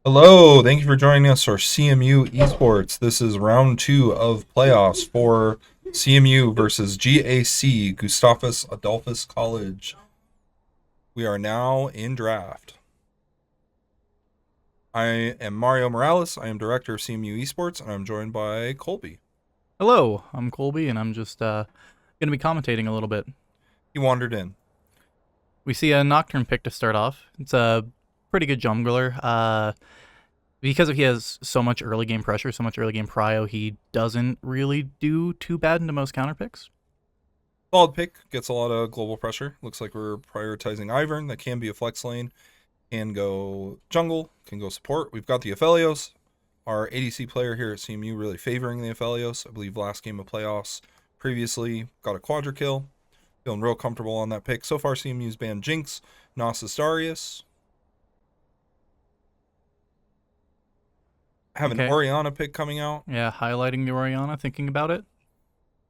Hello, thank you for joining us for CMU Esports. This is round 2 of playoffs for CMU versus GAC, Gustavus Adolphus College. We are now in draft. I am Mario Morales. I am director of CMU Esports, and I'm joined by Colby. Hello, I'm Colby, and I'm just going to be commentating a little bit. He wandered in. We see a Nocturne pick to start off. It's a pretty good jungler. Because he has so much early game pressure, so much early game prio, he doesn't really do too bad into most counter picks. Solid pick, gets a lot of global pressure. Looks like we're prioritizing Ivern. That can be a flex lane. Can go jungle, can go support. We've got the Aphelios, our ADC player here at CMU, really favoring the Aphelios. I believe last game of playoffs previously got a quadra kill. Feeling real comfortable on that pick. So far, CMU's banned Jinx, Nasus Darius. Have an Okay. Orianna pick coming out. Yeah, highlighting the Orianna, thinking about it.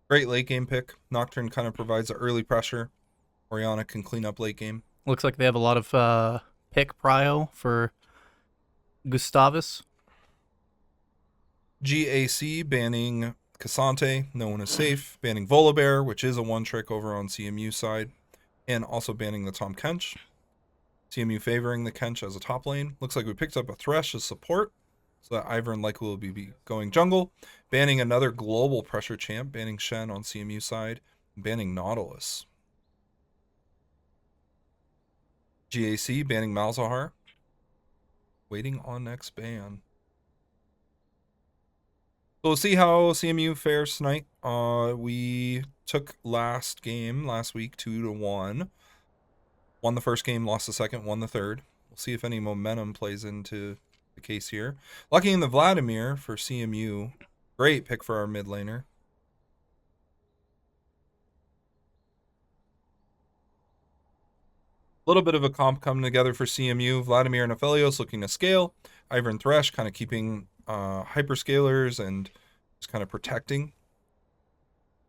Great late game pick. Nocturne kind of provides the early pressure. Orianna can clean up late game. Looks like they have a lot of pick prio for Gustavus. GAC banning Cassante, no one is safe. Banning Volibear, which is a one trick over on CMU side. And also banning the Tom Kench. CMU favoring the Kench as a top lane. Looks like we picked up a Thresh as support. So that Ivern likely will be going jungle. Banning another global pressure champ. Banning Shen on CMU side. Banning Nautilus. GAC banning Malzahar. Waiting on next ban. So we'll see how CMU fares tonight. We took last week 2-1. Won the first game, lost the second, won the third. We'll see if any momentum plays into the case here. Lucky in the Vladimir for CMU. Great pick for our mid laner. A little bit of a comp coming together for CMU. Vladimir and Aphelios looking to scale. Ivern Thresh kind of keeping hyperscalers and just kind of protecting.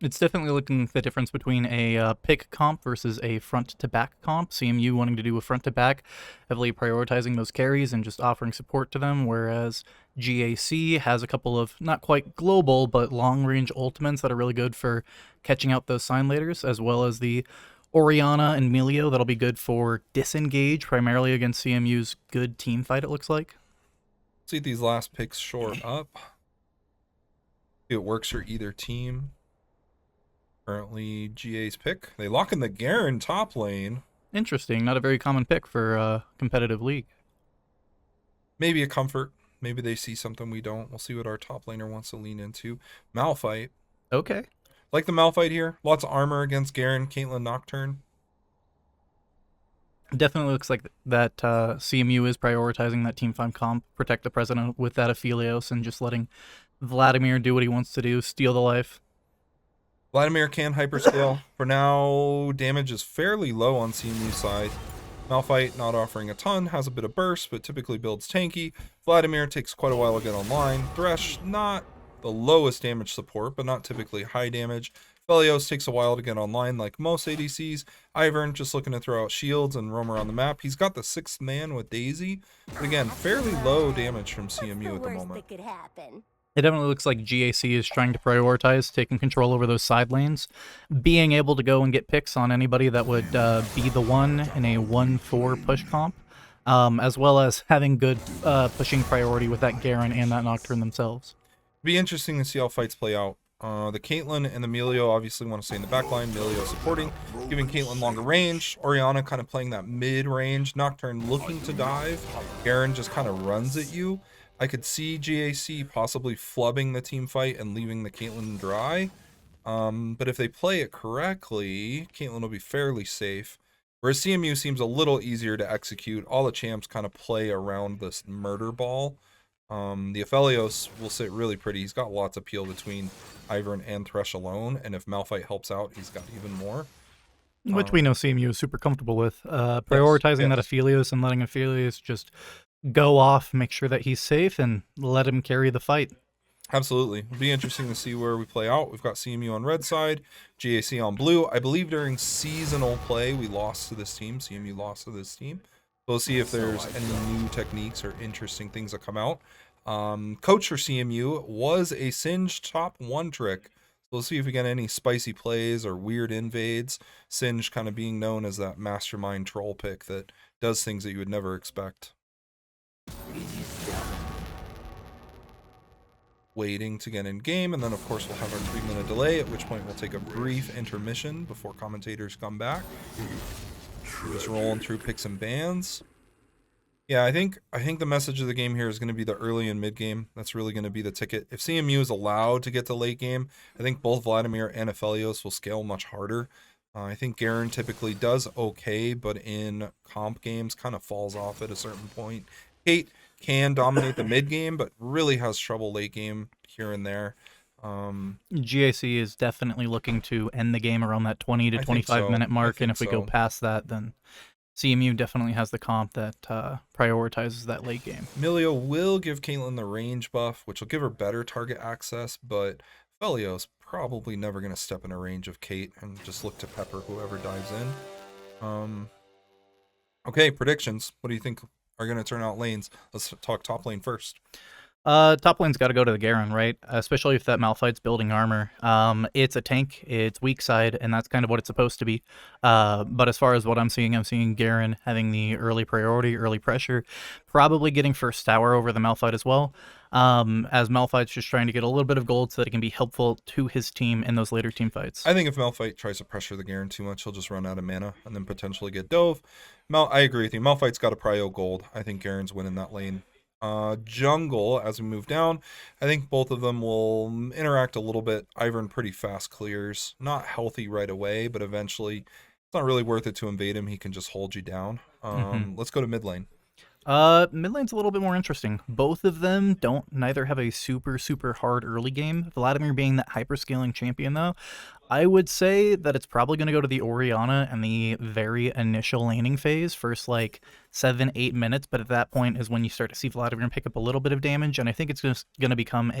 It's definitely looking at the difference between a pick comp versus a front-to-back comp. CMU wanting to do a front-to-back, heavily prioritizing those carries and just offering support to them, whereas GAC has a couple of, not quite global, but long-range ultimates that are really good for catching out those sign laters, as well as the Orianna and Melio that'll be good for disengage, primarily against CMU's good team fight, it looks like. See if these last picks short up. If it works for either team. Currently GA's pick. They lock in the Garen top lane. Interesting. Not a very common pick for a competitive league. Maybe a comfort. Maybe they see something we don't. We'll see what our top laner wants to lean into. Malphite. Okay. Like the Malphite here. Lots of armor against Garen, Caitlyn, Nocturne. Definitely looks like that CMU is prioritizing that Team 5 comp, protect the president with that Aphelios, and just letting Vladimir do what he wants to do, steal the life. Vladimir can hyperscale. For now, damage is fairly low on CMU side. Malphite not offering a ton, has a bit of burst, but typically builds tanky. Vladimir takes quite a while to get online. Thresh, not the lowest damage support, but not typically high damage. Aphelios takes a while to get online like most ADCs. Ivern just looking to throw out shields and roam around the map. He's got the 6th man with Daisy, but again, fairly low damage from CMU at the moment. It definitely looks like GAC is trying to prioritize taking control over those side lanes, being able to go and get picks on anybody that would be the one in a 1-4 push comp, as well as having good pushing priority with that Garen and that Nocturne themselves. Be interesting to see how fights play out. The Caitlyn and the Melio obviously want to stay in the backline. Melio supporting, giving Caitlyn longer range. Orianna kind of playing that mid-range. Nocturne looking to dive. Garen just kind of runs at you. I could see GAC possibly flubbing the team fight and leaving the Caitlyn dry. But if they play it correctly, Caitlyn will be fairly safe. Whereas CMU seems a little easier to execute. All the champs kind of play around this murder ball. The Aphelios will sit really pretty. He's got lots of peel between Ivern and Thresh alone. And if Malphite helps out, he's got even more. Which we know CMU is super comfortable with. Prioritizing yes. that Aphelios and letting Aphelios just go off, make sure that he's safe, and let him carry the fight. Absolutely. It'll be interesting to see where we play out. We've got CMU on red side, GAC on blue. I believe during seasonal play, we lost to this team. CMU lost to this team. We'll see if there's any new techniques or interesting things that come out. Coach for CMU was a Singed top 1 trick. We'll see if we get any spicy plays or weird invades. Singe kind of being known as that mastermind troll pick that does things that you would never expect. Waiting to get in game, and then of course we'll have our 3-minute delay, at which point we'll take a brief intermission before commentators come back. Just rolling through picks and bans. Yeah, I think the message of the game here is going to be the early and mid game. That's really going to be the ticket. If CMU is allowed to get to late game, I think both Vladimir and Aphelios will scale much harder. I think Garen typically does okay, but in comp games kind of falls off at a certain point. Kate can dominate the mid game, but really has trouble late game here and there. GAC is definitely looking to end the game around that 20 to 25 minute mark, and if we go past that, then CMU definitely has the comp that prioritizes that late game. Milio will give Caitlyn the range buff, which will give her better target access, but Felio's probably never going to step in a range of Kate and just look to pepper whoever dives in. Okay, predictions. What do you think are going to turn out lanes? Let's talk top lane first. Top lane's got to go to the Garen, right? Especially if that Malphite's building armor. It's a tank, it's weak side, and that's kind of what it's supposed to be. But as far as what I'm seeing Garen having the early priority, early pressure, probably getting first tower over the Malphite as well. As Malphite's just trying to get a little bit of gold so that it can be helpful to his team in those later team fights. I think if Malphite tries to pressure the Garen too much, he'll just run out of mana and then potentially get dove. I agree with you. Malphite's got a prio gold. I think Garen's winning that lane. Jungle, as we move down, I think both of them will interact a little bit. Ivern pretty fast clears. Not healthy right away, but eventually it's not really worth it to invade him. He can just hold you down. Let's go to mid lane. Mid lane's a little bit more interesting. Both of them neither have a super hard early game. Vladimir being that hyperscaling champion, though, I would say that it's probably going to go to the Orianna and the very initial laning phase, first like 7-8 minutes, but at that point is when you start to see Vladimir pick up a little bit of damage, and I think it's just going to become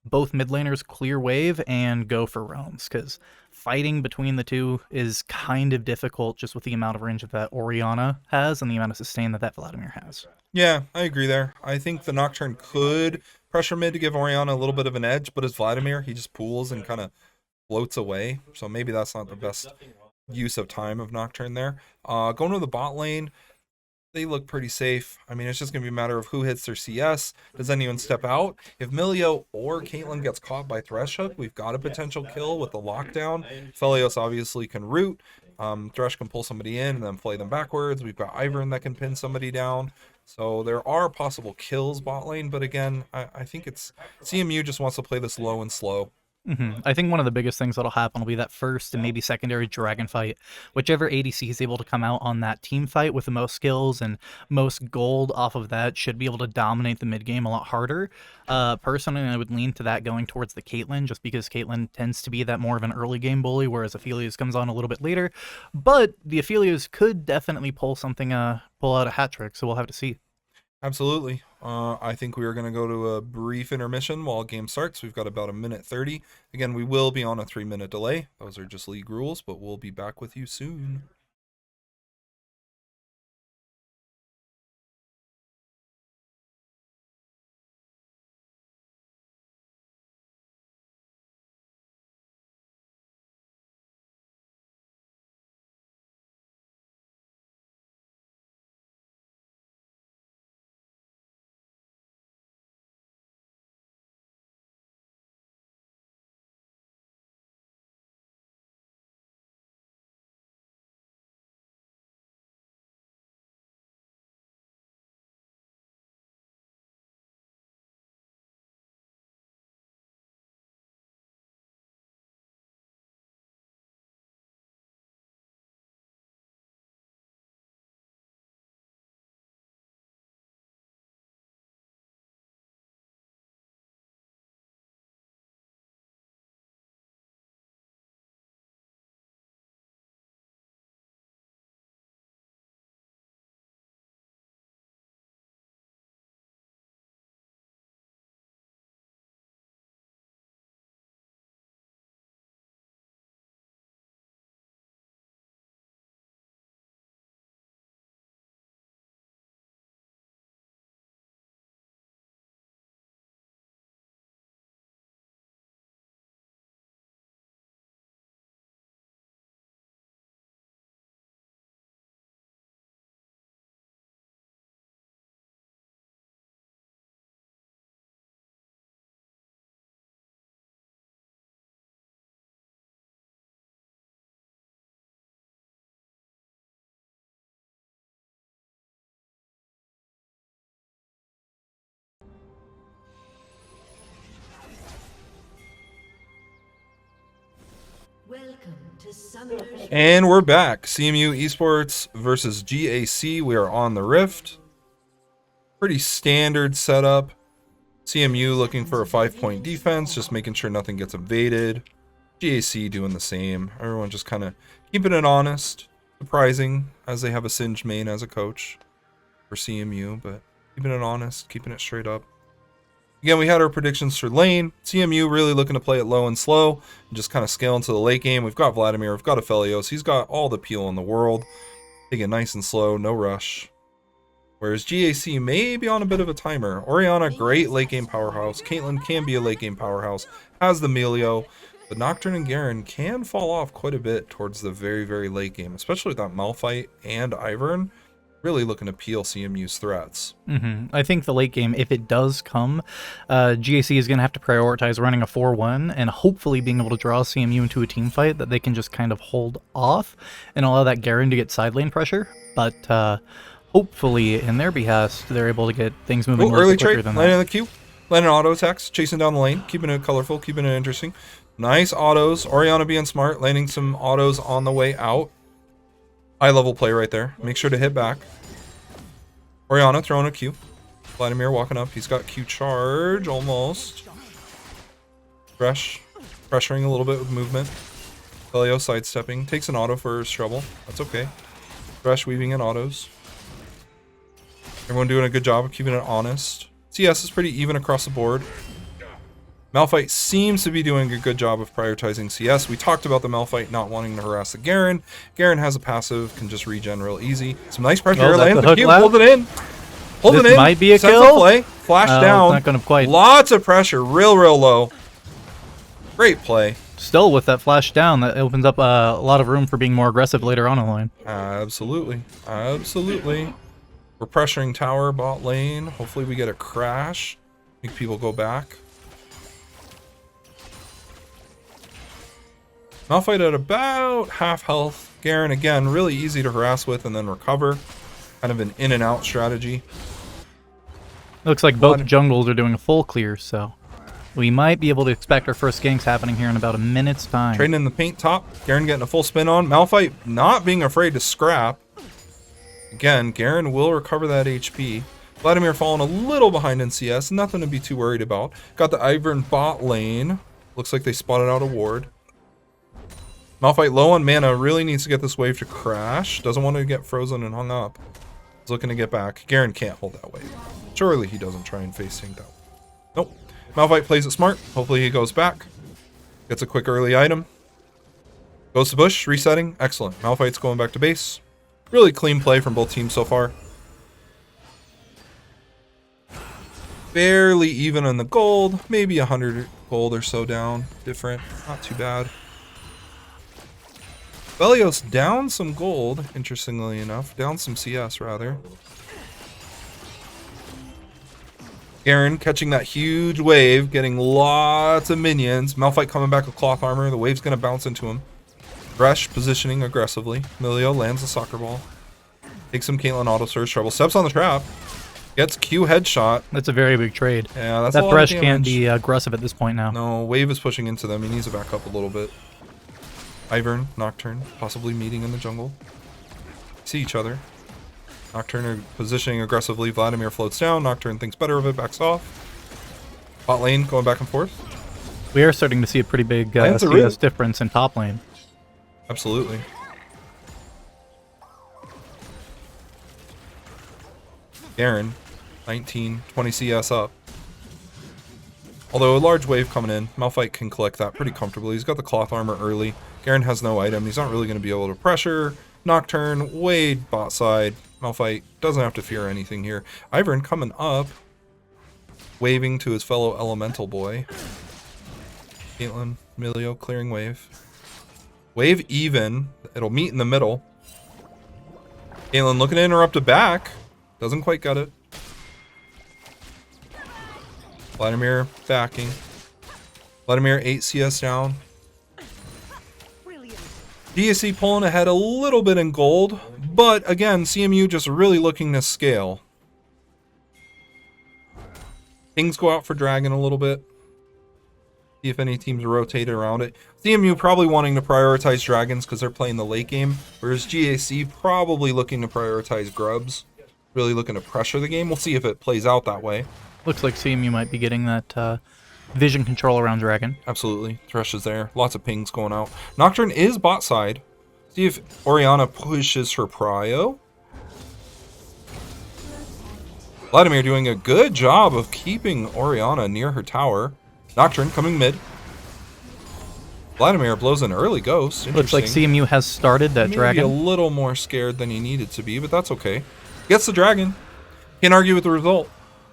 both mid laners clear wave and go for roams, because fighting between the two is kind of difficult just with the amount of range that Orianna has and the amount of sustain that Vladimir has. Yeah, I agree there. I think the Nocturne could pressure mid to give Orianna a little bit of an edge, but as Vladimir, he just pools and kind of floats away. So maybe that's not the best use of time of Nocturne there. Going to the bot lane, they look pretty safe. I mean, it's just going to be a matter of who hits their CS. Does anyone step out? If Milio or Caitlyn gets caught by Thresh Hook, we've got a potential kill with the lockdown. Felios obviously can root. Thresh can pull somebody in and then play them backwards. We've got Ivern that can pin somebody down. So there are possible kills bot lane, but again, I think it's CMU just wants to play this low and slow. I think one of the biggest things that'll happen will be that first and maybe secondary dragon fight. Whichever ADC is able to come out on that team fight with the most skills and most gold off of that should be able to dominate the mid game a lot harder. Personally, I would lean to that going towards the Caitlyn, just because Caitlyn tends to be that more of an early game bully, whereas Aphelios comes on a little bit later. But the Aphelios could definitely pull out a hat trick, so we'll have to see. Absolutely. I think we are going to go to a brief intermission while game starts. We've got about 1:30. Again, we will be on a 3-minute delay. Those are just league rules, but we'll be back with you soon. And we're back. CMU Esports versus GAC. We are on the Rift. Pretty standard setup. CMU looking for a 5-point defense, just making sure nothing gets invaded. GAC doing the same. Everyone just kind of keeping it honest. Surprising, as they have a Singed main as a coach for CMU, but keeping it honest, keeping it straight up. Again, we had our predictions for lane. CMU really looking to play it low and slow, and just kind of scale into the late game. We've got Vladimir, we've got Aphelios. He's got all the peel in the world. Take it nice and slow, no rush. Whereas GAC may be on a bit of a timer. Orianna, great late game powerhouse. Caitlyn can be a late game powerhouse. Has the Melio. But Nocturne and Garen can fall off quite a bit towards the very, very late game. Especially with that Malphite and Ivern. Really looking to peel CMU's threats. I think the late game, if it does come, GAC is going to have to prioritize running a 4-1 and hopefully being able to draw CMU into a team fight that they can just kind of hold off and allow that Garen to get side lane pressure. But hopefully, in their behest, they're able to get things moving a little early bit quicker trade, than landing that. in the queue, landing auto attacks, chasing down the lane, keeping it colorful, keeping it interesting. Nice autos. Orianna being smart, landing some autos on the way out. High level play right there. Make sure to hit back. Orianna throwing a Q. Vladimir walking up. He's got Q charge almost. Fresh. Pressuring a little bit with movement. Elio sidestepping. Takes an auto for his trouble. That's okay. Fresh weaving in autos. Everyone doing a good job of keeping it honest. CS is pretty even across the board. Malphite seems to be doing a good job of prioritizing CS. We talked about the Malphite not wanting to harass the Garen. Garen has a passive, can just regen real easy. Some nice pressure here. Lands the Q, hold it in. Hold it in. This might be a Sends kill. the play. Flash down. Not gonna quite. Lots of pressure. Real low. Great play. Still, with that flash down, that opens up a lot of room for being more aggressive later on in the line. Absolutely. Absolutely. We're pressuring tower, bot lane. Hopefully we get a crash. Make people go back. Malphite at about half health. Garen, again, really easy to harass with and then recover. Kind of an in and out strategy. Looks like both jungles are doing a full clear, so we might be able to expect our first ganks happening here in about a minute's time. Trading in the paint top. Garen getting a full spin on. Malphite not being afraid to scrap. Again, Garen will recover that HP. Vladimir falling a little behind in CS. Nothing to be too worried about. Got the Ivern bot lane. Looks like they spotted out a ward. Malphite low on mana, really needs to get this wave to crash. Doesn't want to get frozen and hung up. He's looking to get back. Garen can't hold that wave. Surely he doesn't try and face tank that. Nope. Malphite plays it smart. Hopefully he goes back. Gets a quick early item. Goes to bush, resetting. Excellent. Malphite's going back to base. Really clean play from both teams so far. Barely even on the gold. Maybe 100 gold or so down. Different. Not too bad. Velios down some gold, interestingly enough. Down some CS, rather. Garen catching that huge wave, getting lots of minions. Malphite coming back with cloth armor. The wave's going to bounce into him. Thresh positioning aggressively. Melio lands the soccer ball. Takes some Caitlyn auto surge trouble. Steps on the trap. Gets Q headshot. That's a very big trade. Yeah, that's that a lot Thresh of can't damage. be aggressive at this point now. No, wave is pushing into them. He needs to back up a little bit. Ivern, Nocturne, possibly meeting in the jungle. See each other. Nocturne are positioning aggressively. Vladimir floats down. Nocturne thinks better of it, backs off. Bot lane going back and forth. We are starting to see a pretty big Lands a CS root. difference in top lane. Absolutely. Garen, 19, 20 CS up. Although a large wave coming in, Malphite can collect that pretty comfortably. He's got the cloth armor early. Garen has no item. He's not really going to be able to pressure. Nocturne, way bot side. Malphite doesn't have to fear anything here. Ivern coming up. Waving to his fellow elemental boy. Caitlyn, Melio clearing wave. Wave even. It'll meet in the middle. Caitlyn looking to interrupt a back. Doesn't quite get it. Vladimir backing. Vladimir 8 CS down. DSC pulling ahead a little bit in gold, but again, CMU just really looking to scale. Things go out for Dragon a little bit. See if any teams rotate around it. CMU probably wanting to prioritize dragons because they're playing the late game, whereas GAC probably looking to prioritize grubs. Really looking to pressure the game. We'll see if it plays out that way. Looks like CMU might be getting that vision control around Dragon. Absolutely. Thresh is there. Lots of pings going out. Nocturne is bot side. See if Orianna pushes her prio. Vladimir doing a good job of keeping Orianna near her tower. Nocturne coming mid. Vladimir blows an early ghost. Looks like CMU has started that Maybe Dragon. a little more scared than he needed to be, but that's okay. Gets the dragon. Can't argue with the result.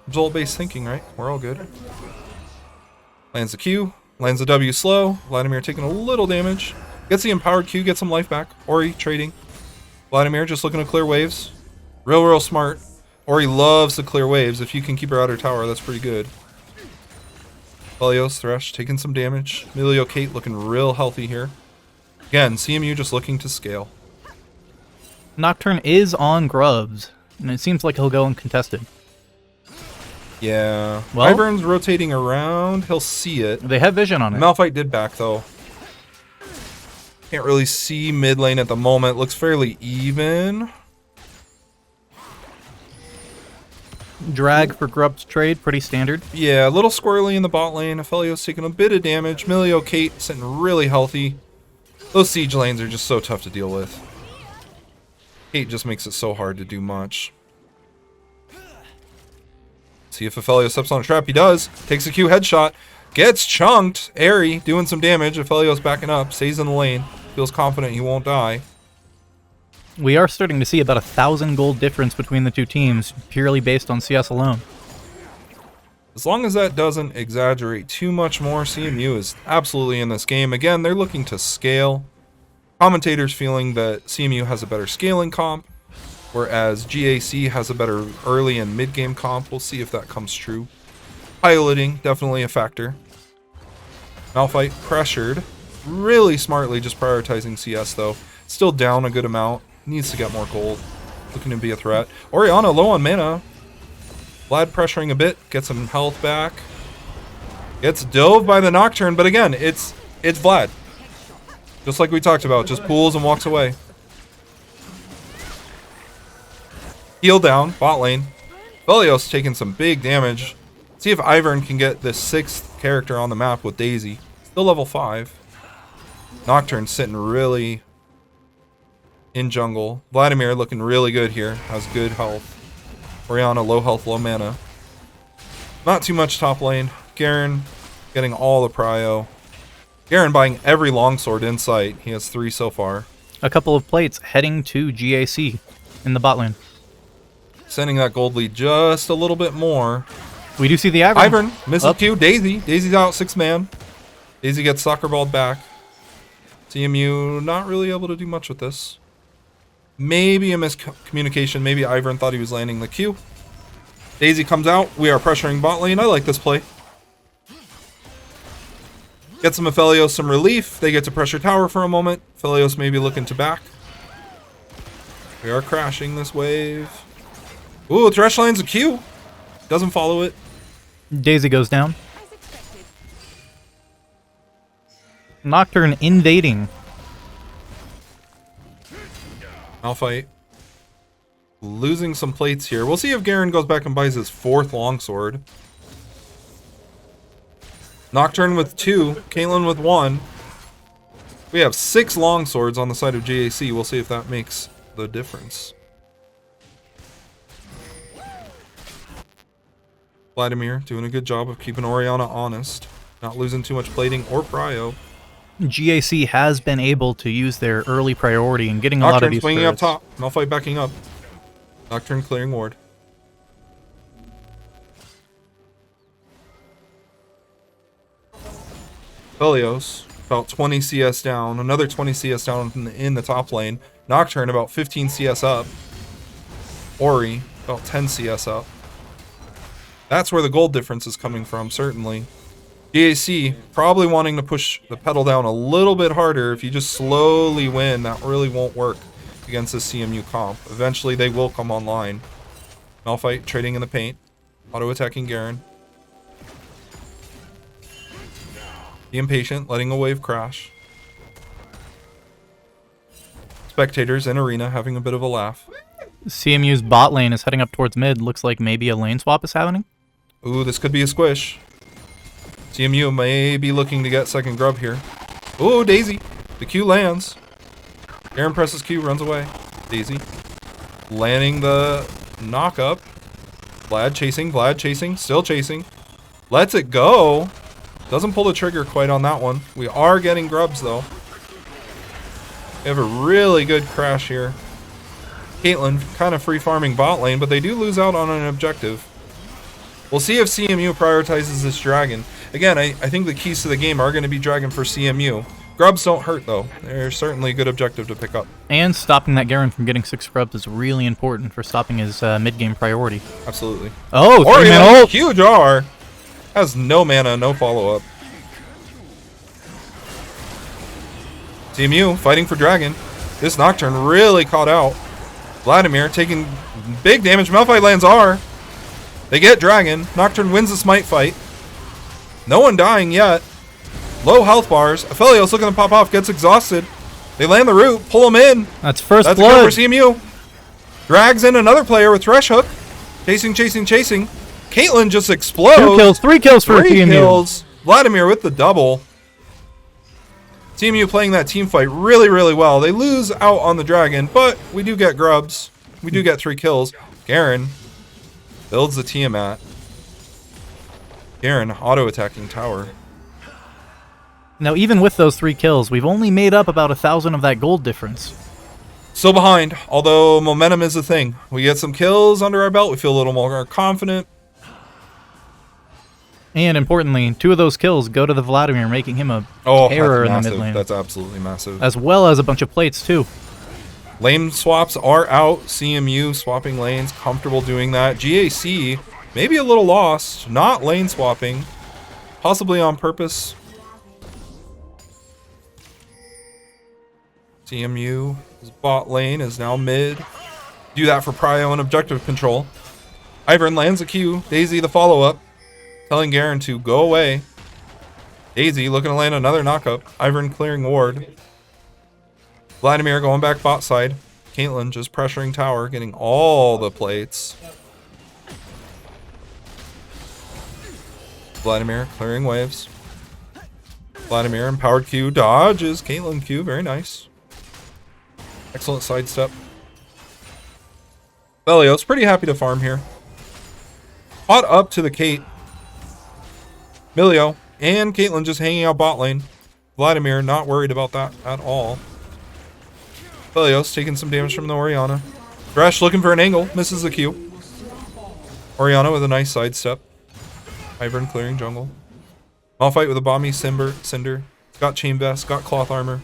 Result-based thinking, right? We're all good. Lands the Q. Lands the W slow. Vladimir taking a little damage. Gets the empowered Q. Gets some life back. Ori trading. Vladimir just looking to clear waves. Real smart. Ori loves to clear waves. If you can keep her out her tower, that's pretty good. Helios, Thresh taking some damage. Emilio Kate looking real healthy here. Again, CMU just looking to scale. Nocturne is on grubs, and it seems like he'll go uncontested. Yeah. Well, Ivern's rotating around. He'll see it. They have vision on it. Malphite did back, though. Can't really see mid lane at the moment. Looks fairly even. Drag for grubs trade, pretty standard. Yeah, a little squirrely in the bot lane. Aphelios taking a bit of damage. Milio Kate sitting really healthy. Those siege lanes are just so tough to deal with. Kate just makes it so hard to do much. See if Aphelios steps on a trap. He does. Takes a Q headshot. Gets chunked. Airy doing some damage. Aphelios backing up. Stays in the lane. Feels confident he won't die. We are starting to see about 1,000 gold difference between the two teams, purely based on CS alone. As long as that doesn't exaggerate too much more, CMU is absolutely in this game. Again, they're looking to scale. Commentators feeling that CMU has a better scaling comp, whereas GAC has a better early and mid-game comp. We'll see if that comes true. Piloting, definitely a factor. Malphite pressured. Really smartly just prioritizing CS, though. Still down a good amount. Needs to get more gold. Looking to be a threat. Orianna low on mana. Vlad pressuring a bit. Gets some health back. Gets dove by the Nocturne, but again, it's Vlad. Just like we talked about. Just pulls and walks away. Heal down. Bot lane. Velios taking some big damage. See if Ivern can get the 6th character on the map with Daisy. Still level 5. Nocturne sitting really in jungle. Vladimir looking really good here. Has good health. Orianna low health, low mana. Not too much top lane. Garen getting all the prio. Garen buying every longsword in sight. He has 3 so far. A couple of plates heading to GAC in the bot lane. Sending that gold lead just a little bit more. We do see the Ivern. Ivern misses Q. Daisy. Daisy's out 6-man. Daisy gets soccer balled back. CMU not really able to do much with this. Maybe a miscommunication. Maybe Ivern thought he was landing the Q. Daisy comes out. We are pressuring bot lane. I like this play. Get some Aphelios some relief. They get to pressure tower for a moment. Aphelios maybe looking to back. We are crashing this wave. Ooh, Thresh lands a Q. Doesn't follow it. Daisy goes down. Nocturne invading. Malphite losing some plates here. We'll see if Garen goes back and buys his 4th longsword. Nocturne with 2. Caitlyn with 1. We have 6 longswords on the side of GAC. We'll see if that makes the difference. Vladimir doing a good job of keeping Orianna honest. Not losing too much plating or prio. GAC has been able to use their early priority in getting a lot of these swinging turrets. up top. Malphite backing up. Nocturne clearing ward. Helios about 20 CS down. Another 20 CS down in the top lane. Nocturne about 15 CS up. Ori about 10 CS up. That's where the gold difference is coming from, certainly. GAC probably wanting to push the pedal down a little bit harder. If you just slowly win, that really won't work against the CMU comp. Eventually, they will come online. Malphite trading in the paint. Auto-attacking Garen. The Impatient letting a wave crash. Spectators in arena having a bit of a laugh. CMU's bot lane is heading up towards mid. Looks like maybe a lane swap is happening. Ooh, this could be a squish. CMU may be looking to get second grub here. Ooh, Daisy. The Q lands. Aaron presses Q, runs away. Daisy. Landing the knock up. Vlad chasing, still chasing. Lets it go. Doesn't pull the trigger quite on that one. We are getting grubs though. We have a really good crash here. Caitlyn kind of free farming bot lane, but they do lose out on an objective. We'll see if CMU prioritizes this dragon. Again, I think the keys to the game are going to be dragon for CMU. Grubs don't hurt though. They're certainly a good objective to pick up. And stopping that Garen from getting 6 grubs is really important for stopping his mid-game priority. Absolutely. Oh, 3-man ult! Huge R! Has no mana, no follow-up. CMU fighting for dragon. This Nocturne really caught out. Vladimir taking big damage. Malphite lands R. They get dragon. Nocturne wins the smite fight. No one dying yet. Low health bars. Aphelios looking to pop off. Gets exhausted. They land the root. Pull him in. That's first That's blood. That's good for CMU. Drags in another player with Thresh Hook. Chasing. Caitlyn just explodes. 2 kills, 3 kills for CMU. 3 kills. Vladimir with the double. CMU playing that team fight really, really well. They lose out on the dragon, but we do get grubs. We do get 3 kills. Garen builds the Tiamat. Garen auto-attacking tower. Now, even with those 3 kills, we've only made up about 1,000 of that gold difference. Still behind, although momentum is a thing. We get some kills under our belt. We feel a little more confident. And importantly, 2 of those kills go to the Vladimir, making him a terror in the mid lane. That's absolutely massive. As well as a bunch of plates, too. Lane swaps are out. CMU swapping lanes, comfortable doing that. GAC, maybe a little lost, not lane swapping. Possibly on purpose. CMU's bot lane is now mid. Do that for prio and objective control. Ivern lands a Q. Daisy the follow-up. Telling Garen to go away. Daisy looking to land another knockup. Ivern clearing ward. Vladimir going back bot side. Caitlyn just pressuring tower, getting all the plates. Vladimir clearing waves. Vladimir empowered Q dodges. Caitlyn Q, very nice. Excellent sidestep. Belios pretty happy to farm here. Caught up to the Kate. Milio and Caitlyn just hanging out bot lane. Vladimir not worried about that at all. Belios taking some damage from the Orianna. Thresh looking for an angle. Misses the Q. Orianna with a nice sidestep. Ivern clearing jungle. Malphite with a bomby cinder. Got chain vest. Got cloth armor.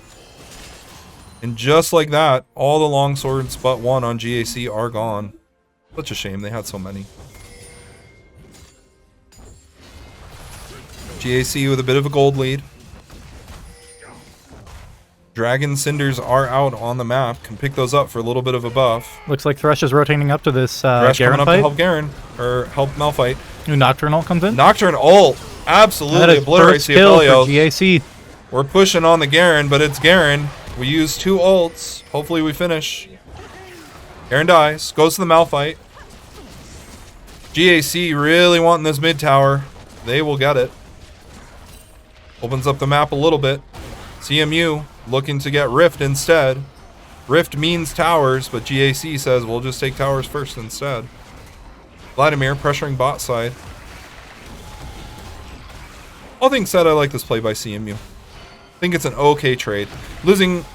And just like that, all the long swords but one on GAC are gone. Such a shame. They had so many. GAC with a bit of a gold lead. Dragon Cinders are out on the map. Can pick those up for a little bit of a buff. Looks like Thresh is rotating up to this Thresh Garen coming up fight. to help Garen. Or help Malphite. New Nocturne ult comes in. Nocturne ult. Absolutely obliterates the Aphelios. GAC. We're pushing on the Garen, but it's Garen. We use 2 ults. Hopefully we finish. Garen dies. Goes to the Malphite. GAC really wanting this mid tower. They will get it. Opens up the map a little bit. CMU looking to get Rift instead. Rift means towers, but GAC says we'll just take towers first instead. Vladimir pressuring bot side. All things said, I like this play by CMU. I think it's an okay trade. Losing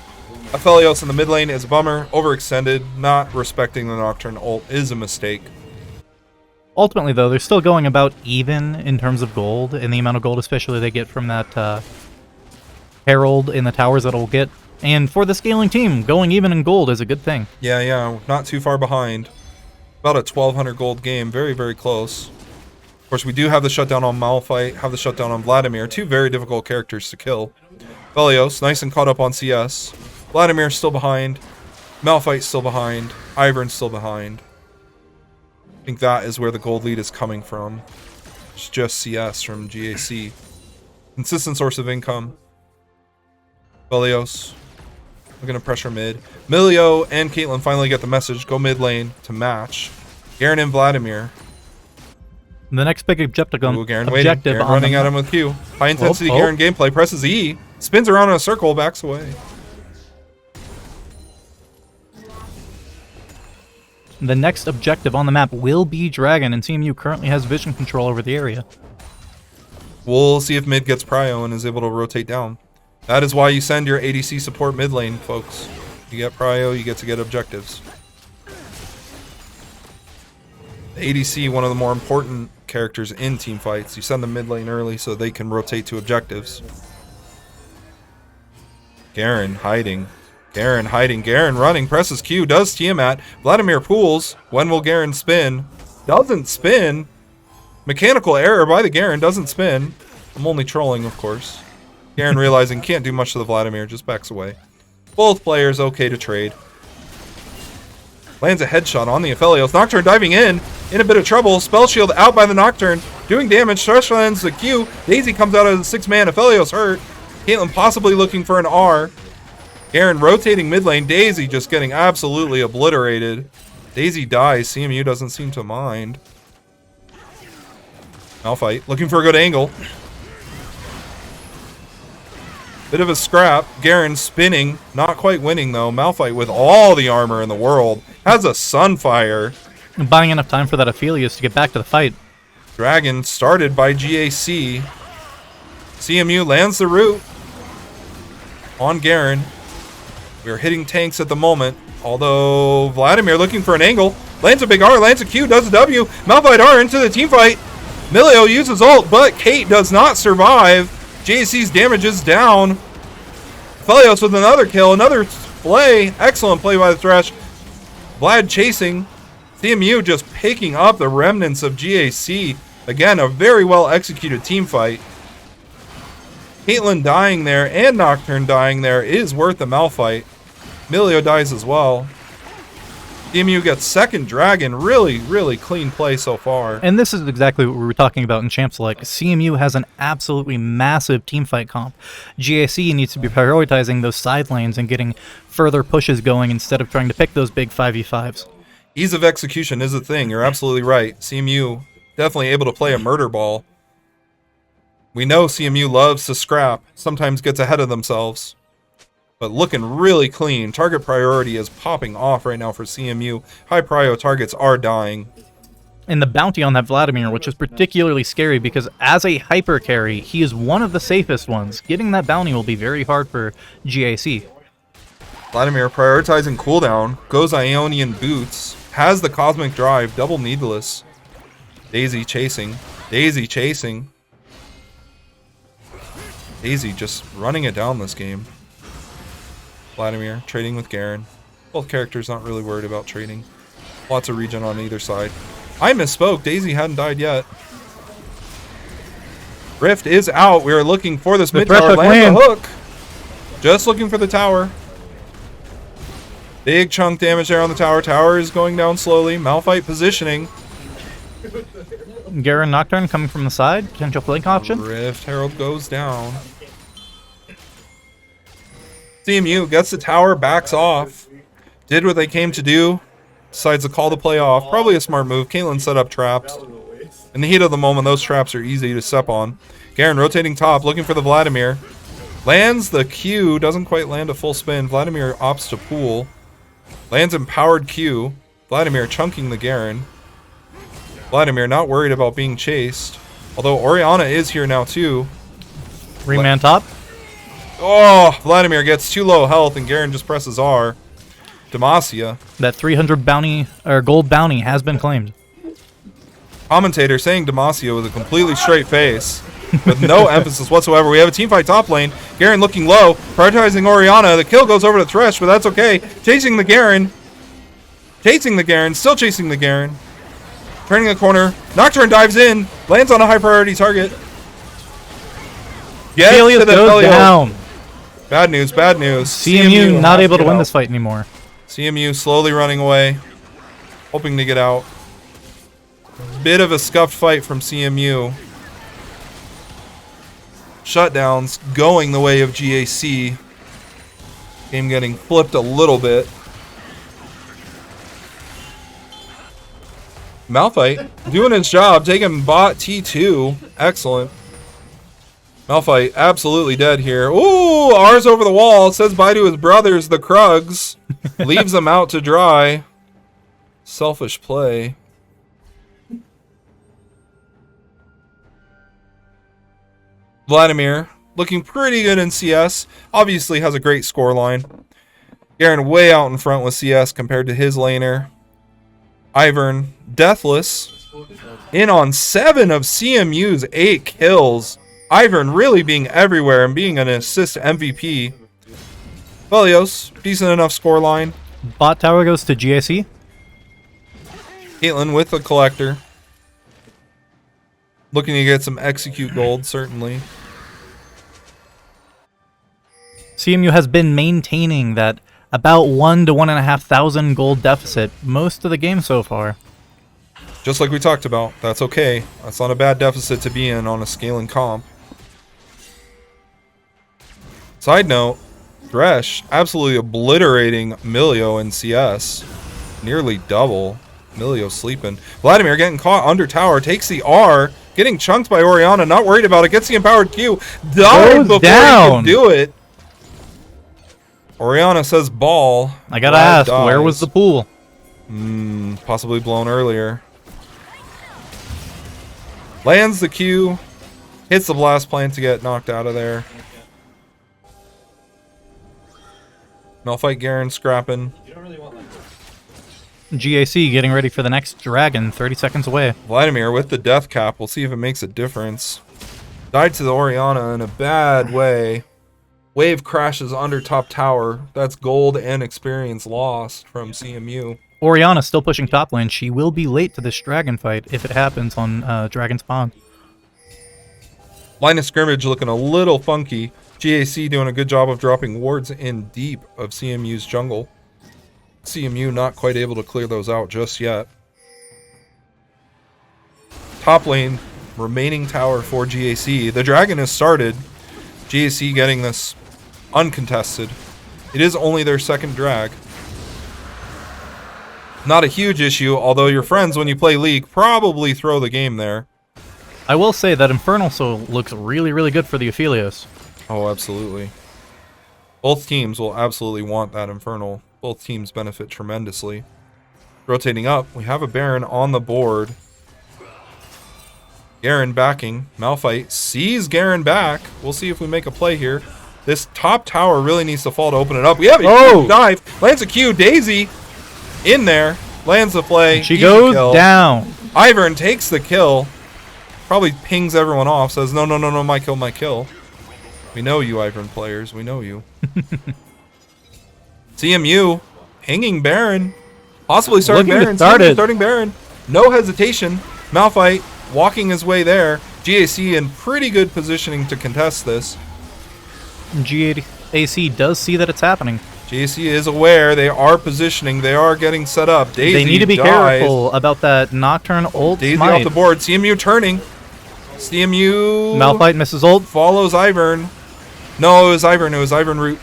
Aphelios in the mid lane is a bummer. Overextended, not respecting the Nocturne ult is a mistake. Ultimately, though, they're still going about even in terms of gold, and the amount of gold especially they get from that Herald in the towers that it'll get. And for the scaling team, going even in gold is a good thing. Yeah, not too far behind. About a 1,200 gold game, very, very close. Of course, we do have the shutdown on Malphite, have the shutdown on Vladimir, 2 very difficult characters to kill. Belios, nice and caught up on CS. Vladimir still behind. Malphite still behind. Ivern still behind. I think that is where the gold lead is coming from. It's just CS from GAC. Consistent source of income. Velios. Looking to pressure mid. Milio and Caitlyn finally get the message. Go mid lane to match. Garen and Vladimir. The next big objective on Garen waiting. Garen running at him with Q. High intensity Garen gameplay. Presses E. Spins around in a circle. Backs away. The next objective on the map will be Dragon, and CMU currently has vision control over the area. We'll see if mid gets prio and is able to rotate down. That is why you send your ADC support mid lane, folks. You get prio, you get to get objectives. The ADC, one of the more important characters in team fights. You send them mid lane early so they can rotate to objectives. Garen hiding. Garen hiding. Garen running. Presses Q. Does Tiamat. Vladimir pulls. When will Garen spin? Doesn't spin. Mechanical error by the Garen. Doesn't spin. I'm only trolling, of course. Garen realizing can't do much to the Vladimir. Just backs away. Both players okay to trade. Lands a headshot on the Aphelios. Nocturne diving in a bit of trouble. Spell shield out by the Nocturne. Doing damage. Thresh lands the Q. Daisy comes out as a 6-man. Aphelios hurt. Caitlyn possibly looking for an R. Garen rotating mid lane. Daisy just getting absolutely obliterated. Daisy dies. CMU doesn't seem to mind. Malphite looking for a good angle. Bit of a scrap. Garen spinning. Not quite winning though. Malphite with all the armor in the world. Has a Sunfire. Buying enough time for that Aphelios to get back to the fight. Dragon started by GAC. CMU lands the root on Garen. We're hitting tanks at the moment. Although Vladimir looking for an angle. Lands a big R, lands a Q, does a W. Malphite R into the team fight. Milio uses ult, but Kate does not survive. JC's damage is down. Aphelios with another kill, another play. Excellent play by the Thresh. Vlad chasing. CMU just picking up the remnants of GAC. Again, a very well executed team fight. Caitlyn dying there and Nocturne dying there is worth the Malphite. Milio dies as well. CMU gets second Dragon. Really, really clean play so far. And this is exactly what we were talking about in Champs Select. CMU has an absolutely massive teamfight comp. GAC needs to be prioritizing those side lanes and getting further pushes going instead of trying to pick those big 5v5s. Ease of execution is a thing. You're absolutely right. CMU definitely able to play a murder ball. We know CMU loves to scrap. Sometimes gets ahead of themselves. But looking really clean. Target priority is popping off right now for CMU. High prio targets are dying. And the bounty on that Vladimir, which is particularly scary because as a hyper carry, he is one of the safest ones. Getting that bounty will be very hard for GAC. Vladimir prioritizing cooldown. Goes Ionian Boots. Has the Cosmic Drive. Double needless. Daisy chasing. Daisy chasing. Daisy just running it down this game. Vladimir trading with Garen. Both characters not really worried about trading. Lots of regen on either side. I misspoke. Daisy hadn't died yet. Rift is out. We are looking for this mid tower. Land the hook. Just looking for the tower. Big chunk damage there on the tower. Tower is going down slowly. Malphite positioning. Garen Nocturne coming from the side. Potential flank option. Rift Herald goes down. CMU gets the tower, backs off. Did what they came to do. Decides to call the play off. Probably a smart move. Caitlyn set up traps. In the heat of the moment, those traps are easy to step on. Garen rotating top, looking for the Vladimir. Lands the Q. Doesn't quite land a full spin. Vladimir opts to pool. Lands empowered Q. Vladimir chunking the Garen. Vladimir not worried about being chased. Although Orianna is here now too. 3-man top. Oh, Vladimir gets too low health and Garen just presses R. Demacia. That 300 bounty or gold bounty has been claimed. Commentator saying Demacia with a completely straight face. With no emphasis whatsoever. We have a teamfight top lane. Garen looking low. Prioritizing Orianna. The kill goes over to Thresh, but that's okay. Chasing the Garen. Chasing the Garen. Still chasing the Garen. Turning the corner. Nocturne dives in. Lands on a high priority target. Aphelios goes down. Bad news, bad news. CMU not able to win this fight anymore. CMU slowly running away. Hoping to get out. Bit of a scuffed fight from CMU. shutdowns going the way of GAC. Game getting flipped a little bit. Malphite doing his job, taking bot T2. Excellent. Malphite absolutely dead here. Ooh, R's over the wall. Says bye to his brothers, the Krugs. Leaves them out to dry. Selfish play. Vladimir looking pretty good in CS. Obviously has a great score line. Garen way out in front with CS compared to his laner. Ivern, deathless. In on 7 of CMU's 8 kills. Ivern really being everywhere and being an assist MVP. Velios, decent enough score line. Bot tower goes to GAC. Caitlyn with the collector. Looking to get some execute gold, certainly. CMU has been maintaining that about 1 to 1,500 gold deficit most of the game so far. Just like we talked about, that's okay. That's not a bad deficit to be in on a scaling comp. Side note, Thresh absolutely obliterating Milio in CS. Nearly double. Milio sleeping. Vladimir getting caught under tower, takes the R, getting chunked by Orianna, not worried about it, gets the empowered Q, died before he can do it. Orianna says ball. I gotta ask, where was the pool? Possibly blown earlier. Lands the Q, hits the blast plant to get knocked out of there. Malphite Garen scrapping. GAC getting ready for the next dragon, 30 seconds away. Vladimir with the death cap. We'll see if it makes a difference. Died to the Orianna in a bad way. Wave crashes under top tower. That's gold and experience lost from CMU. Orianna still pushing top lane. She will be late to this dragon fight if it happens on Dragon Spawn. Line of scrimmage looking a little funky. GAC doing a good job of dropping wards in deep of CMU's jungle. CMU not quite able to clear those out just yet. Top lane, remaining tower for GAC. The dragon has started. GAC getting this uncontested. It is only their second drag. Not a huge issue, although your friends, when you play League, probably throw the game there. I will say that Infernal Soul looks really, really good for the Aphelios. Oh, absolutely. Both teams will absolutely want that Infernal. Both teams benefit tremendously. Rotating up, we have a Baron on the board. Garen backing. Malphite sees Garen back. We'll see if we make a play here. This top tower really needs to fall to open it up. We have a huge dive. Lands a Q. Daisy in there. Lands the play. She goes down. Ivern takes the kill. Probably pings everyone off. Says, no, no, no, no, my kill, my kill. We know you, Ivern players. We know you. CMU pinging Baron. Possibly starting Baron. Starting Baron. No hesitation. Malphite walking his way there. GAC in pretty good positioning to contest this. GAC does see that it's happening. GAC is aware. They are positioning. They are getting set up. Daisy they need to be careful about that Nocturne ult Daisy smite. off the board. CMU turning. CMU. Malphite misses ult. Follows Ivern. No, it was Ivern. It was Ivern root.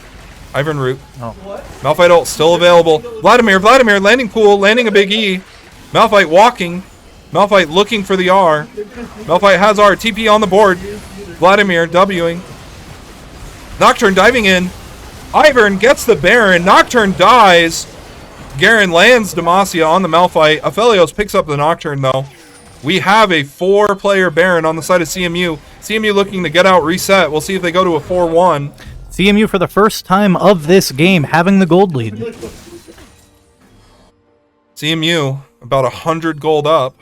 Ivern root. Oh. Malphite ult still available. Vladimir landing pool, landing a big E. Malphite walking. Malphite looking for the R. Malphite has R. TP on the board. Vladimir Wing. Nocturne diving in. Ivern gets the Baron. Nocturne dies. Garen lands Demacia on the Malphite. Aphelios picks up the Nocturne though. We have a 4-player Baron on the side of CMU. CMU looking to get out, reset. We'll see if they go to a 4-1. CMU for the first time of this game having the gold lead. CMU about 100 gold up.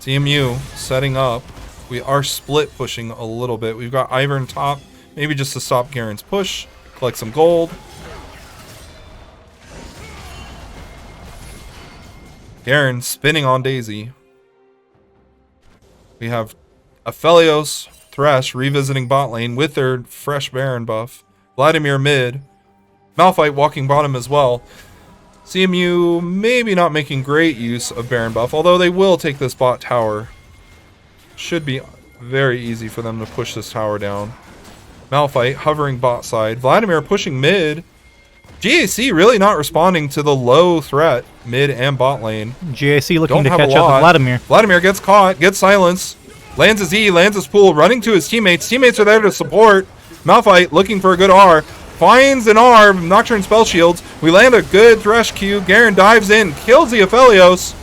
CMU setting up. We are split pushing a little bit. We've got Ivern top, maybe just to stop Garen's push, collect some gold. Garen spinning on Daisy. We have Aphelios, Thresh revisiting bot lane with their fresh Baron buff. Vladimir mid. Malphite walking bottom as well. CMU maybe not making great use of Baron buff, although they will take this bot tower. Should be very easy for them to push this tower down. Malphite hovering bot side. Vladimir pushing mid. GAC really not responding to the low threat mid and bot lane. GAC looking Don't to have a catch up lot. with Vladimir. Vladimir gets caught, gets silenced. Lands his E, lands his pool, running to his teammates. Teammates are there to support. Malphite looking for a good R. Finds an R, Nocturne spell shields. We land a good Thresh Q. Garen dives in, kills the Aphelios.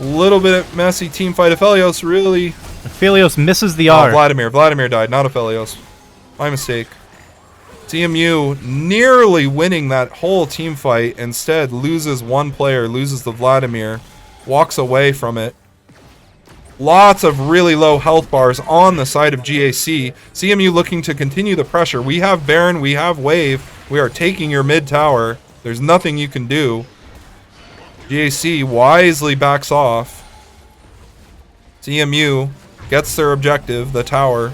A little bit messy team fight. Aphelios really... Aphelios misses the R. Vladimir died, not Aphelios. My mistake. CMU nearly winning that whole team fight. Instead, loses one player, loses the Vladimir. Walks away from it. Lots of really low health bars on the side of GAC. CMU looking to continue the pressure. We have Baron, we have Wave. We are taking your mid tower. There's nothing you can do. GAC wisely backs off. CMU gets their objective, the tower.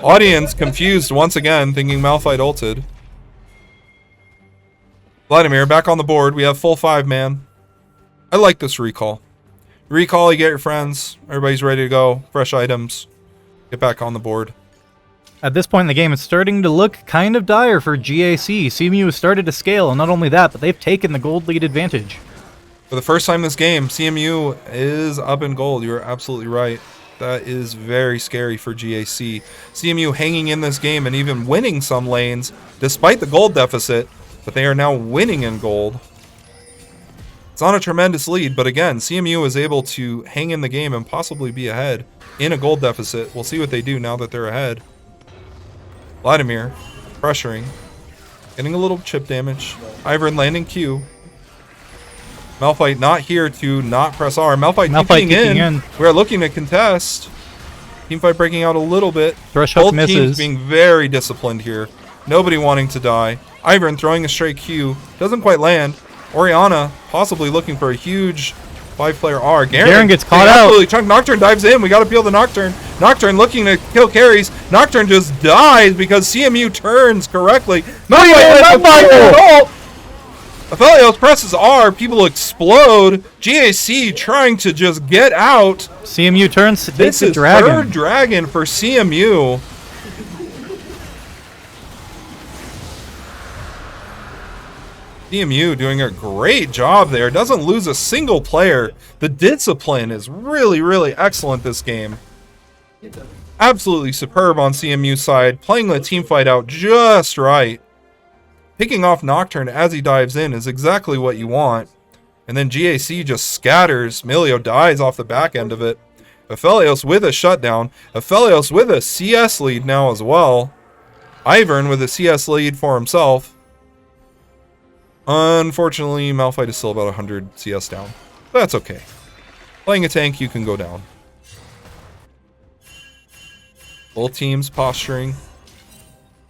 Audience confused once again, thinking Malphite ulted. Vladimir back on the board. We have full 5-man. I like this recall. Recall, you get your friends. Everybody's ready to go. Fresh items. Get back on the board. At this point in the game, it's starting to look kind of dire for GAC. CMU has started to scale, and not only that, but they've taken the gold lead advantage. For the first time this game, CMU is up in gold. You're absolutely right. That is very scary for GAC. CMU hanging in this game and even winning some lanes, despite the gold deficit, but they are now winning in gold. It's not a tremendous lead, but again, CMU is able to hang in the game and possibly be ahead in a gold deficit. We'll see what they do now that they're ahead. Vladimir pressuring, getting a little chip damage. Ivern landing Q. Malphite not here to not press R. Malphite kicking in. We are looking to contest. Teamfight breaking out a little bit. Thresh hook Both misses. teams being very disciplined here. Nobody wanting to die. Ivern throwing a straight Q. Doesn't quite land. Orianna possibly looking for a huge 5-player R. Garen gets caught out. Absolutely chunk. Nocturne dives in. We got to peel the Nocturne. Nocturne looking to kill carries. Nocturne just dies because CMU turns correctly. Aphelios presses R. People explode. GAC trying to just get out. CMU turns to take This the is dragon. third dragon for CMU. CMU doing a great job there. Doesn't lose a single player. The discipline is really, really excellent this game. Absolutely superb on CMU's side. Playing the team fight out just right. Picking off Nocturne as he dives in is exactly what you want. And then GAC just scatters. Milio dies off the back end of it. Aphelios with a shutdown. Aphelios with a CS lead now as well. Ivern with a CS lead for himself. Unfortunately, Malphite is still about 100 CS down. But that's okay. Playing a tank, you can go down. Both teams posturing.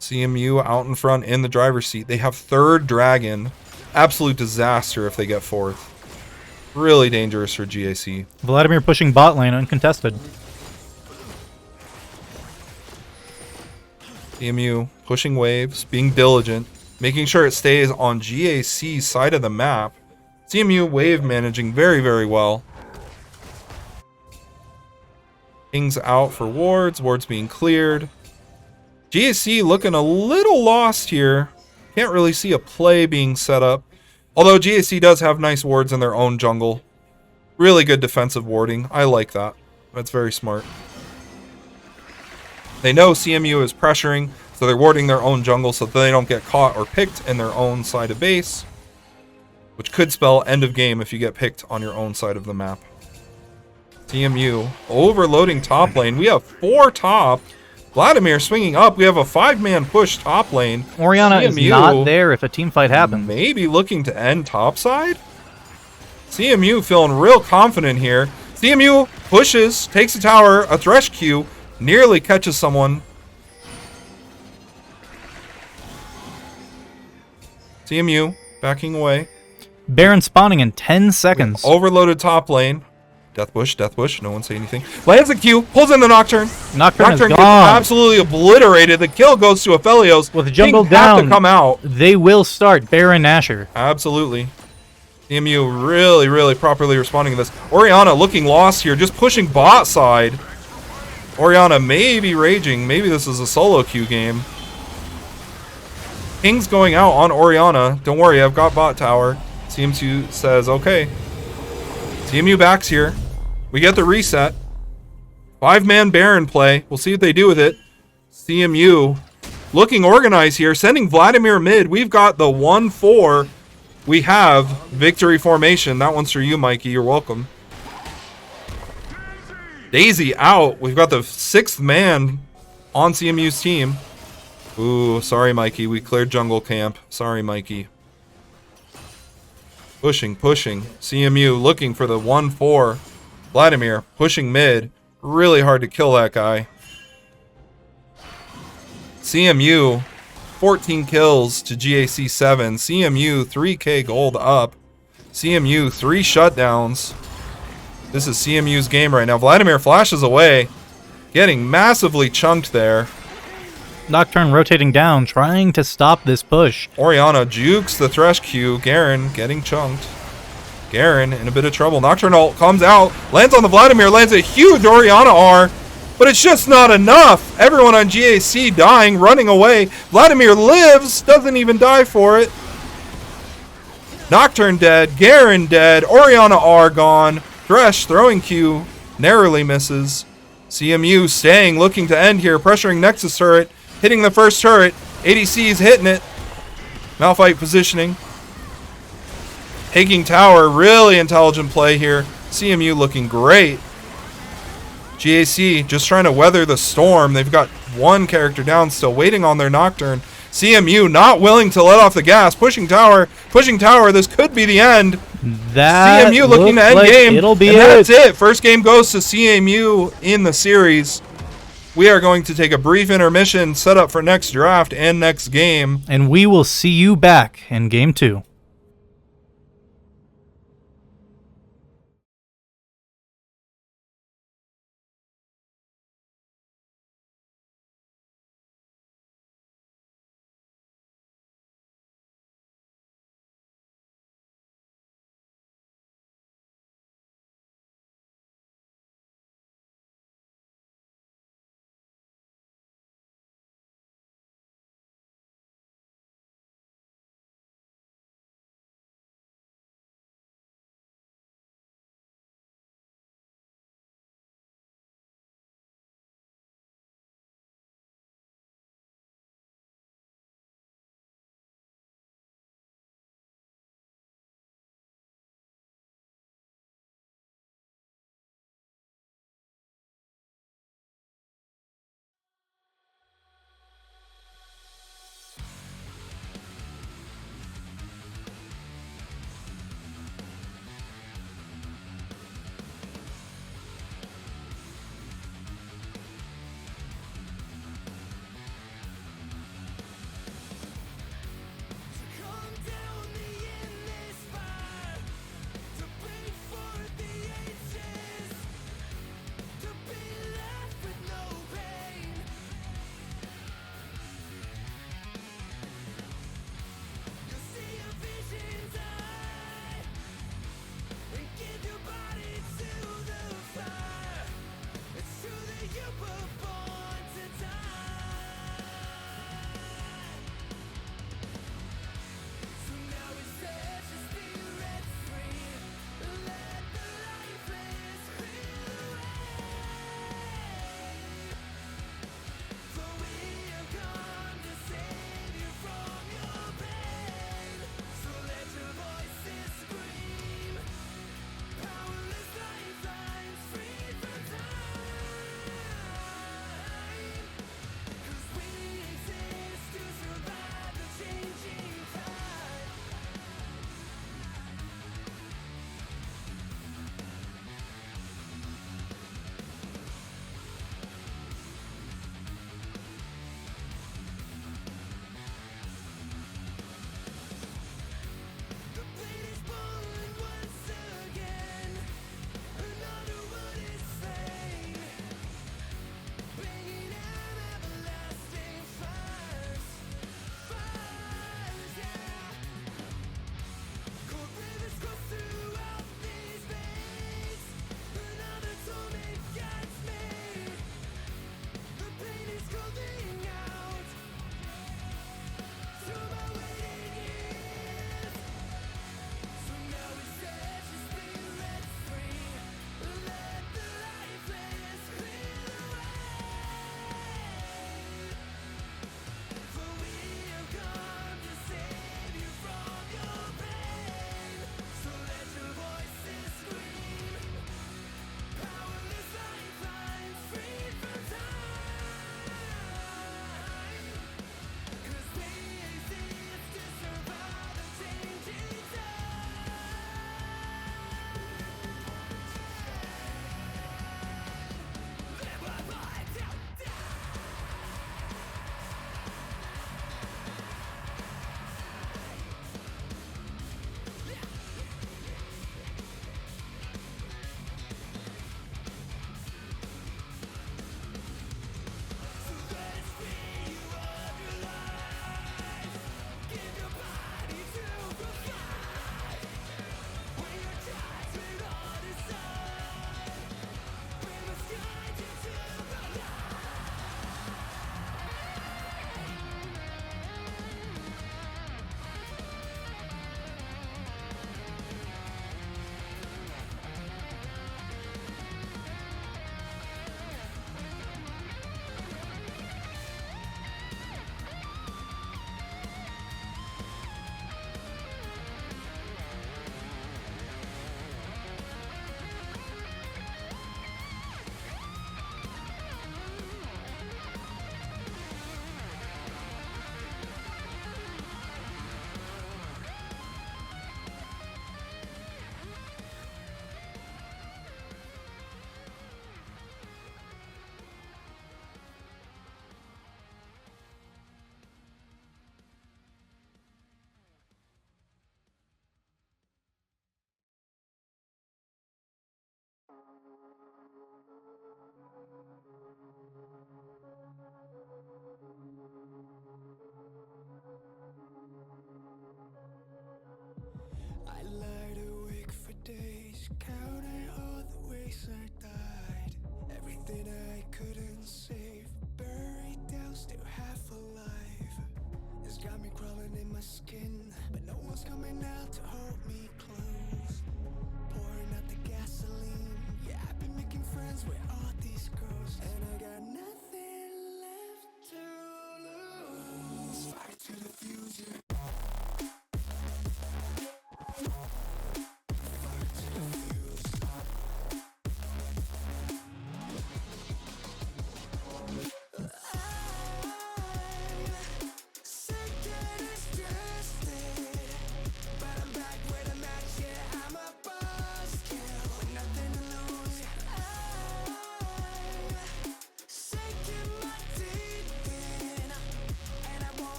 CMU out in front in the driver's seat. They have third dragon. Absolute disaster if they get fourth. Really dangerous for GAC. Vladimir pushing bot lane uncontested. CMU pushing waves, being diligent, making sure it stays on GAC's side of the map. CMU wave managing very, very well. King's out for wards, wards being cleared. GAC looking a little lost here. Can't really see a play being set up. Although GAC does have nice wards in their own jungle. Really good defensive warding. I like that. That's very smart. They know CMU is pressuring, so they're warding their own jungle so that they don't get caught or picked in their own side of base. Which could spell end of game if you get picked on your own side of the map. CMU overloading top lane. We have 4 top. Vladimir swinging up. We have a 5-man push top lane. Orianna CMU is not there if a team fight happens. Maybe looking to end topside? CMU feeling real confident here. CMU pushes, takes a tower, a Thresh Q, nearly catches someone. CMU backing away. Baron spawning in 10 seconds. Overloaded top lane. Death Bush. No one say anything. Lands a Q, pulls in the Nocturne. Nocturne is Gets gone. absolutely obliterated. The kill goes to Aphelios. With jungle King have down, to come out. they will start Baron Nashor. Absolutely. CMU really properly responding to this. Orianna looking lost here, just pushing bot side. Orianna may be raging. Maybe this is a solo queue game. King's going out on Orianna. Don't worry, I've got bot tower. CMU says, okay. CMU backs here. We get the reset. 5-man Baron play. We'll see what they do with it. CMU looking organized here, sending Vladimir mid. We've got the 1-4. We have victory formation. That one's for you, Mikey. You're welcome. Daisy out. We've got the 6th man on CMU's team. Ooh, sorry, Mikey. We cleared jungle camp. Sorry, Mikey. Pushing. CMU looking for the 1-4. Vladimir pushing mid. Really hard to kill that guy. CMU 14 kills to GAC 7. CMU 3k gold up. CMU 3 shutdowns. This is CMU's game right now. Vladimir flashes away. Getting massively chunked there. Nocturne rotating down, trying to stop this push. Orianna jukes the Thresh Q. Garen getting chunked. Garen in a bit of trouble. Nocturne ult comes out. Lands on the Vladimir. Lands a huge Orianna R. But it's just not enough. Everyone on GAC dying, running away. Vladimir lives. Doesn't even die for it. Nocturne dead. Garen dead. Orianna R gone. Thresh throwing Q. Narrowly misses. CMU staying, looking to end here. Pressuring Nexus turret. Hitting the first turret. ADC's hitting it. Malphite positioning. Taking tower. Really intelligent play here. CMU looking great. GAC just trying to weather the storm. They've got one character down, still waiting on their Nocturne. CMU not willing to let off the gas. Pushing tower. This could be the end. That CMU looking to end like game. It'll be and it. that's it. First game goes to CMU in the series. We are going to take a brief intermission, set up for next draft and next game. And we will see you back in game 2.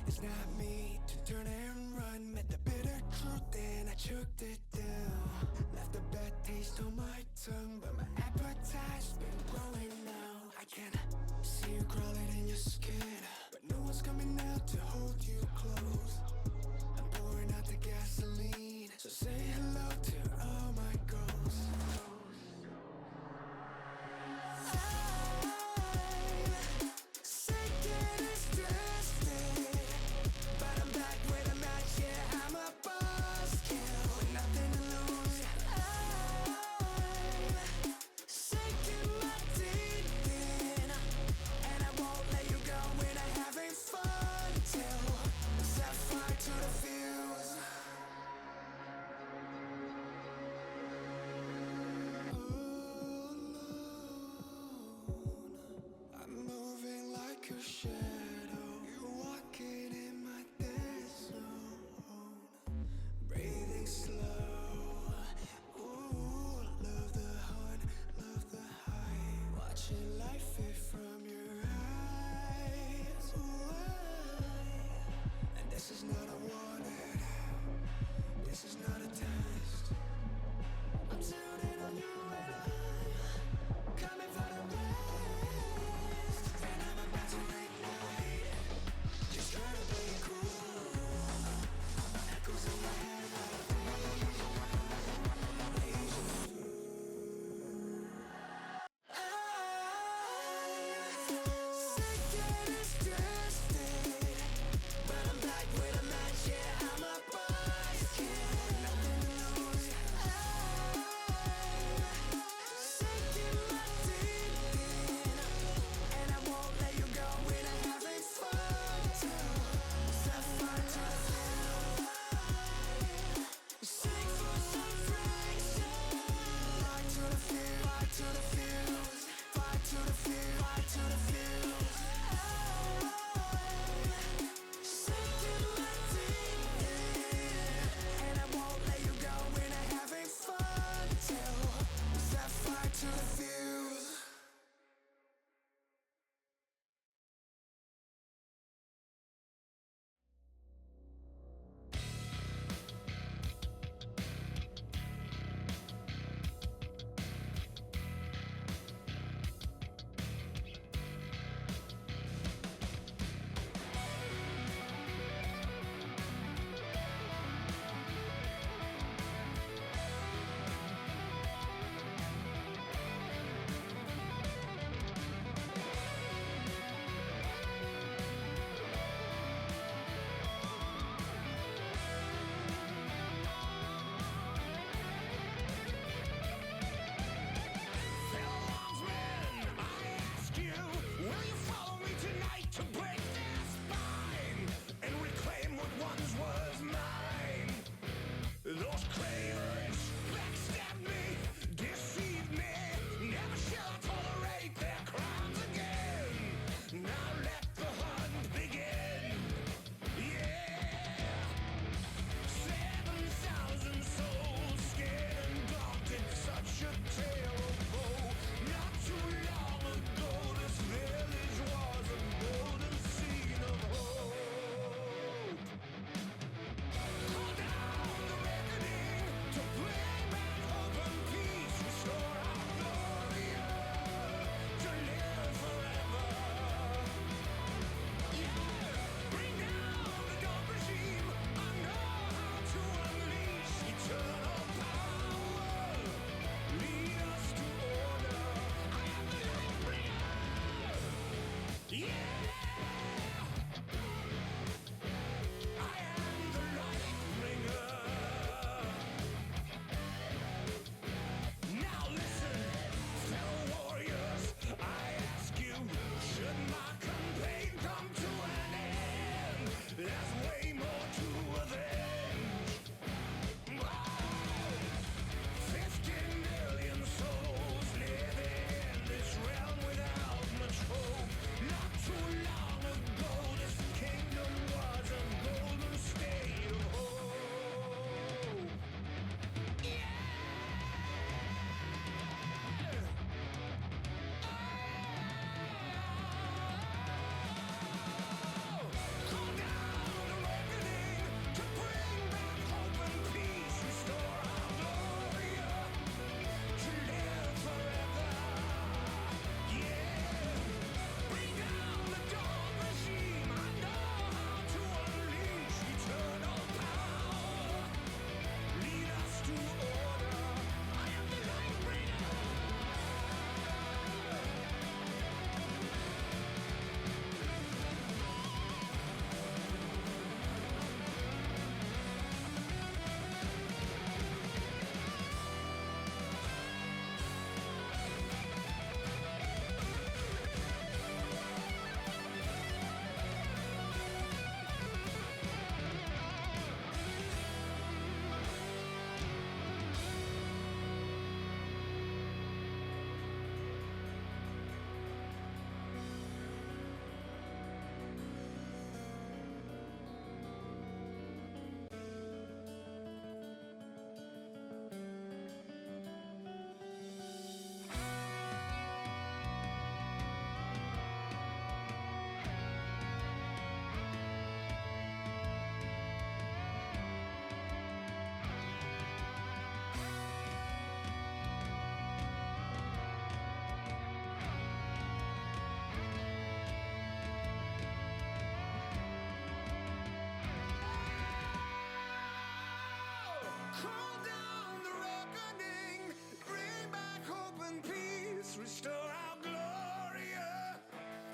It's not me to turn and run. Met the bitter truth and I choked it down. Left a bad taste on my tongue, but my appetite's been growing now. I can see you crawling in your skin, but no one's coming out to hold you close. I'm pouring out the gasoline, so say hello to all my ghosts. When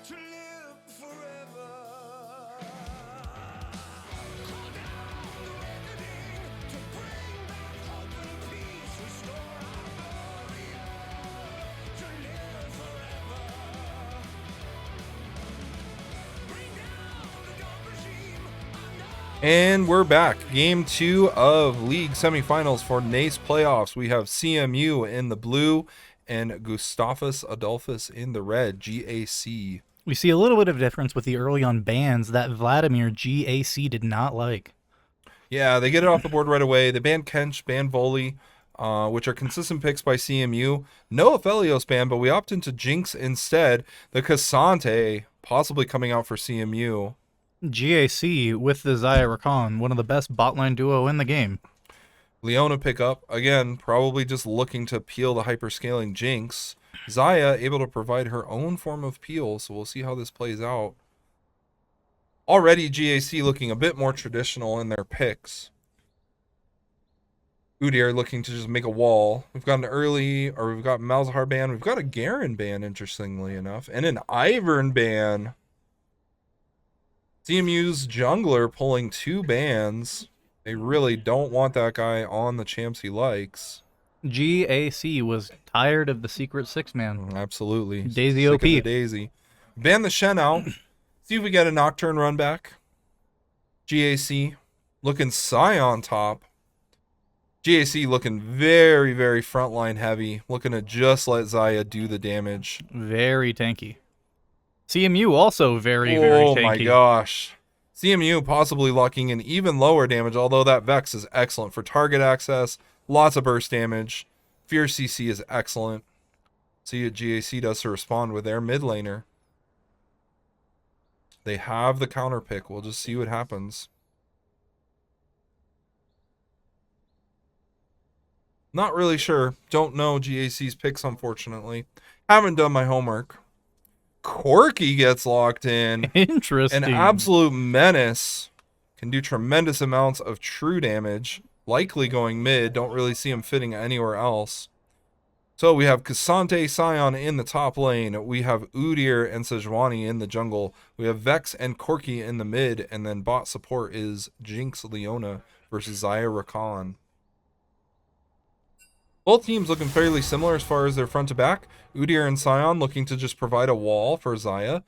to live forever. Call down the reckoning to bring back hope and peace, restore our glory to live forever. Bring down the dark regime. And we're back. Game 2 of League semifinals for NACE playoffs. We have CMU in the blue and Gustavus Adolphus in the red, GAC. We see a little bit of difference with the early on bans that Vladimir GAC did not like. Yeah, they get it off the board right away. They ban Kench, ban Volley, which are consistent picks by CMU. No Aphelios ban, but we opt into Jinx instead. The Cassante possibly coming out for CMU. GAC with the Zaya Rakan, one of the best botline duo in the game. Leona pickup, again, probably just looking to peel the hyperscaling Jinx. Zaya able to provide her own form of peel, so we'll see how this plays out. Already GAC looking a bit more traditional in their picks. Udyr looking to just make a wall. We've got we've got Malzahar ban, we've got a Garen ban, interestingly enough, and an Ivern ban. CMU's jungler pulling 2 bans. They really don't want that guy on the champs he likes. GAC was tired of the secret 6-man. Absolutely. Daisy Sick OP. of the Daisy. Ban the Shen out. See if we get a Nocturne run back. GAC looking Psy on top. GAC looking very, very frontline heavy. Looking to just let Zaya do the damage. Very tanky. CMU also very tanky. Oh my gosh. CMU possibly locking in even lower damage, although that Vex is excellent for target access. Lots of burst damage. Fierce CC is excellent. See what GAC does to respond with their mid laner. They have the counter pick. We'll just see what happens. Not really sure. Don't know GAC's picks, unfortunately. Haven't done my homework. Corki gets locked in. Interesting. An absolute menace. Can do tremendous amounts of true damage. Likely going mid. Don't really see him fitting anywhere else. So we have Cassante Scion in the top lane. We have Udyr and Sejuani in the jungle. We have Vex and Corki in the mid. And then bot support is Jinx Leona versus Zaya Rakan. Both teams looking fairly similar as far as their front to back. Udyr and Scion looking to just provide a wall for Zaya.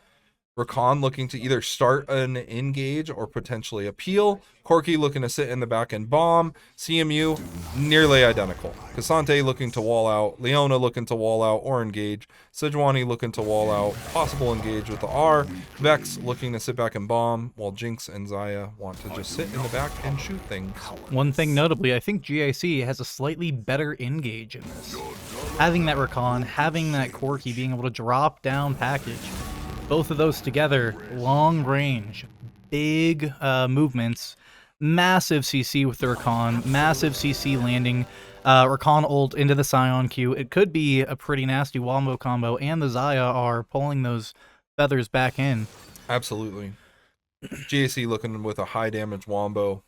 Rakan looking to either start an engage or potentially a peel. Corki looking to sit in the back and bomb. CMU nearly identical. Cassante looking to wall out. Leona looking to wall out or engage. Sejuani looking to wall out. Possible engage with the R. Vex looking to sit back and bomb, while Jinx and Zaya want to just sit in the back and shoot things. One thing notably, I think GAC has a slightly better engage in this. Having that Rakan, having that Corki, being able to drop down package. Both of those together, long range, big movements, massive CC with the Rakan, massive CC landing, Rakan ult into the Scion Q. It could be a pretty nasty wombo combo, and the Zaya are pulling those feathers back in. Absolutely. GAC looking with a high damage wombo.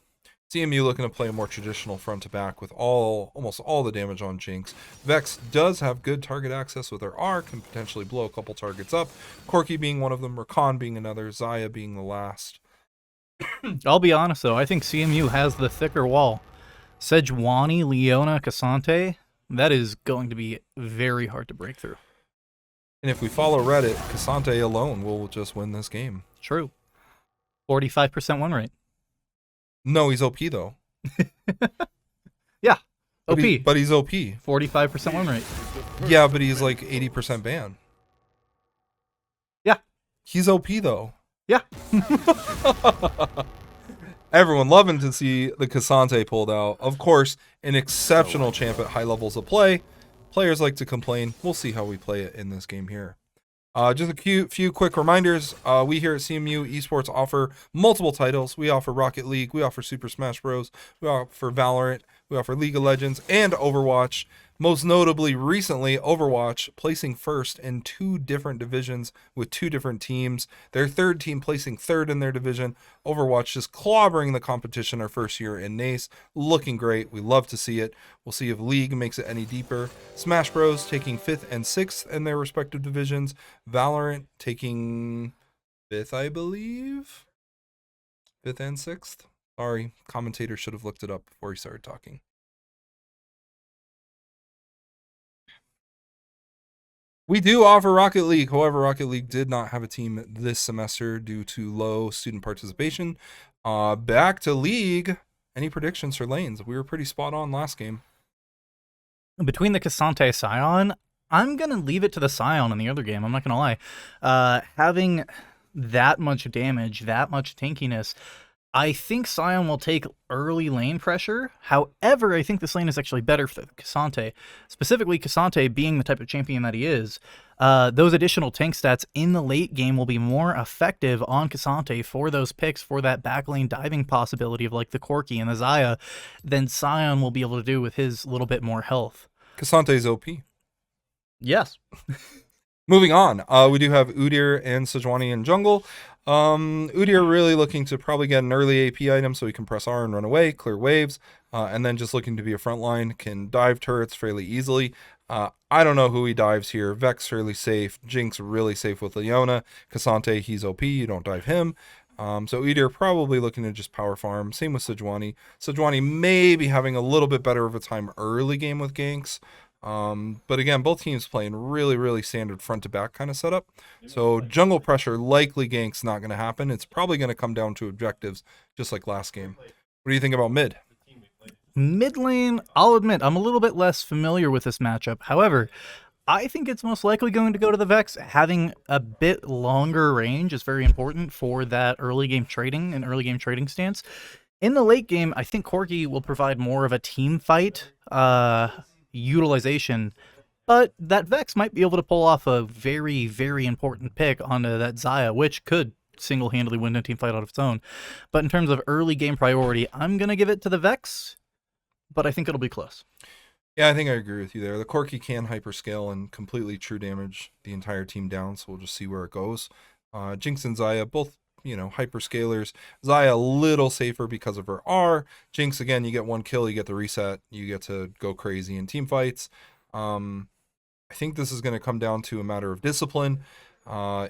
CMU looking to play a more traditional front to back with almost all the damage on Jinx. Vex does have good target access with her R, can potentially blow a couple targets up. Corki being one of them, Rakan being another, Zaya being the last. I'll be honest though, I think CMU has the thicker wall. Sejuani, Leona, Cassante, that is going to be very hard to break through. And if we follow Reddit, Cassante alone will just win this game. True. 45% win rate. No, he's OP though. Yeah, OP. But he's OP. 45% win rate. Yeah, but he's like 80% ban. Yeah. He's OP though. Yeah. Everyone loving to see the Cassante pulled out. Of course, an exceptional champ at high levels of play. Players like to complain. We'll see how we play it in this game here. Just a few quick reminders. We here at CMU Esports offer multiple titles. We offer Rocket League. We offer Super Smash Bros. We offer Valorant. We offer League of Legends and Overwatch. Most notably, recently, Overwatch placing first in 2 different divisions with 2 different teams. Their third team placing third in their division. Overwatch just clobbering the competition our first year in NACE. Looking great. We love to see it. We'll see if League makes it any deeper. Smash Bros taking 5th and 6th in their respective divisions. Valorant taking 5th, I believe. 5th and 6th. Sorry, commentator should have looked it up before he started talking. We do offer Rocket League. However, Rocket League did not have a team this semester due to low student participation. Back to League. Any predictions for lanes? We were pretty spot on last game. Between the Cassante Scion, I'm going to leave it to the Scion in the other game. I'm not going to lie. Having that much damage, that much tankiness, I think Scion will take early lane pressure. However, I think this lane is actually better for Cassante. Specifically, Cassante being the type of champion that he is, those additional tank stats in the late game will be more effective on Cassante for those picks, for that backlane diving possibility of like the Corki and the Xayah, than Scion will be able to do with his little bit more health. Cassante's OP. Yes. Moving on, we do have Udyr and Sejuani in jungle. Udyr really looking to probably get an early AP item so he can press R and run away, clear waves, and then just looking to be a frontline, can dive turrets fairly easily. I don't know who he dives here. Vex fairly safe. Jinx really safe with Leona. Cassante, he's OP, you don't dive him. So Udyr probably looking to just power farm. Same with Sejuani. Sejuani may be having a little bit better of a time early game with ganks. But again, both teams playing really standard front to back kind of setup. So jungle pressure, likely ganks not going to happen. It's probably going to come down to objectives, just like last game. What do you think about mid? Mid lane, I'll admit, I'm a little bit less familiar with this matchup. However, I think it's most likely going to go to the Vex. Having a bit longer range is very important for that early game trading and early game trading stance. In the late game, I think Corki will provide more of a team fight utilization, but that Vex might be able to pull off a very important pick onto that Xayah, which could single-handedly win a team fight on its own. But in terms of early game priority, I'm going to give it to the Vex, but I think it'll be close. Yeah, I think I agree with you there. The Corki can hyperscale and completely true damage the entire team down, so we'll just see where it goes. Jinx and Xayah, both, hyperscalers. Xayah a little safer because of her R. Jinx, again, you get one kill, you get the reset, you get to go crazy in team fights. I think this is going to come down to a matter of discipline.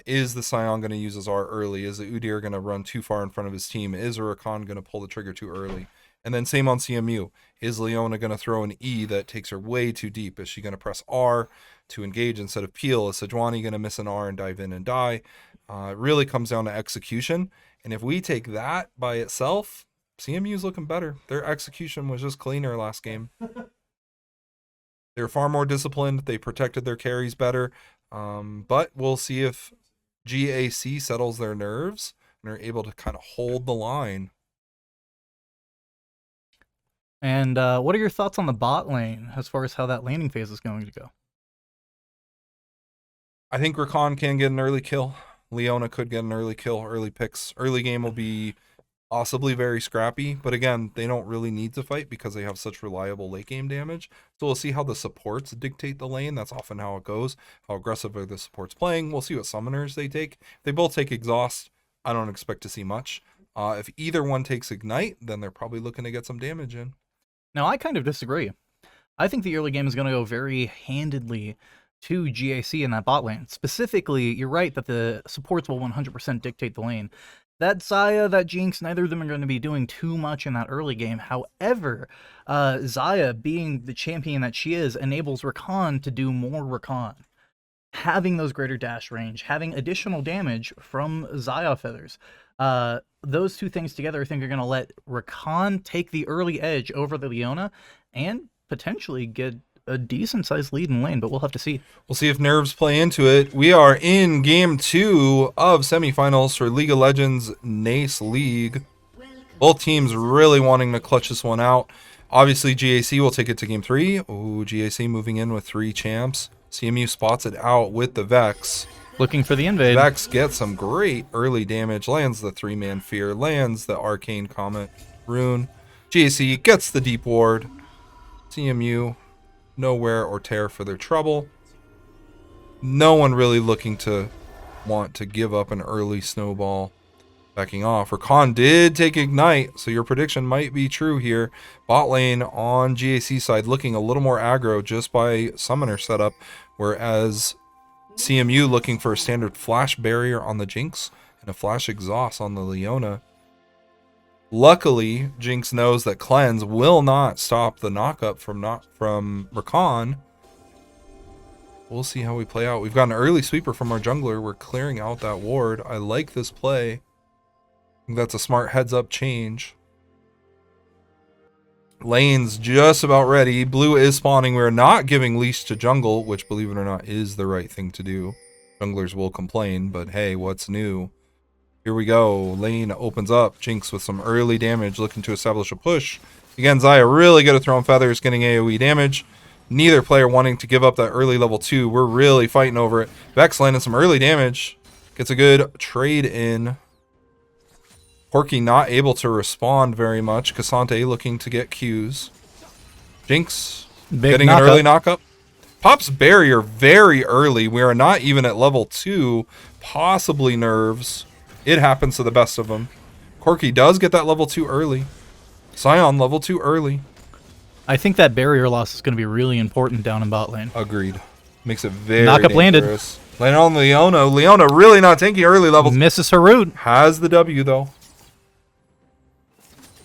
Is the Scion going to use his R early? Is the Udyr going to run too far in front of his team? Is Rakan going to pull the trigger too early? And then same on CMU. Is Leona going to throw an E that takes her way too deep? Is she going to press R to engage instead of peel? Is Sejuani going to miss an R and dive in and die? It really comes down to execution. And if we take that by itself, CMU's looking better. Their execution was just cleaner last game. They're far more disciplined. They protected their carries better. But we'll see if GAC settles their nerves and are able to kind of hold the line. And what are your thoughts on the bot lane as far as how that laning phase is going to go? I think Rakan can get an early kill. Leona could get an early kill, early picks. Early game will be possibly very scrappy, but again, they don't really need to fight because they have such reliable late game damage. So we'll see how the supports dictate the lane. That's often how it goes. How aggressive are the supports playing? We'll see what summoners they take. If they both take exhaust, I don't expect to see much. If either one takes ignite, then they're probably looking to get some damage in. Now, I kind of disagree. I think the early game is going to go very handedly to GAC in that bot lane. Specifically, you're right that the supports will 100% dictate the lane. That Xayah, that Jinx, neither of them are going to be doing too much in that early game. However, Xayah, being the champion that she is, enables Rakan to do more Rakan. Having those greater dash range, having additional damage from Xayah feathers. Those two things together, I think, are going to let Rakan take the early edge over the Leona and potentially get a decent-sized lead in lane, but we'll have to see. We'll see if nerves play into it. We are in Game 2 of semifinals for League of Legends NACE League. Both teams really wanting to clutch this one out. Obviously, GAC will take it to Game 3. Ooh, GAC moving in with 3 champs. CMU spots it out with the Vex. Looking for the invade. Vex gets some great early damage. Lands the 3-man fear. Lands the Arcane Comet rune. GAC gets the deep ward. CMU nowhere or tear for their trouble. No one really looking to want to give up an early snowball. Backing off. Rakan did take Ignite, so your prediction might be true here. Bot lane on GAC side looking a little more aggro just by summoner setup, whereas CMU looking for a standard flash barrier on the Jinx and a flash exhaust on the Leona. Luckily, Jinx knows that Cleanse will not stop the knockup from Rakan. We'll see how we play out. We've got an early sweeper from our jungler. We're clearing out that ward. I like this play. I think that's a smart heads-up change. Lane's just about ready. Blue is spawning. We're not giving leash to jungle, which, believe it or not, is the right thing to do. Junglers will complain, but hey, what's new? Here we go. Lane opens up. Jinx with some early damage, looking to establish a push. Again, Xayah really good at throwing feathers, getting AoE damage. Neither player wanting to give up that early level 2. We're really fighting over it. Vex landing some early damage. Gets a good trade in. Corki not able to respond very much. Cassante looking to get Qs. Jinx getting an early knockup. Pops barrier very early. We are not even at level 2. Possibly nerves. It happens to the best of them. Corki does get that level 2 early. Sion level 2 early. I think that barrier loss is going to be really important down in bot lane. Agreed. Makes it very Knockup dangerous. Landed on Leona. Leona really not taking early levels. Misses her root. Has the W though.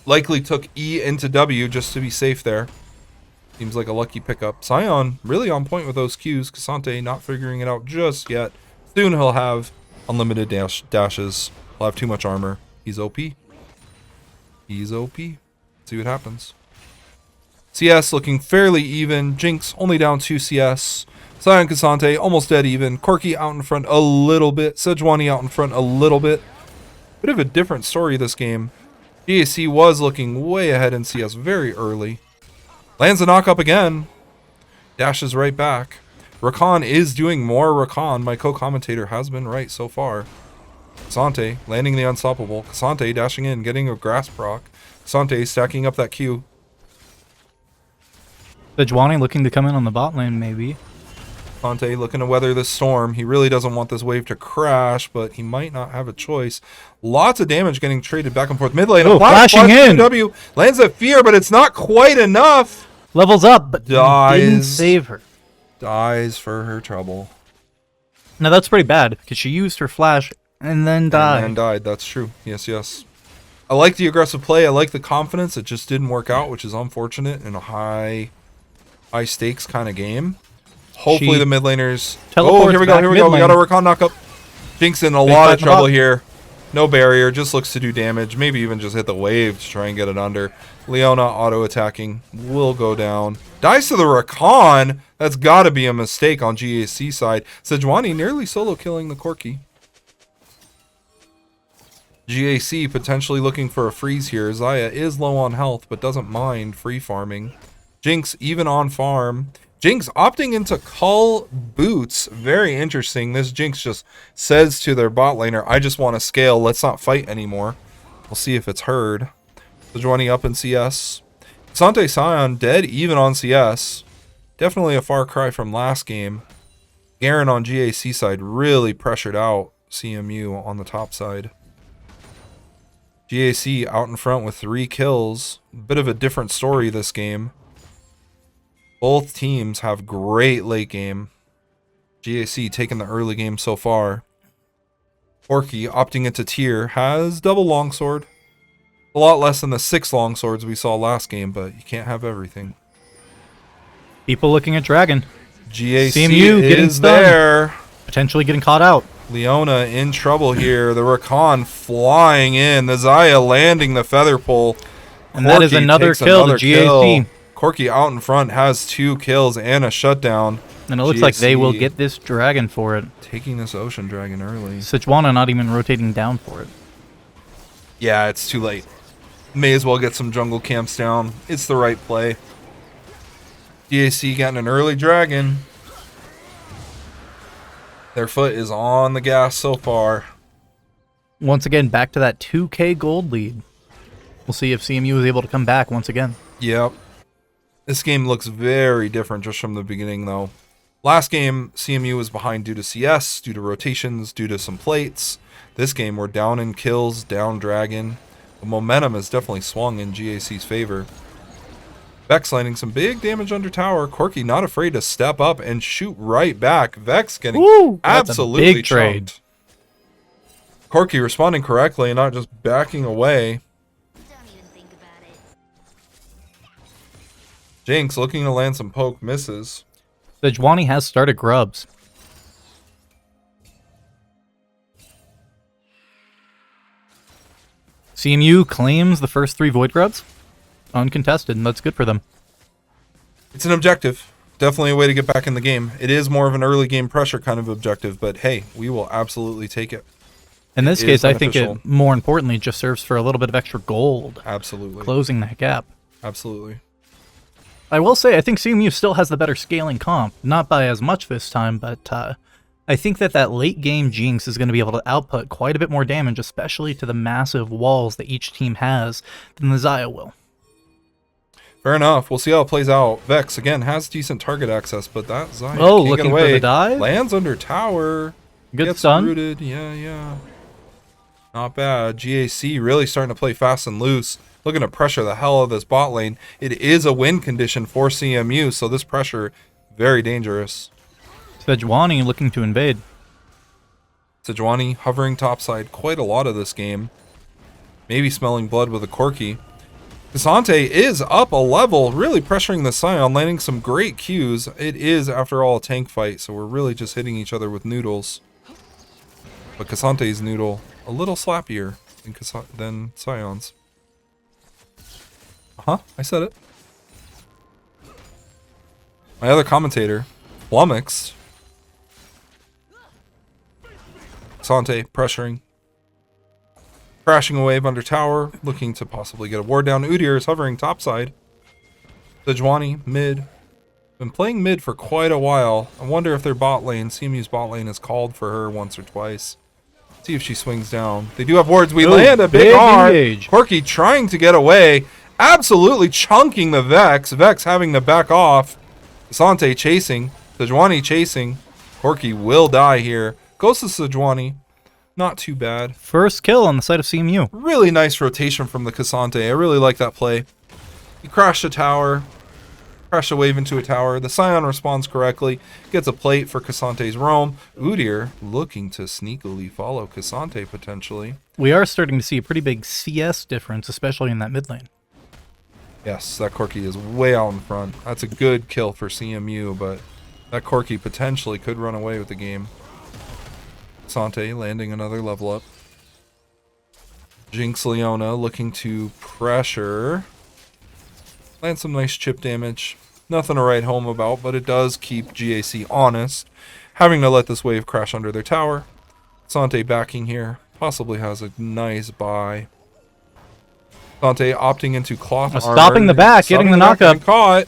Likely took E into W just to be safe there. Seems like a lucky pickup. Sion really on point with those Qs. Cassante not figuring it out just yet. Soon he'll have unlimited dashes. He'll have too much armor. He's OP. He's OP. See what happens. CS looking fairly even. Jinx only down 2 CS. Sion Cassante almost dead even. Corki out in front a little bit. Sejuani out in front a little bit. Bit of a different story this game. GAC was looking way ahead in CS very early. Lands a knock up again. Dashes right back. Rakan is doing more Rakan. My co-commentator has been right so far. Cassante landing the unstoppable. Cassante dashing in, getting a grass proc. Cassante stacking up that Q. Sejuani looking to come in on the bot lane, maybe. Cassante looking to weather this storm. He really doesn't want this wave to crash, but he might not have a choice. Lots of damage getting traded back and forth. Mid lane. Oh, flashing in. W lands a fear, but it's not quite enough. Levels up, but Dies. didn't save her. Dies for her trouble. Now that's pretty bad, because she used her flash and then died. And died. That's true. Yes, yes. I like the aggressive play. I like the confidence. It just didn't work out, which is unfortunate in a high stakes kind of game. Hopefully the mid laners. Oh, here we go. Here we go. We got a Rakan knockup. Jinx in a lot of trouble here. No barrier. Just looks to do damage. Maybe even just hit the wave to try and get it under. Leona auto attacking. Will go down. Dies to the Rakan. That's got to be a mistake on GAC side. Sejuani nearly solo killing the Corki. GAC potentially looking for a freeze here. Xayah is low on health, but doesn't mind free farming. Jinx even on farm. Jinx opting into Cull Boots. Very interesting. This Jinx just says to their bot laner, I just want to scale. Let's not fight anymore. We'll see if it's heard. Sejuani up in CS. Cassante Sion dead even on CS. Definitely a far cry from last game. Garen on GAC side really pressured out CMU on the top side. GAC out in front with 3 kills. Bit of a different story this game. Both teams have great late game. GAC taking the early game so far. Corki opting into tier has double longsword. A lot less than the 6 longswords we saw last game, but you can't have everything. People looking at Dragon. GAC CMU is there. Potentially getting caught out. Leona in trouble here. The Rakan flying in. The Xayah landing the feather pull. And that is another kill to GAC. Corki out in front has 2 kills and a shutdown. And it looks like they will get this dragon for it. Taking this ocean dragon early. Sejuani not even rotating down for it. Yeah, it's too late. May as well get some jungle camps down. It's the right play. GAC getting an early dragon. Their foot is on the gas so far. Once again, back to that 2K gold lead. We'll see if CMU is able to come back once again. Yep. This game looks very different just from the beginning, though. Last game, CMU was behind due to CS, due to rotations, due to some plates. This game, we're down in kills, down dragon. The momentum has definitely swung in GAC's favor. Vex landing some big damage under tower. Corki not afraid to step up and shoot right back. Vex getting absolutely big trade. chunked. Corki responding correctly and not just backing away. Don't even think about it. Jinx looking to land some poke, misses. Sejuani has started grubs. CMU claims the first 3 void grubs. Uncontested, and that's good for them. It's an objective. Definitely a way to get back in the game. It is more of an early game pressure kind of objective, but hey, we will absolutely take it. In this It case, is I think beneficial. it more importantly just serves for a little bit of extra gold, Absolutely. closing that gap. Absolutely. I will say, I think CMU still has the better scaling comp. Not by as much this time, but I think that late game Jinx is going to be able to output quite a bit more damage, especially to the massive walls that each team has, than the Xayah will. Fair enough. We'll see how it plays out. Vex, again, has decent target access, but that Xayah Oh, can't looking get for away. the dive? Lands under tower. Good Gets stun. rooted. Yeah. Not bad. GAC really starting to play fast and loose. Looking to pressure the hell out of this bot lane. It is a win condition for CMU, so this pressure, very dangerous. Sejuani looking to invade. Sejuani hovering topside quite a lot of this game. Maybe smelling blood with a Corki. Cassante is up a level, really pressuring the Scion, landing some great Qs. It is, after all, a tank fight, so we're really just hitting each other with noodles. But Cassante's noodle, a little slappier than Scion's. I said it. My other commentator, flummoxed. Cassante pressuring. Crashing a wave under tower, looking to possibly get a ward down. Udyr is hovering topside. Sejuani, mid. Been playing mid for quite a while. I wonder if their bot lane, CMU's bot lane, is called for her once or twice. See if she swings down. They do have wards. We land a big R. engage. Corki trying to get away. Absolutely chunking the Vex. Vex having to back off. Cassante chasing. Sejuani chasing. Corki will die here. Goes to Sejuani. Not too bad. First kill on the side of CMU. Really nice rotation from the Cassante. I really like that play. He crashed a tower. Crashed a wave into a tower. The Scion responds correctly. Gets a plate for Cassante's roam. Udyr looking to sneakily follow Cassante potentially. We are starting to see a pretty big CS difference, especially in that mid lane. Yes, that Corki is way out in front. That's a good kill for CMU, but that Corki potentially could run away with the game. Cassante landing another level up. Jinx Leona looking to pressure. Land some nice chip damage. Nothing to write home about, but it does keep GAC honest. Having to let this wave crash under their tower. Cassante backing here. Possibly has a nice buy. Cassante opting into cloth armor. Stopping the back, getting the knockup. Caught.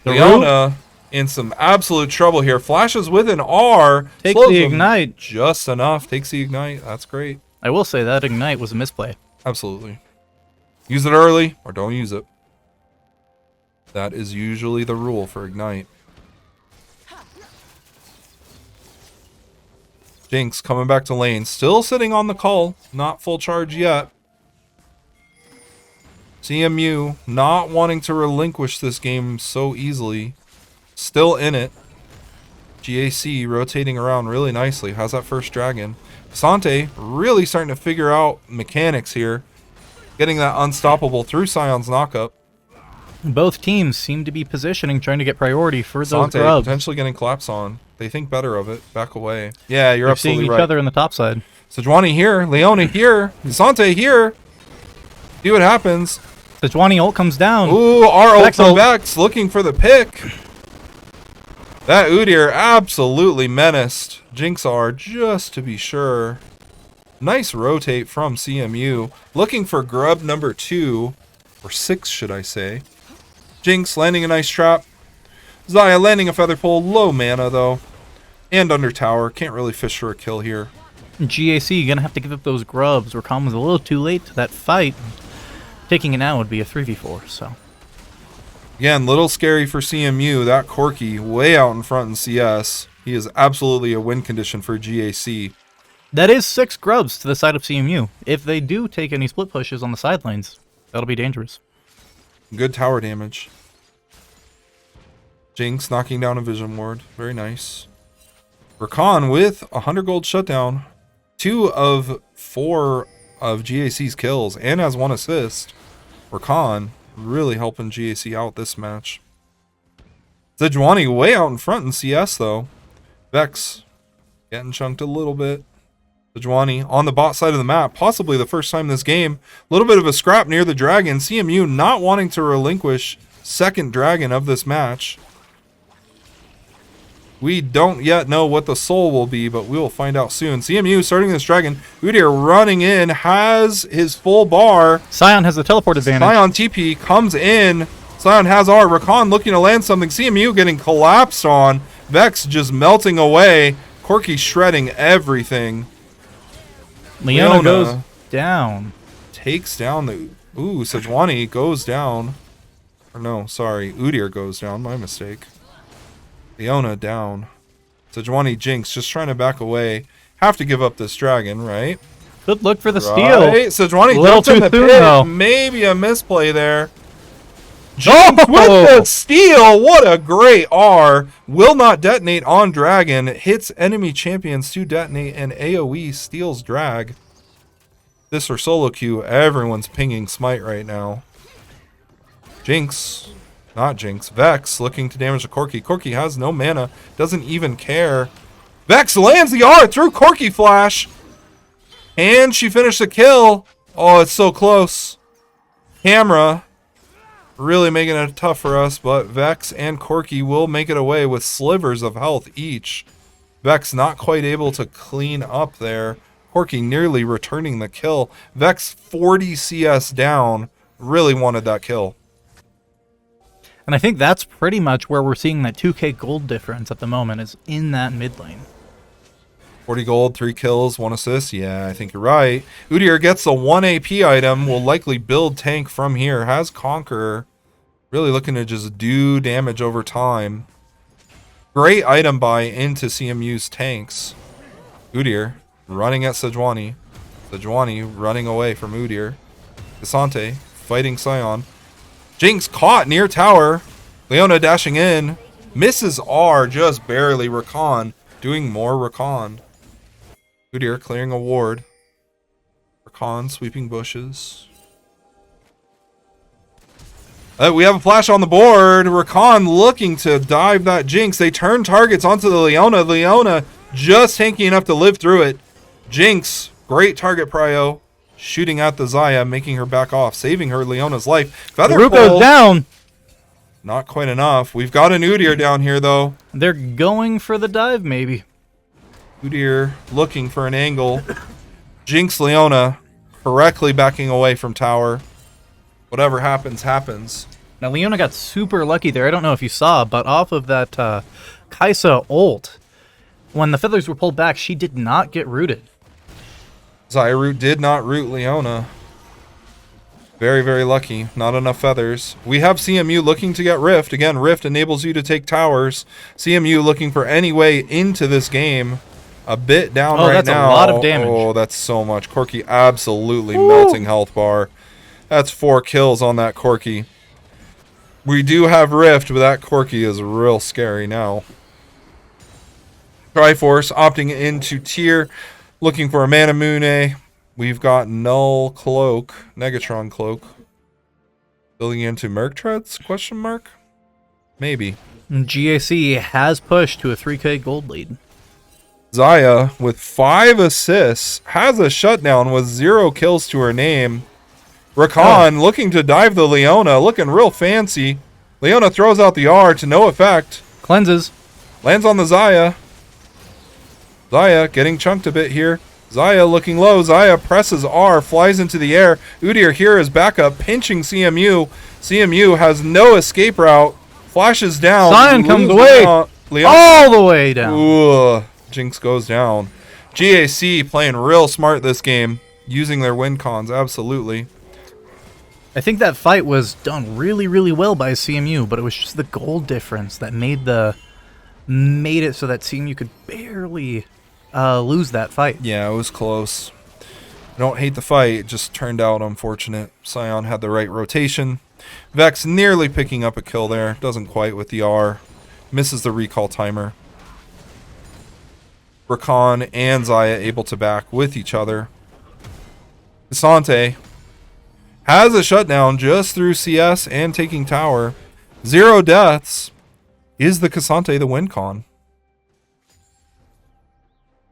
The Leona in some absolute trouble here. Flashes with an R. Takes slows the them ignite. just enough. Takes the ignite. That's great. I will say that ignite was a misplay. Absolutely. Use it early or don't use it. That is usually the rule for ignite. Jinx coming back to lane. Still sitting on the call. Not full charge yet. CMU not wanting to relinquish this game so easily. Still in it. GAC rotating around really nicely. How's that first dragon? Cassante really starting to figure out mechanics here. Getting that unstoppable through Scion's knockup. Both teams seem to be positioning, trying to get priority for those Cassante grubs. potentially getting collapse on. They think better of it. Back away. Yeah, you're They're seeing absolutely each right. other in the top side. Sejuani here. Leona here. Cassante here. See what happens. Sejuani ult comes down. Ooh, our ult Vex from ult. Vex looking for the pick. That Udyr absolutely menaced Jinx R just to be sure. Nice rotate from CMU. Looking for grub number 2. Or 6, should I say. Jinx landing a nice trap. Xayah landing a feather pull. Low mana, though. And under tower. Can't really fish for a kill here. GAC gonna have to give up those grubs. Rakam was a little too late to that fight. Taking it now would be a 3v4, so. Again, little scary for CMU. That Corki way out in front in CS. He is absolutely a win condition for GAC. That is 6 grubs to the side of CMU. If they do take any split pushes on the sidelines, that'll be dangerous. Good tower damage. Jinx knocking down a vision ward. Very nice. Rakan with 100 gold shutdown. 2 of 4 of GAC's kills and has 1 assist. Rakan really helping GAC out this match. Sejuani way out in front in CS though. Vex getting chunked a little bit. Sejuani on the bot side of the map, possibly the first time this game. A little bit of a scrap near the dragon. CMU not wanting to relinquish second dragon of this match. We don't yet know what the soul will be, but we will find out soon. CMU starting this dragon. Udyr running in, has his full bar. Sion has the teleport advantage. Sion TP comes in. Sion has R. Rakan looking to land something. CMU getting collapsed on. Vex just melting away. Corki shredding everything. Leona goes down. Takes down the... Ooh, Sejuani goes down. Or no, sorry. Udyr goes down. My mistake. Leona down. Sejuani Jinx just trying to back away. Have to give up this dragon, right? Good look for the steal. Right. Sejuani A little jumped in too the soon, pit. though. Maybe a misplay there. Jinx with the steal. What a great R. Will not detonate on dragon. Hits enemy champions to detonate and AoE steals drag. This or solo queue. Everyone's pinging smite right now. Jinx. Not Jinx. Vex looking to damage the Corki. Corki has no mana. Doesn't even care. Vex lands the R through Corki flash. And she finished the kill. Oh, it's so close. Camera really making it tough for us, but Vex and Corki will make it away with slivers of health each. Vex not quite able to clean up there. Corki nearly returning the kill. Vex 40 CS down. Really wanted that kill. And I think that's pretty much where we're seeing that 2k gold difference at the moment, is in that mid lane. 40 gold, 3 kills, 1 assist. Yeah, I think you're right. Udyr gets the 1 AP item. Will likely build tank from here. Has Conqueror. Really looking to just do damage over time. Great item buy into CMU's tanks. Udyr running at Sejuani. Sejuani running away from Udyr. Desante fighting Sion. Jinx caught near tower. Leona dashing in. Misses R just barely. Rakan doing more Rakan. Udyr clearing a ward. Rakan sweeping bushes. We have a flash on the board. Rakan looking to dive that Jinx. They turn targets onto the Leona. Leona just tanky enough to live through it. Jinx, great target prio. Shooting at the Xayah, making her back off, saving her Leona's life. Feather goes down. Not quite enough. We've got an Udyr down here, though. They're going for the dive, maybe. Udyr looking for an angle. Jinx Leona correctly backing away from tower. Whatever happens, happens. Now, Leona got super lucky there. I don't know if you saw, but off of that Kaisa ult, when the feathers were pulled back, she did not get rooted. Xayah did not root Leona. Very, very lucky. Not enough feathers. We have CMU looking to get Rift. Again, Rift enables you to take towers. CMU looking for any way into this game. A bit down right that's now. A lot of damage. Oh, that's so much. Corki absolutely melting health bar. That's 4 kills on that Corki. We do have Rift, but that Corki is real scary now. Triforce opting into tier. Looking for a Manamune. We've got Null Cloak, Negatron Cloak. Building into Merc Treads? Question mark? Maybe. GAC has pushed to a 3k gold lead. Xayah with 5 assists has a shutdown with 0 kills to her name. Rakan looking to dive the Leona, looking real fancy. Leona throws out the R to no effect. Cleanses. Lands on the Xayah. Xayah getting chunked a bit here. Xayah looking low. Xayah presses R, flies into the air. Udyr here is backup, pinching CMU. CMU has no escape route. Flashes down. Sion comes away. All the way down. Ooh, Jinx goes down. GAC playing real smart this game. Using their win cons, absolutely. I think that fight was done really, really well by CMU, but it was just the gold difference that made it so that CMU could barely lose that fight. Yeah, it was close. I don't hate the fight, it just turned out unfortunate. Scion had the right rotation. Vex nearly picking up a kill there. Doesn't quite with the R. Misses the recall timer. Rakan and Zaya able to back with each other. Cassante has a shutdown just through CS and taking tower. 0 deaths. Is the Cassante the win con?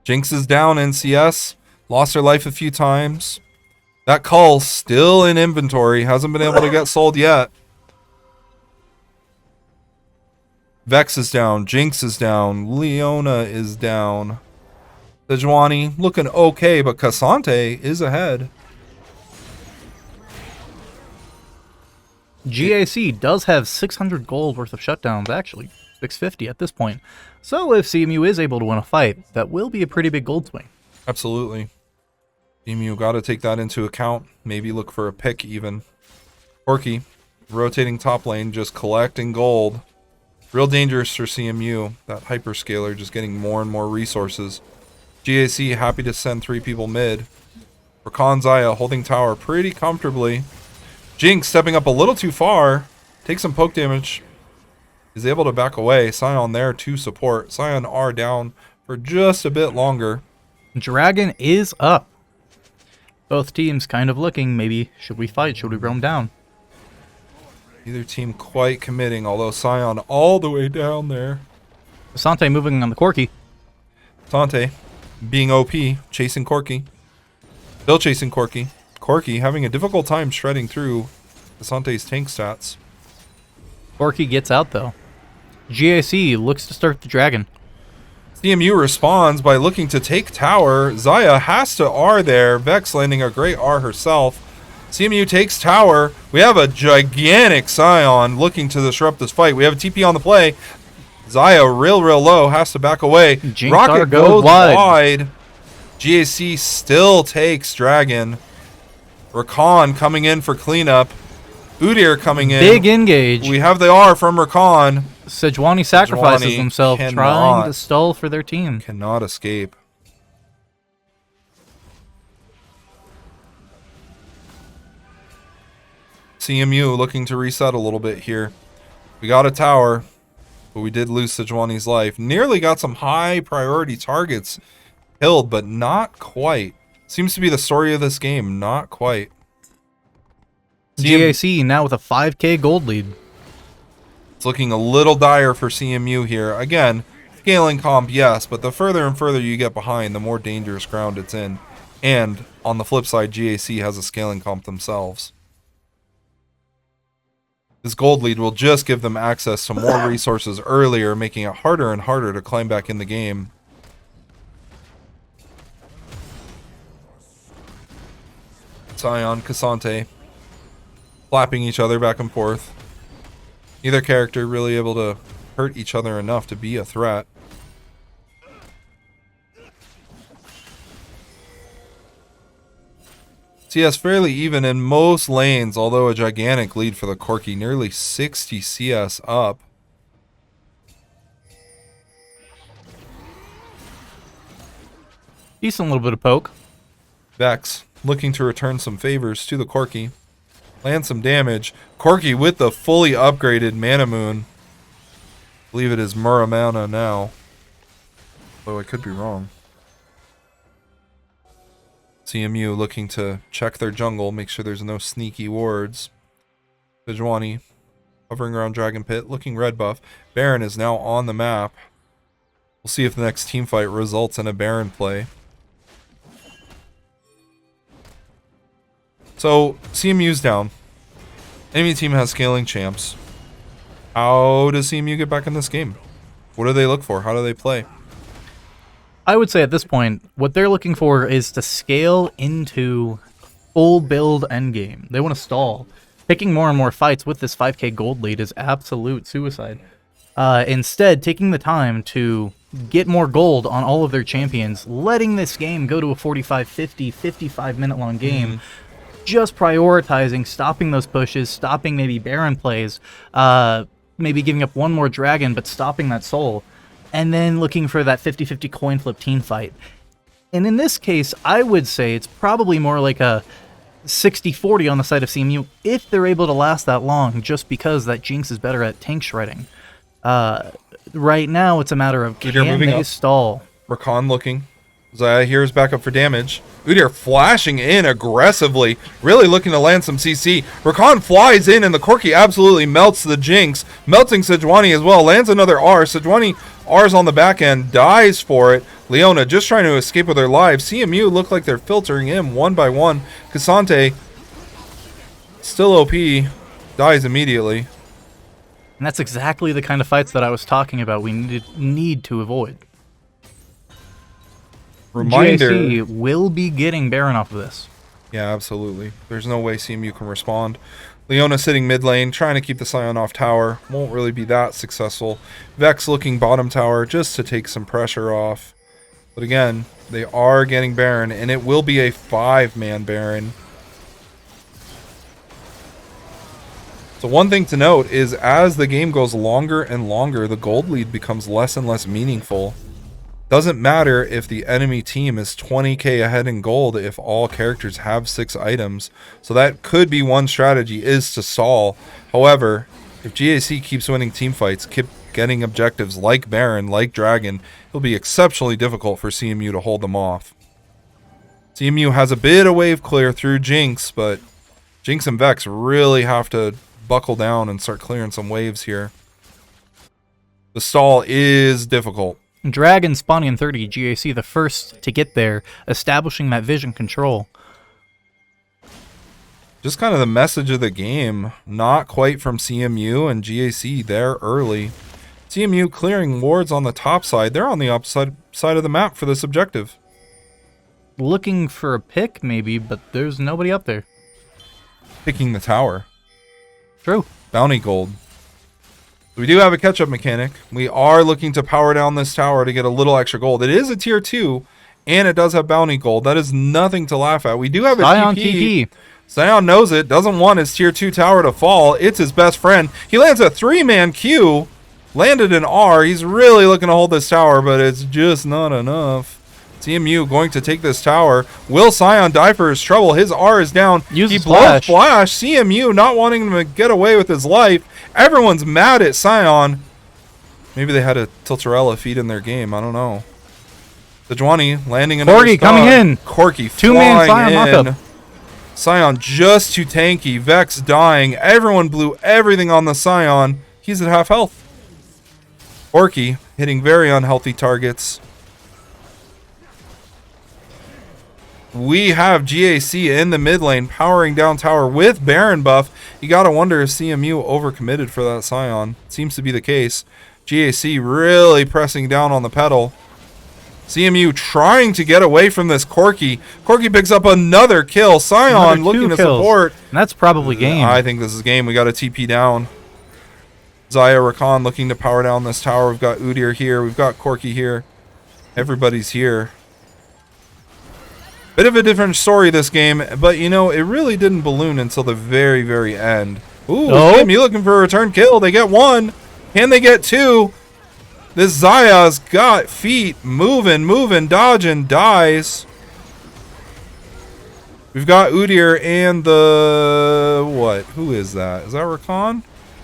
Jinx is down in CS. Lost her life a few times. That cull still in inventory. Hasn't been able to get sold yet. Vex is down. Jinx is down. Leona is down. Sejuani looking okay, but Cassante is ahead. GAC does have 600 gold worth of shutdowns, actually. 650 at this point. So if CMU is able to win a fight, that will be a pretty big gold swing. Absolutely. CMU got to take that into account. Maybe look for a pick even. Corki, rotating top lane, just collecting gold. Real dangerous for CMU. That hyperscaler just getting more and more resources. GAC happy to send 3 people mid. Rakan Zaya holding tower pretty comfortably. Jinx stepping up a little too far. Takes some poke damage. Is able to back away. Scion there to support. Scion R down for just a bit longer. Dragon is up. Both teams kind of looking, maybe, should we fight? Should we roam down? Neither team quite committing, although Scion all the way down there. Asante moving on the Corki. Sante being OP, chasing Corki. Still chasing Corki. Corki having a difficult time shredding through Asante's tank stats. Corki gets out, though. GAC looks to start the dragon. CMU responds by looking to take tower. Zaya has to R there. Vex landing a great R herself. CMU takes tower. We have a gigantic Scion looking to disrupt this fight. We have a TP on the play. Zaya real low. Has to back away. Jinx Rocket goes goes wide. wide. GAC still takes dragon. Rakan coming in for cleanup. Udyr coming in. Big engage. We have the R from Rakan. Sejuani sacrifices Sejuani himself, trying cannot. to stall for their team. Cannot escape. CMU looking to reset a little bit here. We got a tower, but we did lose Sejuani's life. Nearly got some high priority targets killed, but not quite. Seems to be the story of this game. Not quite. GAC now with a 5k gold lead. It's looking a little dire for CMU here. Again, scaling comp, yes, but the further and further you get behind, the more dangerous ground it's in. And on the flip side, GAC has a scaling comp themselves. This gold lead will just give them access to more resources earlier, making it harder and harder to climb back in the game. Scion, Cassante, flapping each other back and forth. Neither character really able to hurt each other enough to be a threat. CS fairly even in most lanes, although a gigantic lead for the Corki, nearly 60 CS up. Decent little bit of poke. Vex looking to return some favors to the Corki. Land some damage. Corki with the fully upgraded Mana Moon. I believe it is Muramana now. Though I could be wrong. CMU looking to check their jungle, make sure there's no sneaky wards. Sejuani hovering around Dragon Pit, looking red buff. Baron is now on the map. We'll see if the next team fight results in a Baron play. So, CMU's down. Enemy team has scaling champs. How does CMU get back in this game? What do they look for? How do they play? I would say at this point, what they're looking for is to scale into full build endgame. They want to stall. Picking more and more fights with this 5k gold lead is absolute suicide. Instead, taking the time to get more gold on all of their champions, letting this game go to a 45, 50, 55 minute long game, just prioritizing, stopping those pushes, stopping maybe Baron plays, maybe giving up one more dragon, but stopping that soul, and then looking for that 50-50 coin flip team fight. And in this case, I would say it's probably more like a 60-40 on the side of CMU if they're able to last that long, just because that Jinx is better at tank shredding. Right now, it's a matter of Udyr can moving they up. stall? Rakan looking. Zaya here is back up for damage. Udyr flashing in aggressively, really looking to land some CC. Rakan flies in and the Corki absolutely melts the Jinx, melting Sejuani as well, lands another R. Sejuani R's on the back end, dies for it. Leona just trying to escape with their lives. CMU look like they're filtering in one by one. Cassante, still OP, dies immediately. And that's exactly the kind of fights that I was talking about we need to avoid. Reminder. GAC will be getting Baron off of this. Yeah, absolutely. There's no way CMU can respond. Leona sitting mid lane, trying to keep the Sion off tower. Won't really be that successful. Vex looking bottom tower just to take some pressure off. But again, they are getting Baron, and it will be a 5-man Baron. So one thing to note is as the game goes longer and longer, the gold lead becomes less and less meaningful. Doesn't matter if the enemy team is 20k ahead in gold if all characters have 6 items. So that could be one strategy, is to stall. However, if GAC keeps winning team fights, keep getting objectives like Baron, like Dragon, it'll be exceptionally difficult for CMU to hold them off. CMU has a bit of wave clear through Jinx, but Jinx and Vex really have to buckle down and start clearing some waves here. The stall is difficult. Dragon spawning in 30, GAC the first to get there, establishing that vision control. Just kind of the message of the game. Not quite from CMU and GAC there early. CMU clearing wards on the top side. They're on the opposite side of the map for this objective. Looking for a pick, maybe, but there's nobody up there. Picking the tower. True. Bounty gold. We do have a catch-up mechanic. We are looking to power down this tower to get a little extra gold. It is a tier 2, and it does have bounty gold. That is nothing to laugh at. We do have a Sion TP. TP. Sion knows it. Doesn't want his tier 2 tower to fall. It's his best friend. He lands a 3-man Q. Landed an R. He's really looking to hold this tower, but it's just not enough. CMU going to take this tower. Will Sion die for his trouble? His R is down. Use He his blows flash. flash. CMU not wanting him to get away with his life. Everyone's mad at Sion. Maybe they had a Tiltarella feed in their game. I don't know. Sejuani landing another Corki stun. coming in. Corki 2-man flying Sion in. lockup. Sion just too tanky. Vex dying. Everyone blew everything on the Sion. He's at half health. Corki hitting very unhealthy targets. We have GAC in the mid lane powering down tower with Baron buff. You gotta wonder if CMU overcommitted for that Sion. Seems to be the case. GAC really pressing down on the pedal. CMU trying to get away from this Corki. Corki picks up another kill. Sion Another 2 looking to kills. support. And that's probably game. I think this is game. We got a TP down. Zaya Rakan looking to power down this tower. We've got Udyr here. We've got Corki here. Everybody's here. Bit of a different story this game, but you know, it really didn't balloon until the very, very end. Ooh, Oh. CMU looking for a return kill. They get 1. Can they get 2? This Zaya's got feet moving, dodging, dies. We've got Udyr and the... what? Who is that? Is that Rakan?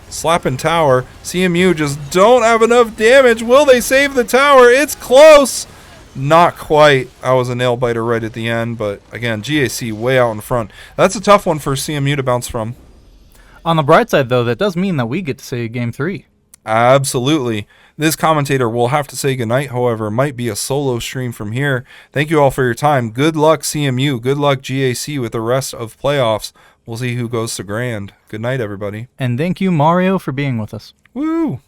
Slapping tower. CMU just don't have enough damage. Will they save the tower? It's close. Not quite. That was a nail biter right at the end, but again, GAC way out in front. That's a tough one for CMU to bounce from. On the bright side, though, that does mean that we get to say game 3. Absolutely. This commentator will have to say goodnight, however, it might be a solo stream from here. Thank you all for your time. Good luck, CMU. Good luck, GAC, with the rest of playoffs. We'll see who goes to Grand. Good night, everybody. And thank you, Mario, for being with us. Woo!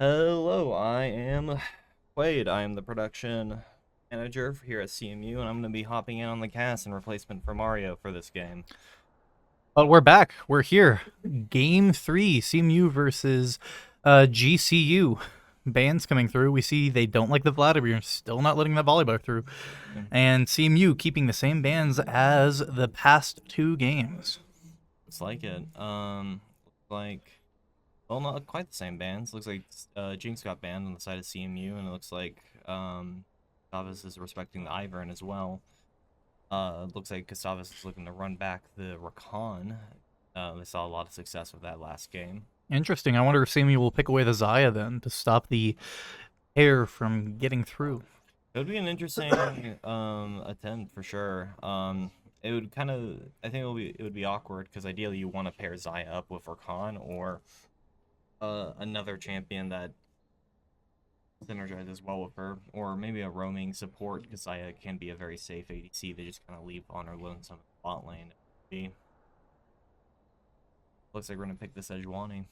Hello, I am Wade. I am the production manager here at CMU, and I'm going to be hopping in on the cast in replacement for Mario for this game. But we're back. We're here. Game 3, CMU versus GCU. Bans coming through. We see they don't like the Vladimir, still not letting that volleyball through. And CMU keeping the same bans as the past 2 games. Looks like it. Well, not quite the same bans. Looks like Jinx got banned on the side of CMU, and it looks like Gustavus is respecting the Ivern as well. Looks like Gustavus is looking to run back the Rakan. They saw a lot of success with that last game. Interesting. I wonder if CMU will pick away the Zaya then to stop the air from getting through. It would be an interesting attempt for sure. It would kind of, I think it would be awkward because ideally you want to pair Zaya up with Rakan or another champion that synergizes well with her, or maybe a roaming support because Zaya can be a very safe ADC. They just kind of leave on her lonesome bot lane. Looks like we're gonna pick the Sejuani.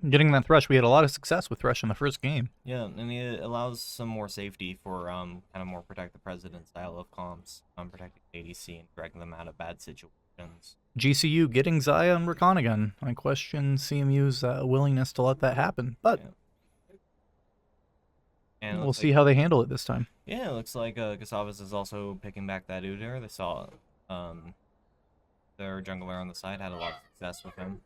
Getting that Thresh, we had a lot of success with Thresh in the first game. Yeah, and it allows some more safety for kind of more protect the president style of comps, protecting ADC and dragging them out of bad situations. GCU getting Zaya and Rakan again. I question CMU's willingness to let that happen, but And we'll see how they handle it this time. Yeah, it looks like Gustavus is also picking back that Udyr. They saw their jungler on the side had a lot of success with him.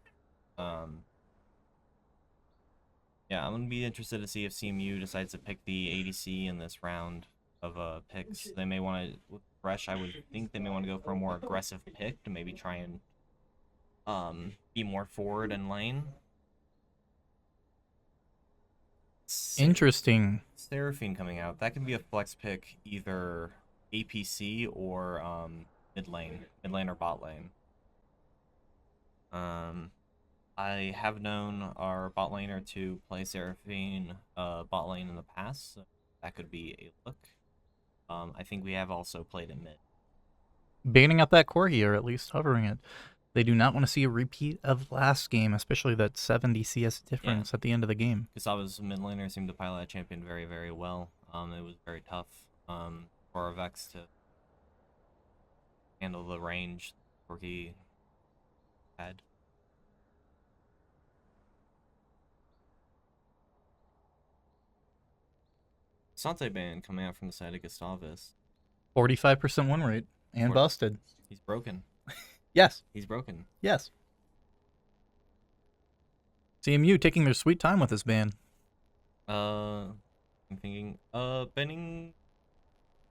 Yeah, I'm going to be interested to see if CMU decides to pick the ADC in this round of picks. They may want to, with Thresh, I would think they may want to go for a more aggressive pick to maybe try and be more forward in lane. Interesting. Seraphine coming out. That can be a flex pick, either APC or mid lane or bot lane. I have known our bot laner to play Seraphine bot lane in the past, so that could be a look. I think we have also played in mid. Banning out that Corgi, or at least hovering it. They do not want to see a repeat of last game, especially that 70 CS difference at the end of the game. Gustavus mid laner seemed to pilot that champion very, very well. It was very tough for our Vex to handle the range Corgi had. Sante ban coming out from the side of Gustavus. 45% win rate and busted. He's broken. Yes. He's broken. Yes. CMU taking their sweet time with this ban. I'm thinking, banning,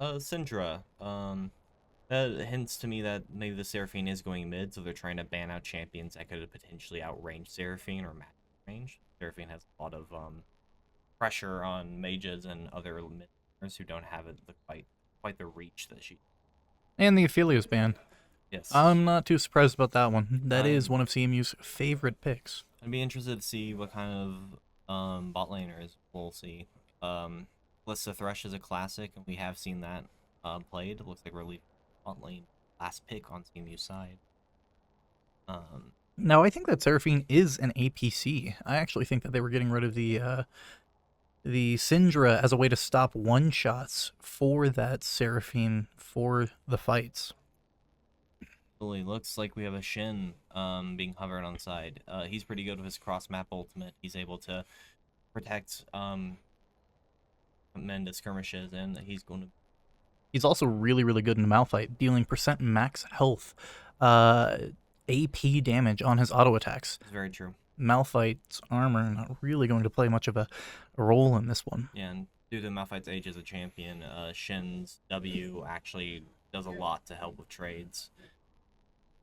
Syndra. That hints to me that maybe the Seraphine is going mid, so they're trying to ban out champions that could potentially outrange Seraphine or match range. Seraphine has a lot of, pressure on mages and other miders who don't have quite the reach that she. And the Aphelios ban. Yes. I'm not too surprised about that one. That is one of CMU's favorite picks. I'd be interested to see what kind of bot laners we'll see. Lissa Thresh is a classic, and we have seen that played. It looks like we're leaving bot lane last pick on CMU's side. Now, I think that Seraphine is an APC. I actually think that they were getting rid of the Syndra as a way to stop one-shots for that Seraphine for the fights. It looks like we have a Shin being hovered on the side. He's pretty good with his cross-map ultimate. He's able to protect men to skirmishes, and He's also really, really good in the Malphite, dealing % max health, AP damage on his auto attacks. It's very true. Malphite's armor not really going to play much of a role in this one. Yeah, and due to Malphite's age as a champion, Shin's W actually does a lot to help with trades.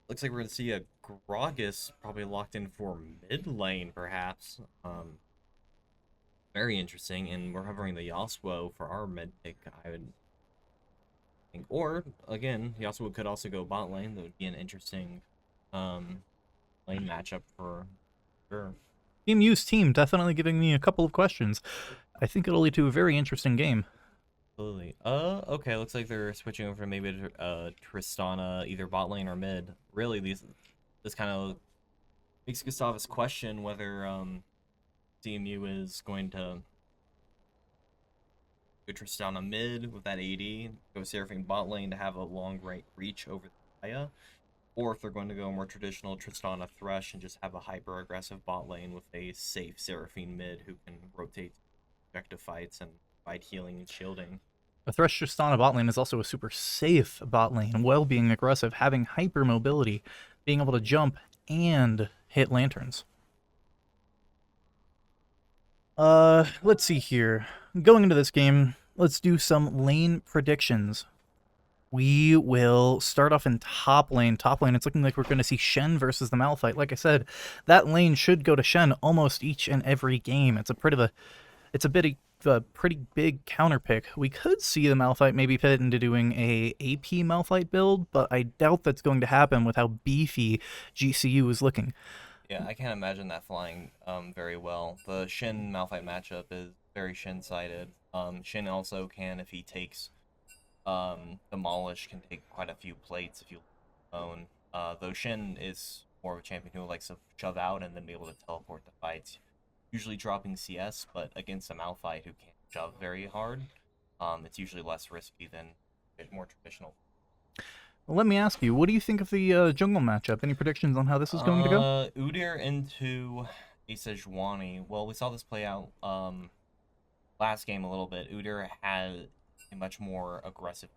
Looks like we're going to see a Gragas probably locked in for mid lane, perhaps. Very interesting, and we're hovering the Yasuo for our mid pick, I would think. Or, again, Yasuo could also go bot lane. That would be an interesting lane matchup for sure. CMU's team definitely giving me a couple of questions. I think it'll lead to a very interesting game. Absolutely. Okay, looks like they're switching over maybe to Tristana, either bot lane or mid. Really, this kind of Makes Gustavus question whether CMU is going to go Tristana mid with that AD, go Seraphine bot lane to have a long reach over the Aya, or if they're going to go more traditional Tristana Thresh and just have a hyper-aggressive bot lane with a safe Seraphine mid who can rotate objective fights and provide healing and shielding. A Thresh Tristana bot lane is also a super safe bot lane, while being aggressive, having hyper mobility, being able to jump and hit lanterns. Let's see here. Going into this game, let's do some lane predictions. We will start off in top lane. Top lane, it's looking like we're going to see Shen versus the Malphite. Like I said, that lane should go to Shen almost each and every game. It's a pretty big counter pick. We could see the Malphite maybe pivot into doing a AP Malphite build, but I doubt that's going to happen with how beefy GCU is looking. Yeah, I can't imagine that flying very well. The Shin Malphite matchup is very Shin-sided. Shin also can, if he takes Demolish, can take quite a few plates if you own. Though Shin is more of a champion who likes to shove out and then be able to teleport the fights. Usually dropping CS, but against a Malphite who can't shove very hard, it's usually less risky than more traditional. Well, let me ask you, what do you think of the jungle matchup? Any predictions on how this is going to go? Udyr into Sejuani. Well, we saw this play out last game a little bit. Udyr had a much more aggressive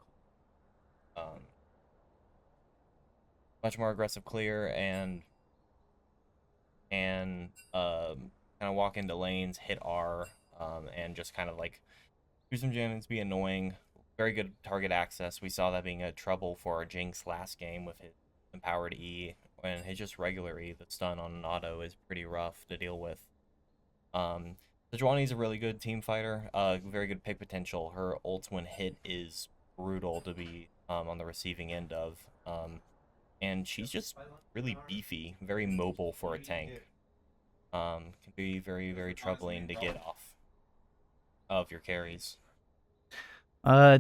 clear and kind of walk into lanes, hit R, and just kind of like do some jams, be annoying. Very good target access. We saw that being a trouble for Jinx last game with his empowered E, and his just regular E, the stun on an auto is pretty rough to deal with. Sejuani's a really good team fighter, very good pick potential. Her ult when hit is brutal to be on the receiving end of, and she's just really beefy, very mobile for a tank. Can be very, very troubling to get off of your carries.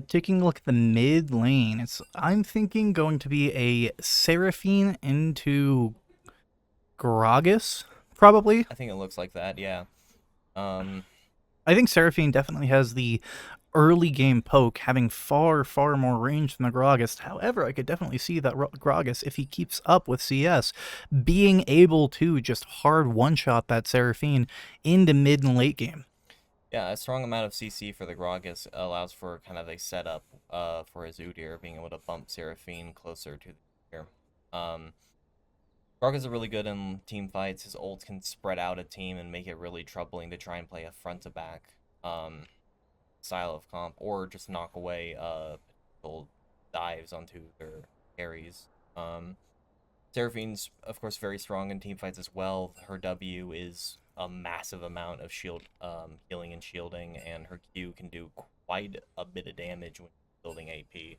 Taking a look at the mid lane, I'm thinking going to be a Seraphine into Gragas, probably. I think it looks like that, yeah. I think Seraphine definitely has the early game poke, having far, far more range than the Gragas. However, I could definitely see that Gragas, if he keeps up with CS, being able to just hard one-shot that Seraphine into mid and late game. Yeah, a strong amount of CC for the Gragas allows for kind of a setup for his Udyr, being able to bump Seraphine closer to the Udyr. Gragas are really good in team fights. His ult can spread out a team and make it really troubling to try and play a front-to-back style of comp, or just knock away potential dives onto their carries. Seraphine's, of course, very strong in team fights as well. Her W is a massive amount of shield healing and shielding, and her Q can do quite a bit of damage when building AP.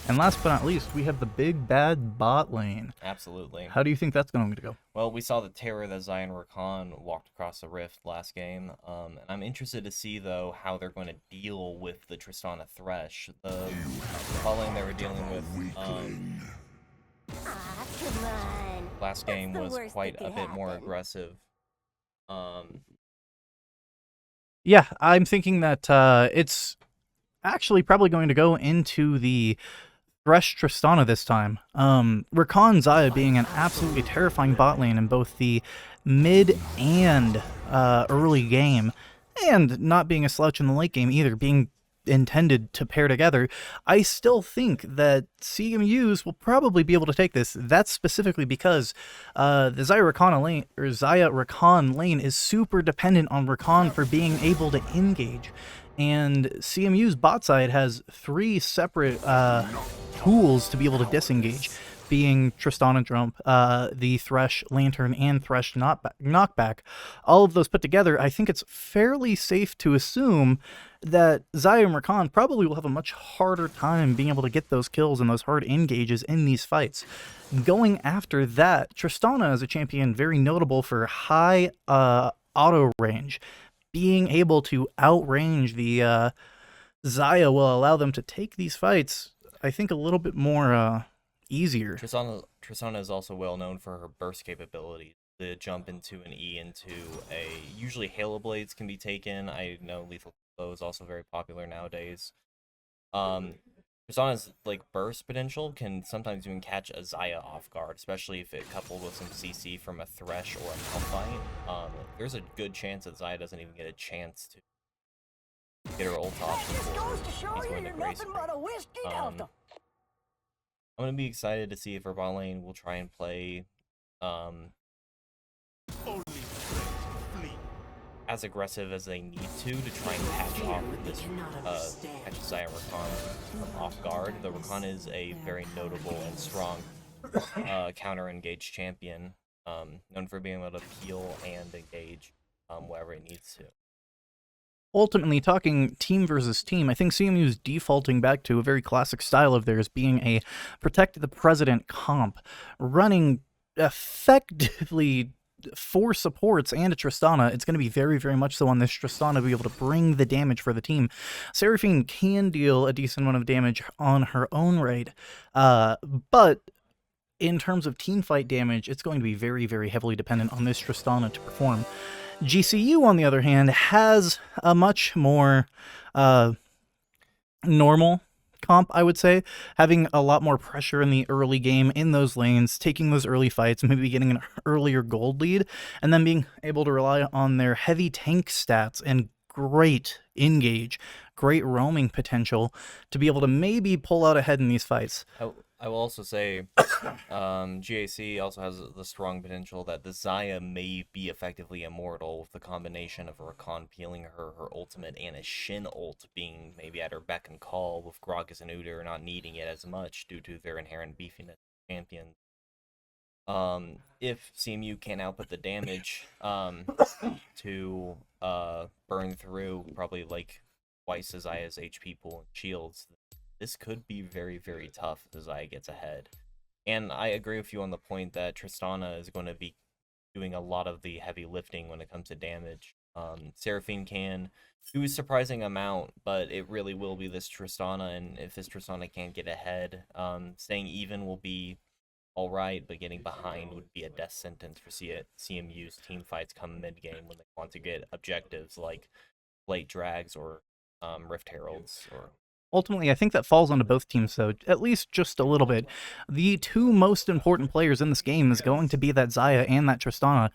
And last but not least, we have the big bad bot lane. Absolutely. How do you think that's going to go? Well, we saw the terror that Zion Rakan walked across the rift last game. And I'm interested to see, though, how they're going to deal with the Tristana Thresh. The following they were dealing with Come on. last game the was worst quite that a could bit more happen? aggressive. Yeah, I'm thinking that it's actually probably going to go into the Thresh Tristana this time. Rakan Zaya being an absolutely terrifying bot lane in both the mid and early game, and not being a slouch in the late game either, being intended to pair together. I still think that CMUs will probably be able to take this. That's specifically because the Zaya Rakan lane is super dependent on Rakan for being able to engage. And CMU's bot side has 3 separate tools to be able to disengage, being Tristana Jump, the Thresh Lantern, and Thresh Knockback. All of those put together, I think it's fairly safe to assume that Zaya and Rakan probably will have a much harder time being able to get those kills and those hard engages in these fights. Going after that, Tristana is a champion very notable for high auto range. Being able to outrange the Zaya will allow them to take these fights, I think, a little bit more easier. Tristana Tristana is also well known for her burst capabilities. The jump into an E into a... Usually Halo Blades can be taken. I know Lethal Blow is also very popular nowadays. Tristana's like burst potential can sometimes even catch a Xayah off guard, especially if it coupled with some CC from a Thresh or a Malphite. There's a good chance that Xayah doesn't even get a chance to get her ult off before he's going to Grace. I'm gonna be excited to see if our bot lane will try and play as aggressive as they need to try and patch off this catch Xayah Rakan off guard. The Rakan is a very notable and strong counter engage champion, known for being able to peel and engage wherever it needs to. Ultimately, talking team versus team, I think CMU is defaulting back to a very classic style of theirs, being a protect the president comp, running effectively 4 supports and a Tristana. It's going to be very, very much so on this Tristana to be able to bring the damage for the team. Seraphine can deal a decent amount of damage on her own right, but in terms of team fight damage, it's going to be very, very heavily dependent on this Tristana to perform. GCU, on the other hand, has a much more normal comp, I would say, having a lot more pressure in the early game in those lanes, taking those early fights, maybe getting an earlier gold lead, and then being able to rely on their heavy tank stats and great engage, great roaming potential to be able to maybe pull out ahead in these fights. I will also say GAC also has the strong potential that the Xayah may be effectively immortal with the combination of Rakan peeling her ultimate and a Shin ult being maybe at her beck and call, with Gragas and Udyr not needing it as much due to their inherent beefiness champions. If CMU can't output the damage to burn through probably like twice as Xayah's HP pool and shields, this could be very, very tough as Xayah gets ahead. And I agree with you on the point that Tristana is going to be doing a lot of the heavy lifting when it comes to damage. Seraphine can do a surprising amount, but it really will be this Tristana, and if this Tristana can't get ahead, staying even will be alright, but getting behind would be a death sentence for CMU's team fights come mid-game when they want to get objectives like late drags or Rift Heralds or... Ultimately, I think that falls onto both teams, though, at least just a little bit. The 2 most important players in this game is going to be that Xayah and that Tristana,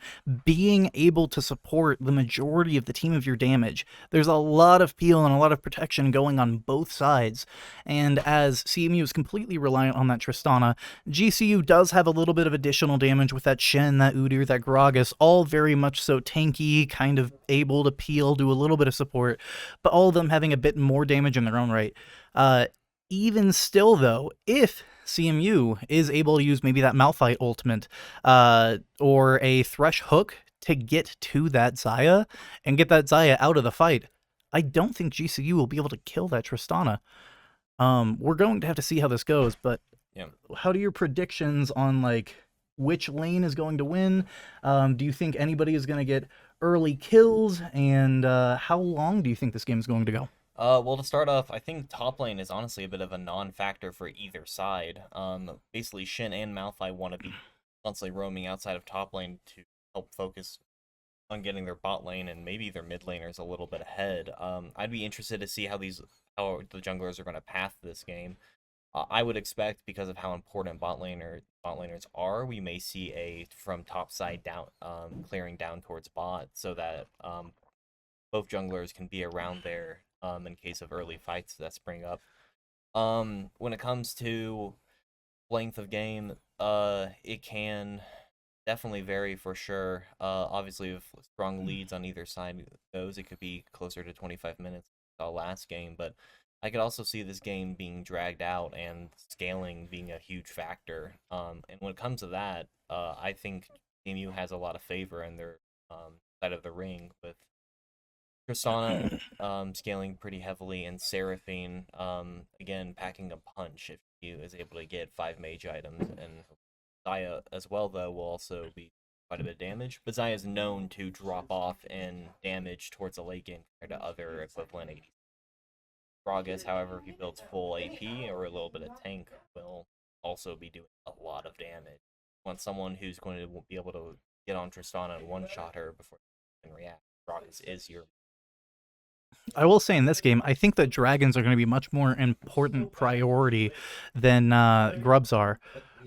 being able to support the majority of the team of your damage. There's a lot of peel and a lot of protection going on both sides, and as CMU is completely reliant on that Tristana, GCU does have a little bit of additional damage with that Shen, that Udyr, that Gragas, all very much so tanky, kind of able to peel, do a little bit of support, but all of them having a bit more damage in their own right. Even still, though, if CMU is able to use maybe that Malphite ultimate or a Thresh hook to get to that Xayah and get that Xayah out of the fight, I don't think GCU will be able to kill that Tristana. We're going to have to see how this goes, but yeah. How do your predictions on like which lane is going to win? Do you think anybody is going to get early kills, and how long do you think this game is going to go? Well, to start off, I think top lane is honestly a bit of a non-factor for either side. Basically, Shin and Malphite want to be constantly roaming outside of top lane to help focus on getting their bot lane and maybe their mid laners a little bit ahead. I'd be interested to see how the junglers are going to path this game. I would expect, because of how important bot laners are, we may see a from top side down clearing down towards bot, so that both junglers can be around there in case of early fights that spring up. When it comes to length of game, it can definitely vary for sure. Obviously, if strong leads on either side goes, it could be closer to 25 minutes last game, but I could also see this game being dragged out and scaling being a huge factor. And when it comes to that, I think CMU has a lot of favor in their side of the ring, with Tristana scaling pretty heavily, and Seraphine again packing a punch if he is able to get 5 mage items. And Xayah as well, though, will also be quite a bit of damage, but Xayah is known to drop off in damage towards the late game compared to other equivalent AD. Gragas, however, if he builds full AP or a little bit of tank, will also be doing a lot of damage. You want someone who's going to be able to get on Tristana and one-shot her before they can react. Gragas is your... I will say in this game, I think that dragons are going to be much more important priority than grubs are.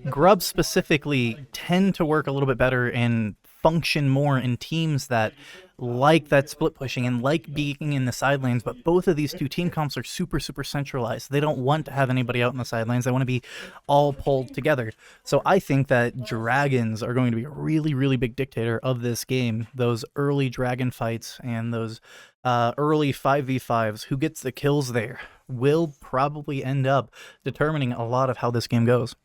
Grubs specifically tend to work a little bit better and function more in teams that like that split pushing and like being in the side lanes, but both of these two team comps are super centralized. They don't want to have anybody out in the side lanes. They want to be all pulled together. So I think that dragons are going to be a really big dictator of this game. Those early dragon fights and those early 5v5s, who gets the kills there, will probably end up determining a lot of how this game goes.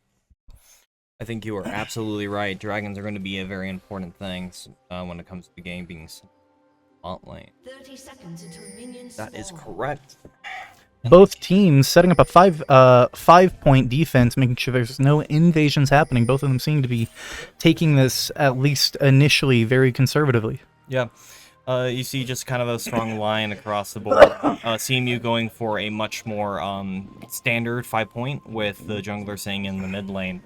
I think you are absolutely right. Dragons are going to be a very important thing when it comes to the game being spot lane. 30 seconds until minions That is spawn. correct. Both teams setting up a 5-point defense, making sure there's no invasions happening. Both of them seem to be taking this, at least initially, very conservatively. Yeah. You see just kind of a strong line across the board. CMU going for a much more standard 5-point with the jungler staying in the mid lane.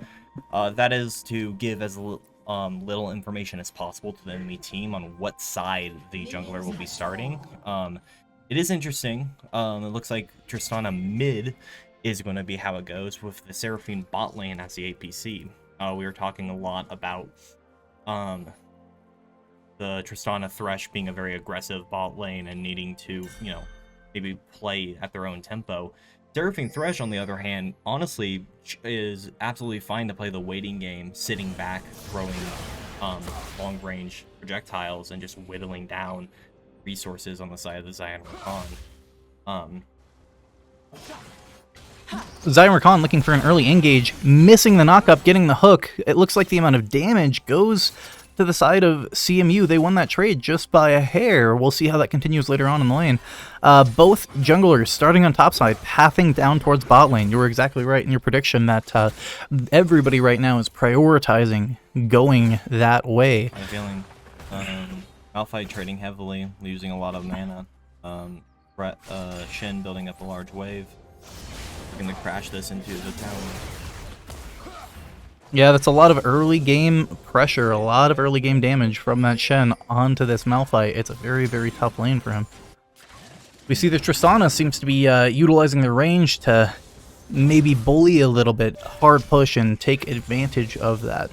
That is to give as little information as possible to the enemy team on what side the jungler will be starting. It is interesting. It looks like Tristana mid is going to be how it goes, with the Seraphine bot lane as the APC. We were talking a lot about the Tristana Thresh being a very aggressive bot lane and needing to, you know, maybe play at their own tempo. Seraphine Thresh, on the other hand, honestly is absolutely fine to play the waiting game, sitting back, throwing long-range projectiles, and just whittling down resources on the side of the Zion Rakan. Zion Rakan looking for an early engage, missing the knock-up, getting the hook. It looks like the amount of damage goes to the side of CMU. They won that trade just by a hair. We'll see how that continues later on in the lane. Both junglers starting on top side, pathing down towards bot lane. You were exactly right in your prediction that everybody right now is prioritizing going that way. I'm feeling Malphite trading heavily, losing a lot of mana. Shin building up a large wave. We're going to crash this into the tower. Yeah, that's a lot of early game pressure, a lot of early game damage from that Shen onto this Malphite. It's a very tough lane for him. We see that Tristana seems to be utilizing the range to maybe bully a little bit, hard push, and take advantage of that.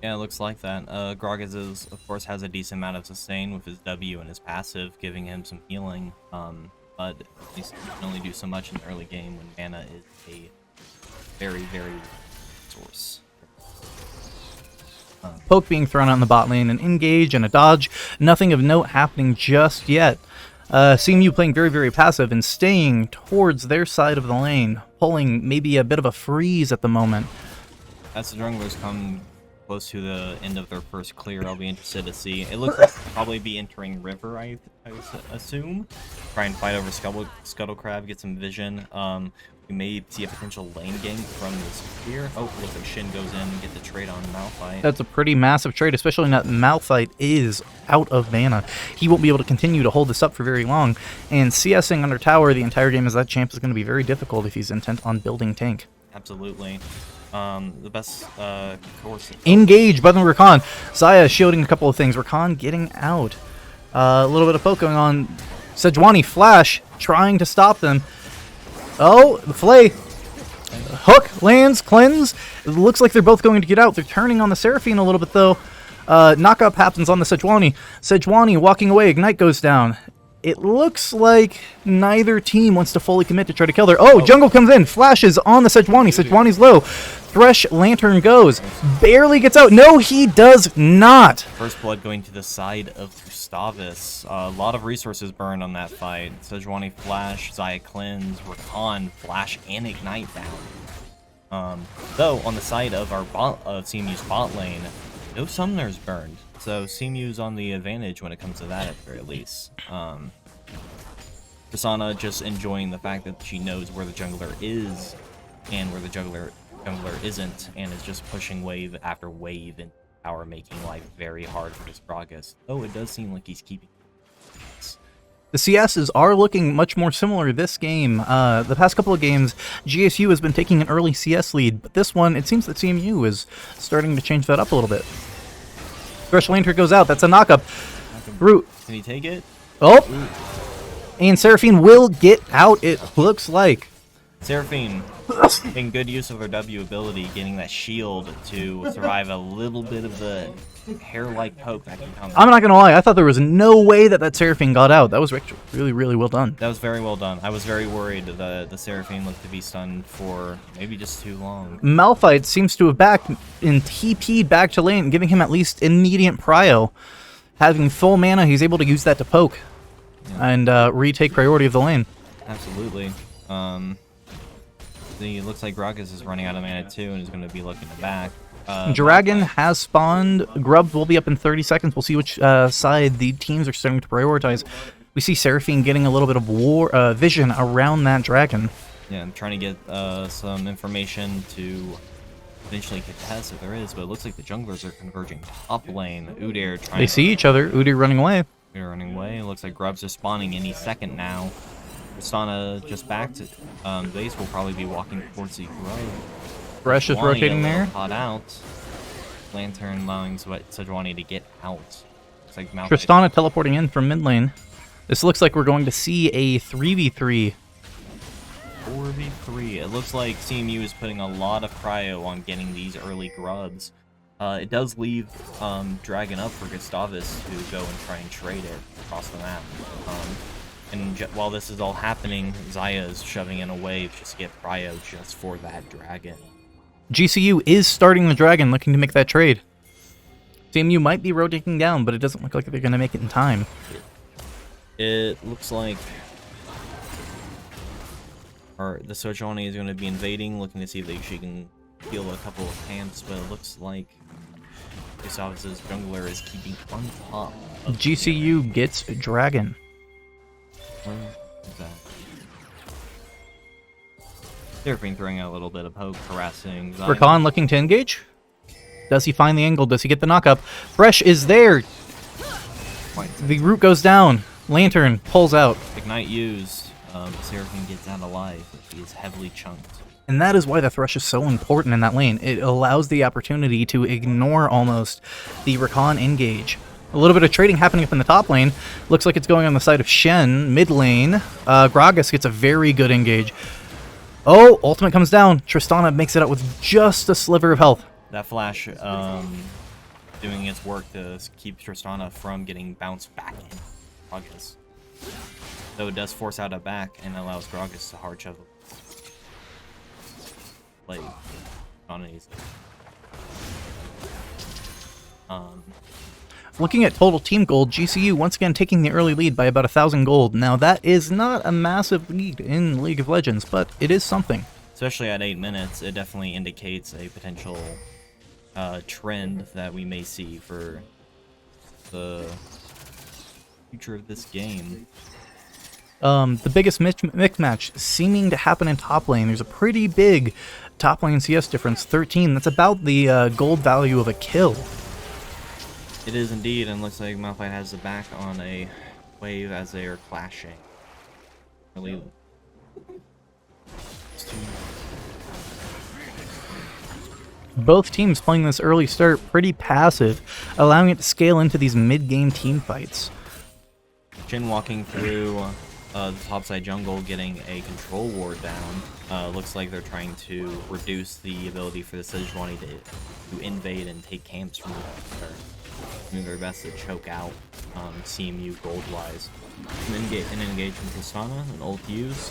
Yeah, it looks like that. Gragas is, of course, has a decent amount of sustain with his W and his passive, giving him some healing. But he can only do so much in the early game when mana is a very source. Poke being thrown out in the bot lane, an engage and a dodge. Nothing of note happening just yet. CMU playing very passive and staying towards their side of the lane, pulling maybe a bit of a freeze at the moment. As the junglers come close to the end of their first clear, I'll be interested to see. It looks like they'll probably be entering River, I assume. Try and fight over Scuttle Crab, get some vision. We may see a potential lane gank from this here. Oh, looks like Shin goes in and get the trade on Malphite. That's a pretty massive trade, especially that Malphite is out of mana. He won't be able to continue to hold this up for very long. And CSing under tower the entire game as that champ is going to be very difficult if he's intent on building tank. Absolutely. The best course. Engage by the Rakan. Zaya shielding a couple of things. Rakan getting out. A little bit of poke going on. Sejuani Flash trying to stop them. Oh, the Flay. Hook lands, cleanse. It looks like they're both going to get out. They're turning on the Seraphine a little bit though. Knockup happens on the Sejuani. Sejuani walking away. Ignite goes down. It looks like neither team wants to fully commit to try to kill her. Oh, Jungle comes in. Flashes on the Sejuani. Sejuani's low. Thresh Lantern goes. Barely gets out. No, he does not. First blood going to the side of Gustavus. A lot of resources burned on that fight. Sejuani Flash, Zaya Cleanse, Rakan Flash, and Ignite down. Though, on the side of our CMU's bot lane, no summoners burned. So CMU's on the advantage when it comes to that, at the very least. Tristana just enjoying the fact that she knows where the jungler is and where the jungler isn't, and is just pushing wave after wave in power, making life very hard for this Gragas. Though it does seem like he's keeping. The CSs are looking much more similar this game. The past couple of games, GSU has been taking an early CS lead, but this one, it seems that CMU is starting to change that up a little bit. Thresh Lantern goes out. That's a knockup. Root. Can he take it? Oh! And Seraphine will get out, it looks like. Seraphine, in good use of her W ability, getting that shield to survive a little bit of the hair-like poke that can come. I'm not gonna lie, I thought there was no way that Seraphine got out. That was really, really well done. That was very well done. I was very worried that the Seraphine looked to be stunned for maybe just too long. Malphite seems to have backed in TP'd back to lane, giving him at least immediate prio. Having full mana, he's able to use that to poke and retake priority of the lane. Absolutely. It looks like Gragas is running out of mana too and is going to be looking to back. Dragon has spawned. Grubs will be up in 30 seconds. We'll see which side the teams are starting to prioritize. We see Seraphine getting a little bit of vision around that dragon. Yeah, I'm trying to get some information to eventually contest if there is, but it looks like the junglers are converging top lane. Udyr trying They see each other. Udyr running away. Udyr running away. It looks like Grubs are spawning any second now. Tristana just backed it. Base will probably be walking towards the grove. Thresh is rotating there. Hot out. Lantern allowing Sejuani to get out. Looks like Malphite. Tristana teleporting in from mid lane. This looks like we're going to see a 3v3. 4v3. It looks like CMU is putting a lot of prio on getting these early grubs. It does leave Dragon up for Gustavus to go and try and trade it across the map. And while this is all happening, Zaya is shoving in a wave just to get prio just for that dragon. GCU is starting the dragon, looking to make that trade. CMU might be rotating down, but it doesn't look like they're going to make it in time. It looks like the Sejuani is going to be invading, looking to see if she can heal a couple of camps, but it looks like Gustavus' jungler is keeping on top of GCU gets dragon. Where is that? Seraphine throwing out a little bit of poke, harassing Zion. Rakan looking to engage. Does he find the angle? Does he get the knockup? Fresh is there. The root goes down. Lantern pulls out. Ignite used. Seraphine gets out alive. He is heavily chunked. And that is why the Thresh is so important in that lane. It allows the opportunity to ignore almost the Rakan engage. A little bit of trading happening up in the top lane. Looks like it's going on the side of Shen. Mid lane, Gragas gets a very good engage. Oh, ultimate comes down. Tristana makes it out with just a sliver of health. That flash doing its work to keep Tristana from getting bounced back in Gragas. Though it does force out a back and allows Gragas to hard shovel. Like, on easy. Looking at total team gold, GCU once again taking the early lead by about 1,000 gold. Now that is not a massive lead in League of Legends, but it is something. Especially at 8 minutes, it definitely indicates a potential trend that we may see for the future of this game. The biggest mix match seeming to happen in top lane. There's a pretty big top lane CS difference, 13. That's about the gold value of a kill. It is indeed, and looks like Malphite has the back on a wave as they are clashing. Really. Both teams playing this early start pretty passive, allowing it to scale into these mid-game team fights. Jhin walking through the topside jungle, getting a control ward down. Looks like they're trying to reduce the ability for the Sejuani to invade and take camps from the doing their best to choke out CMU gold-wise. An engage from Tristana, an ult use.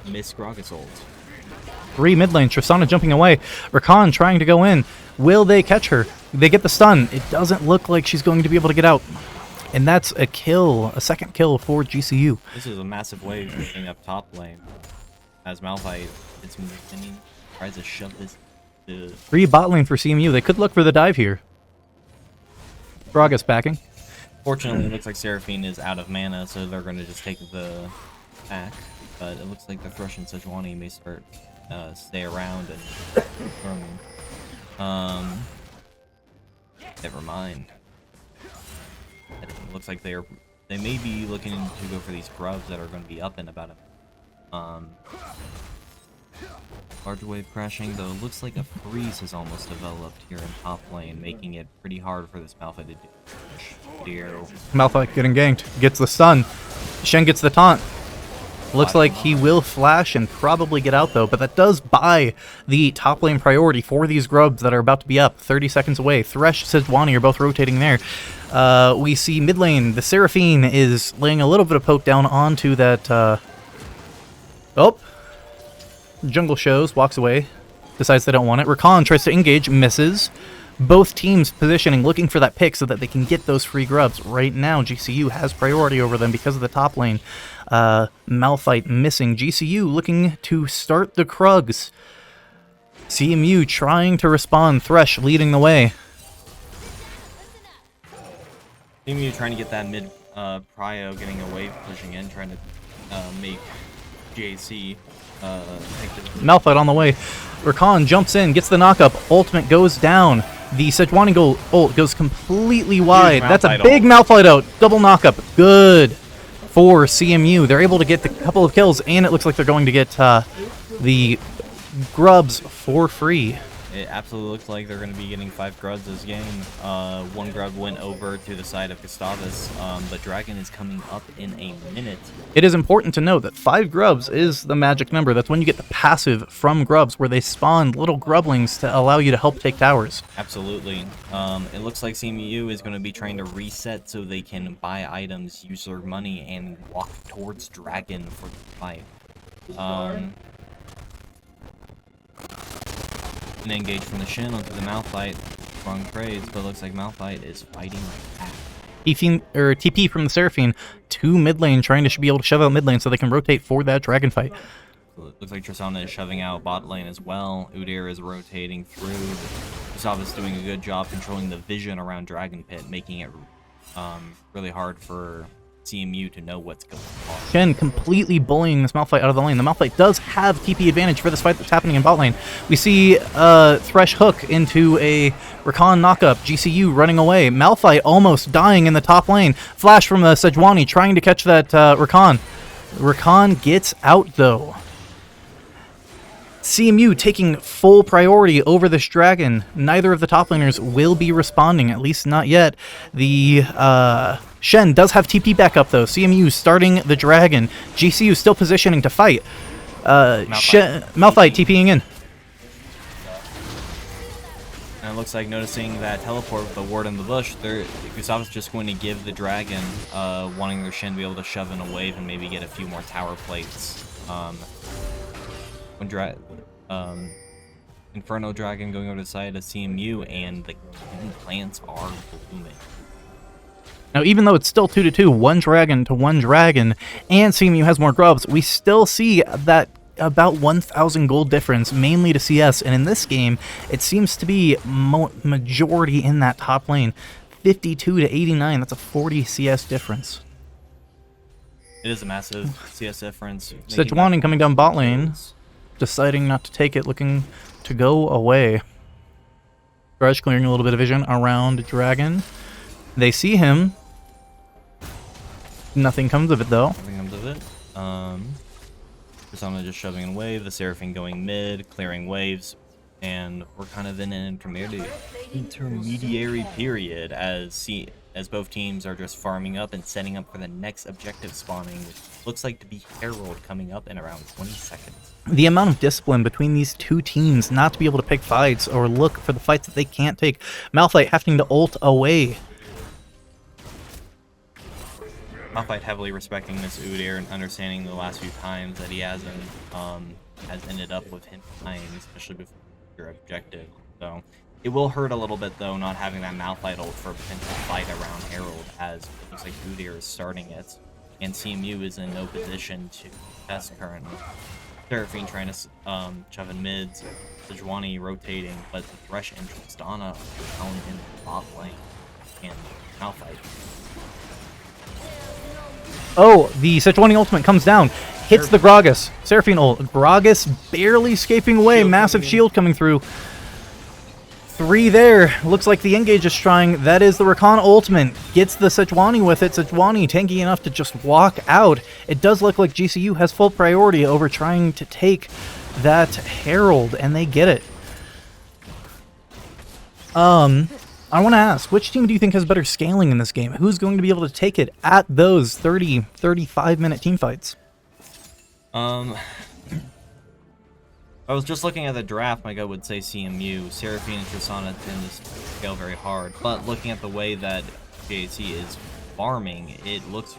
Miss Gragas ult. 3 mid lane, Tristana jumping away. Rakan trying to go in. Will they catch her? They get the stun. It doesn't look like she's going to be able to get out. And that's a kill, a second kill for GCU. This is a massive wave moving up top lane. As Malphite tries to shove this to 3 bot lane for CMU. They could look for the dive here. Gragas backing. Fortunately, it looks like Seraphine is out of mana, so they're going to just take the back. But it looks like the Thresh and Sejuani may stay around and never mind. It looks like they are they may be looking to go for these grubs that are going to be up in about a large wave crashing, though it looks like a freeze has almost developed here in top lane, making it pretty hard for this Malphite to do. Malphite getting ganked. Gets the stun. Shen gets the taunt. Looks like he will flash and probably get out, though, but that does buy the top lane priority for these grubs that are about to be up 30 seconds away. Thresh, Sejuani are both rotating there. We see mid lane, the Seraphine is laying a little bit of poke down onto that... Oh! Jungle shows, walks away, decides they don't want it. Rakan tries to engage, misses. Both teams positioning, looking for that pick so that they can get those free grubs. Right now, GCU has priority over them because of the top lane. Malphite missing. GCU looking to start the Krugs. CMU trying to respond. Thresh leading the way. CMU trying to get that mid prio, getting a wave pushing in, trying to make JC Malphite on the way. Rakan jumps in, gets the knockup. Ultimate goes down. The Sejuani ult goes completely wide. That's a big Malphite out. Double knockup. Good for CMU. They're able to get the couple of kills, and it looks like they're going to get the grubs for free. It absolutely looks like they're going to be getting 5 grubs this game. One grub went over to the side of Gustavus, but Dragon is coming up in a minute. It is important to note that 5 grubs is the magic number. That's when you get the passive from grubs, where they spawn little grublings to allow you to help take towers. Absolutely. It looks like CMU is going to be trying to reset so they can buy items, use their money, and walk towards Dragon for the fight. An engage from the Shin onto the Malphite. Wrong trades, but it looks like Malphite is fighting back. TP from the Seraphine to mid lane, trying to be able to shove out mid lane so they can rotate for that dragon fight. So it looks like Tristana is shoving out bot lane as well. Udyr is rotating through. Gustavus doing a good job controlling the vision around Dragon Pit, making it really hard for CMU to know what's going on. Shen completely bullying this Malphite out of the lane. The Malphite does have TP advantage for this fight that's happening in bot lane. We see Thresh hook into a Rakan knockup. GCU running away. Malphite almost dying in the top lane. Flash from the Sejuani trying to catch that Rakan. Rakan gets out though. CMU taking full priority over this dragon. Neither of the top laners will be responding, at least not yet. The Shen does have TP backup though. CMU starting the dragon. GCU still positioning to fight. Malphite TPing in. And it looks like, noticing that teleport with the ward in the bush, Gustavus just going to give the dragon, wanting their Shen to be able to shove in a wave and maybe get a few more tower plates. Inferno Dragon going over to the side of CMU, and the King plants are blooming. Now, even though it's still 2-2, one dragon to one dragon, and CMU has more grubs, we still see that about 1,000 gold difference, mainly to CS, and in this game, it seems to be majority in that top lane. 52 to 89, that's a 40 CS difference. It is a massive CS difference. Sejuani coming down bot lane, deciding not to take it, looking to go away. Grudge clearing a little bit of vision around Dragon. They see him. Nothing comes of it though. Nothing comes of it. Persona just shoving away, the Seraphine going mid, clearing waves, and we're kind of in an intermediary period as both teams are just farming up and setting up for the next objective spawning, which looks like to be Herald coming up in around 20 seconds. The amount of discipline between these two teams not to be able to pick fights or look for the fights that they can't take. Malphite having to ult away. Malphite heavily respecting this Udyr and understanding the last few times that he hasn't has ended up with him dying, especially before your objective. So it will hurt a little bit though, not having that Malphite ult for a potential fight around Herald, as it looks like Udyr is starting it, and CMU is in no position to test currently. Seraphine trying to shove in mids, Sejuani rotating, but the Thresh and Tristana are down in the bot lane, and Malphite. Oh, the Sejuani ultimate comes down, hits the Gragas. Seraphine ult. Gragas barely escaping away, massive shield coming through. 3 there. Looks like the Engage is trying. That is the Rakan ultimate. Gets the Sejuani with it. Sejuani tanky enough to just walk out. It does look like GCU has full priority over trying to take that Herald, and they get it. I want to ask, which team do you think has better scaling in this game? Who's going to be able to take it at those 30, 35-minute team fights? I was just looking at the draft, my gut would say CMU. Seraphine and Tristana tend to scale very hard. But looking at the way that JAC is farming, it looks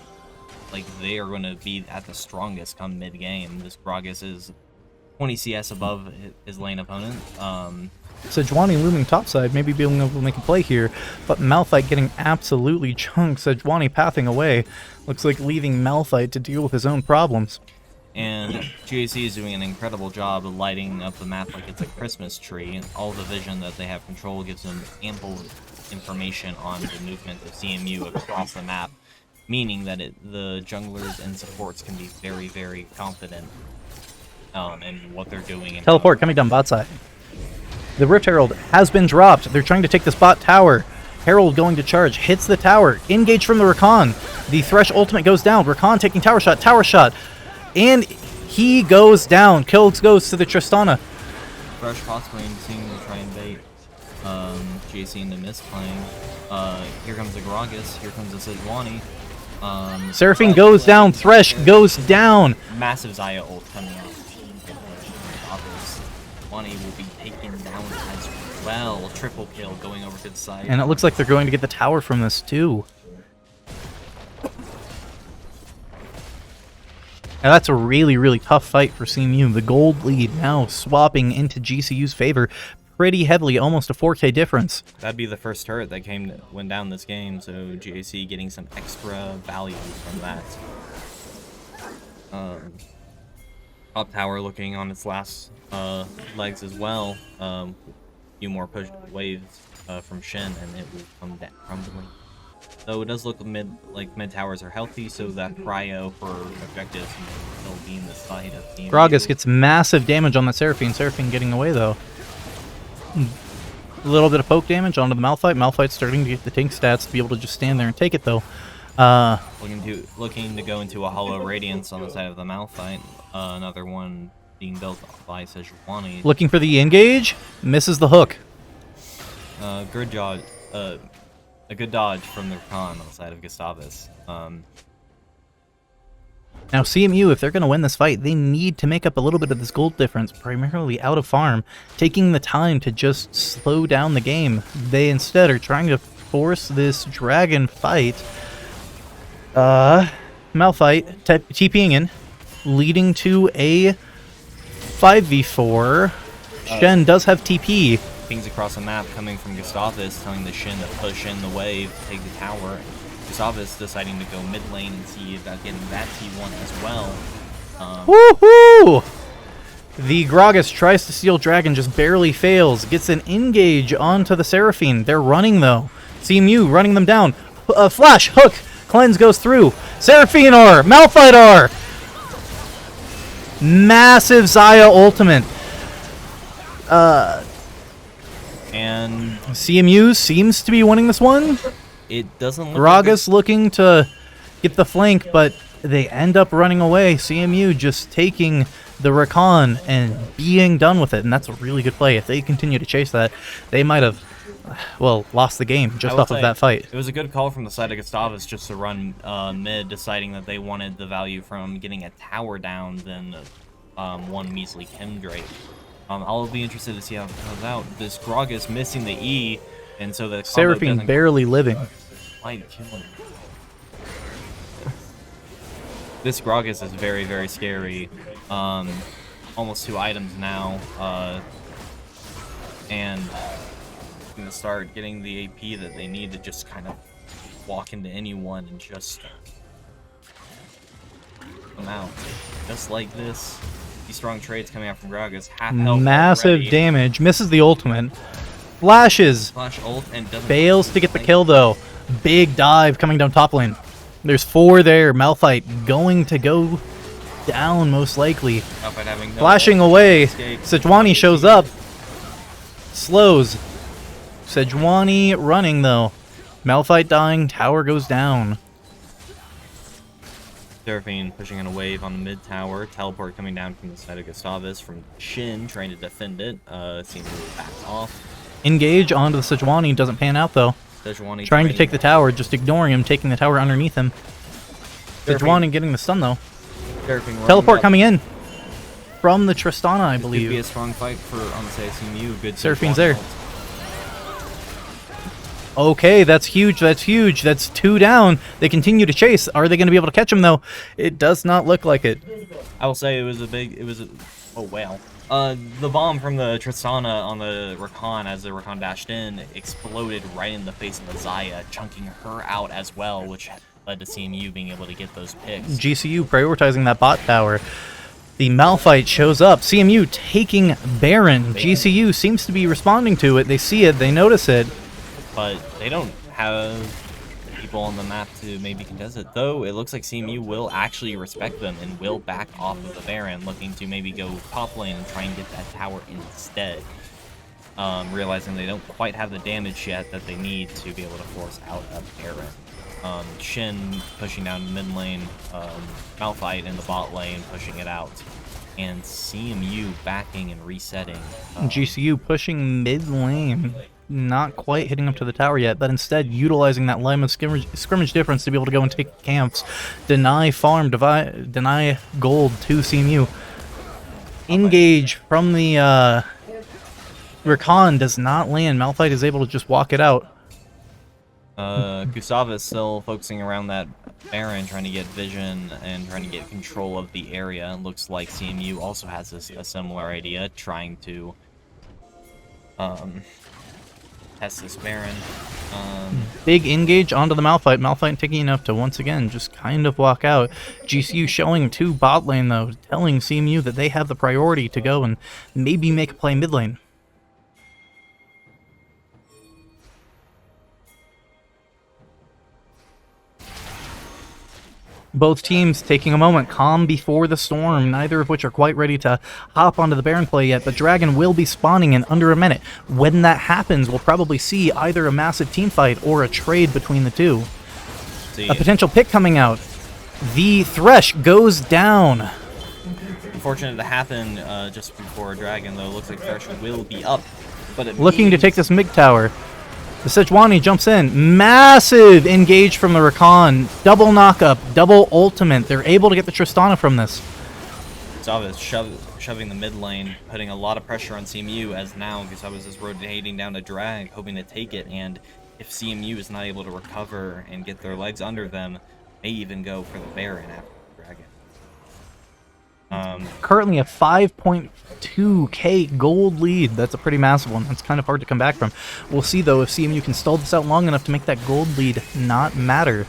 like they are going to be at the strongest come mid-game. This Gragas is 20 CS above his lane opponent. Sejuani looming topside, maybe being able to make a play here, but Malphite getting absolutely chunked. Sejuani pathing away. Looks like leaving Malphite to deal with his own problems. And GAC is doing an incredible job of lighting up the map like it's a Christmas tree. All the vision that they have control gives them ample information on the movement of CMU across the map, meaning that the junglers and supports can be very, very confident in what they're doing. Teleport coming down bot side. The Rift Herald has been dropped. They're trying to take this bot tower. Herald going to charge, hits the tower. Engage from the Rakan. The Thresh ultimate goes down. Rakan taking tower shot. And he goes down. Kills goes to the Tristana. Fresh possibly seeing to try and bait JC into misplaying. Here comes the Gragas. Here comes the Sejuani. Seraphine goes down. Thresh goes down. Massive Xayah ult coming out. Sejuani will be taken down as well. Triple kill going over to the side. And it looks like they're going to get the tower from this too. Now that's a really, really tough fight for CMU. The gold lead now swapping into GCU's favor pretty heavily, almost a 4K difference. That'd be the first turret that went down this game, so GAC getting some extra value from that. Up tower looking on its last legs as well. Few more push waves from Shen, and it will come down crumbling. Though it does look mid towers are healthy, so that prio for objectives will still be in the side of CMU. Gragas gets massive damage on that Seraphine. Seraphine getting away though. A little bit of poke damage onto the Malphite. Malphite's starting to get the tank stats to be able to just stand there and take it though. Looking to go into a hollow radiance on the side of the Malphite. Another one being built by Sejuani. Looking for the engage, misses the hook. Good dodge. A good dodge from the Rakan on the side of Gustavus. Now CMU, if they're going to win this fight, they need to make up a little bit of this gold difference, primarily out of farm, taking the time to just slow down the game. They instead are trying to force this dragon fight. Malphite TPing in, leading to a 5v4. Shen does have TP. Pings across the map coming from Gustavus, telling the Shin to push in the wave, take the tower. Gustavus deciding to go mid lane and see about getting that T1 as well. Woohoo! The Gragas tries to steal Dragon, just barely fails. Gets an engage onto the Seraphine. They're running though. CMU running them down. Flash, hook, cleanse goes through. Seraphine R, Malphite R. Massive Xayah ultimate. And CMU seems to be winning this one. It doesn't look Gragas looking to get the flank, but they end up running away. CMU just taking the Rakan and being done with it, and that's a really good play. If they continue to chase that, they might have, well, lost the game just off of that fight. It was a good call from the side of Gustavus just to run mid, deciding that they wanted the value from getting a tower down than one measly Chemdrake. I'll be interested to see how it comes out. This Gragas missing the E, and so the Seraphine barely living. Might kill him. This Gragas is very, very scary. Almost 2 items now, and gonna start getting the AP that they need to just kind of walk into anyone and just come out. Just like this. These strong trades coming out from Gragas. Half health Massive already. damage. Misses the ultimate. Flashes. Flash ult and doesn't Fails to get the kill though. Big dive coming down top lane. There's 4 there. Malphite going to go down most likely. Malphite having no Flashing ult. away. Escape. Sejuani shows up. Slows. Sejuani running, though. Malphite dying, tower goes down. Seraphine pushing in a wave on the mid tower. Teleport coming down from the side of Gustavus from Shin, trying to defend it. Seems to back off. Engage onto the Sejuani, doesn't pan out, though. Sejuani Trying to take the tower, just ignoring him, taking the tower underneath him. Sejuani getting the stun, though. Teleport coming in from the Tristana, I believe. Could be a strong fight for on the CMU. Good. Seraphine's there. Okay, that's huge. That's huge. That's 2 down. They continue to chase. Are they going to be able to catch him, though? It does not look like it. I will say it was a oh wow. The bomb from the Tristana on the Rakan as the Rakan dashed in exploded right in the face of the Zaya, chunking her out as well, which led to CMU being able to get those picks. GCU prioritizing that bot tower. The Malphite shows up. CMU taking Baron. GCU seems to be responding to it. They see it. They notice it. But they don't have people on the map to maybe contest it, though it looks like CMU will actually respect them and will back off of the Baron, looking to maybe go top lane and try and get that tower instead, realizing they don't quite have the damage yet that they need to be able to force out a Baron. Shin pushing down the mid lane, Malphite in the bot lane pushing it out, and CMU backing and resetting. GCU pushing mid lane. Not quite hitting up to the tower yet, but instead utilizing that line of scrimmage difference to be able to go and take camps, deny farm, deny gold to CMU. Engage from the Rakan does not land. Malphite is able to just walk it out. Gustavus still focusing around that Baron, trying to get vision and trying to get control of the area. Looks like CMU also has a similar idea, trying to test this Baron. Big engage onto the Malphite. Malphite taking enough to once again just kind of walk out. GCU showing to bot lane, though, telling CMU that they have the priority to go and maybe make a play mid lane. Both teams taking a moment, calm before the storm, neither of which are quite ready to hop onto the Baron play yet, but Dragon will be spawning in under a minute. When that happens, we'll probably see either a massive team fight or a trade between the two. A potential pick coming out. The Thresh goes down. Unfortunate to happen just before Dragon, though. Looks like Thresh will be up, but it looking to means take this mid tower. The Sejuani jumps in. Massive engage from the Rakan. Double knockup, double ultimate. They're able to get the Tristana from this. Gustavus shoving the mid lane, putting a lot of pressure on CMU, as now Gustavus is rotating down to Drag, hoping to take it, and if CMU is not able to recover and get their legs under them, may even go for the Baron after Dragon. Currently a 5.2k gold lead. That's a pretty massive one. That's kind of hard to come back from. We'll see, though, if CMU can stall this out long enough to make that gold lead not matter.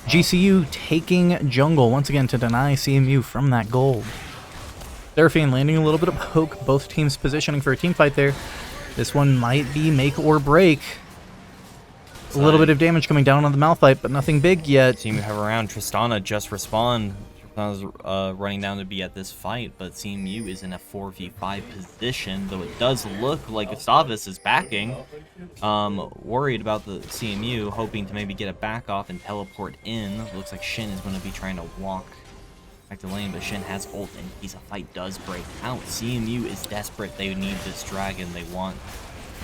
GCU taking jungle once again to deny CMU from that gold. Seraphine landing a little bit of poke. Both teams positioning for a team fight there. This one might be make or break. A little bit of damage coming down on the Malphite, but nothing big yet. CMU have around Tristana just respawn. Tristana's running down to be at this fight, but CMU is in a 4v5 position, though it does look like Gustavus is backing. Worried about the CMU, hoping to maybe get a back off and teleport in. Looks like Shin is going to be trying to walk back to lane, but Shin has ult in case a fight does break out. CMU is desperate. They need this dragon. They want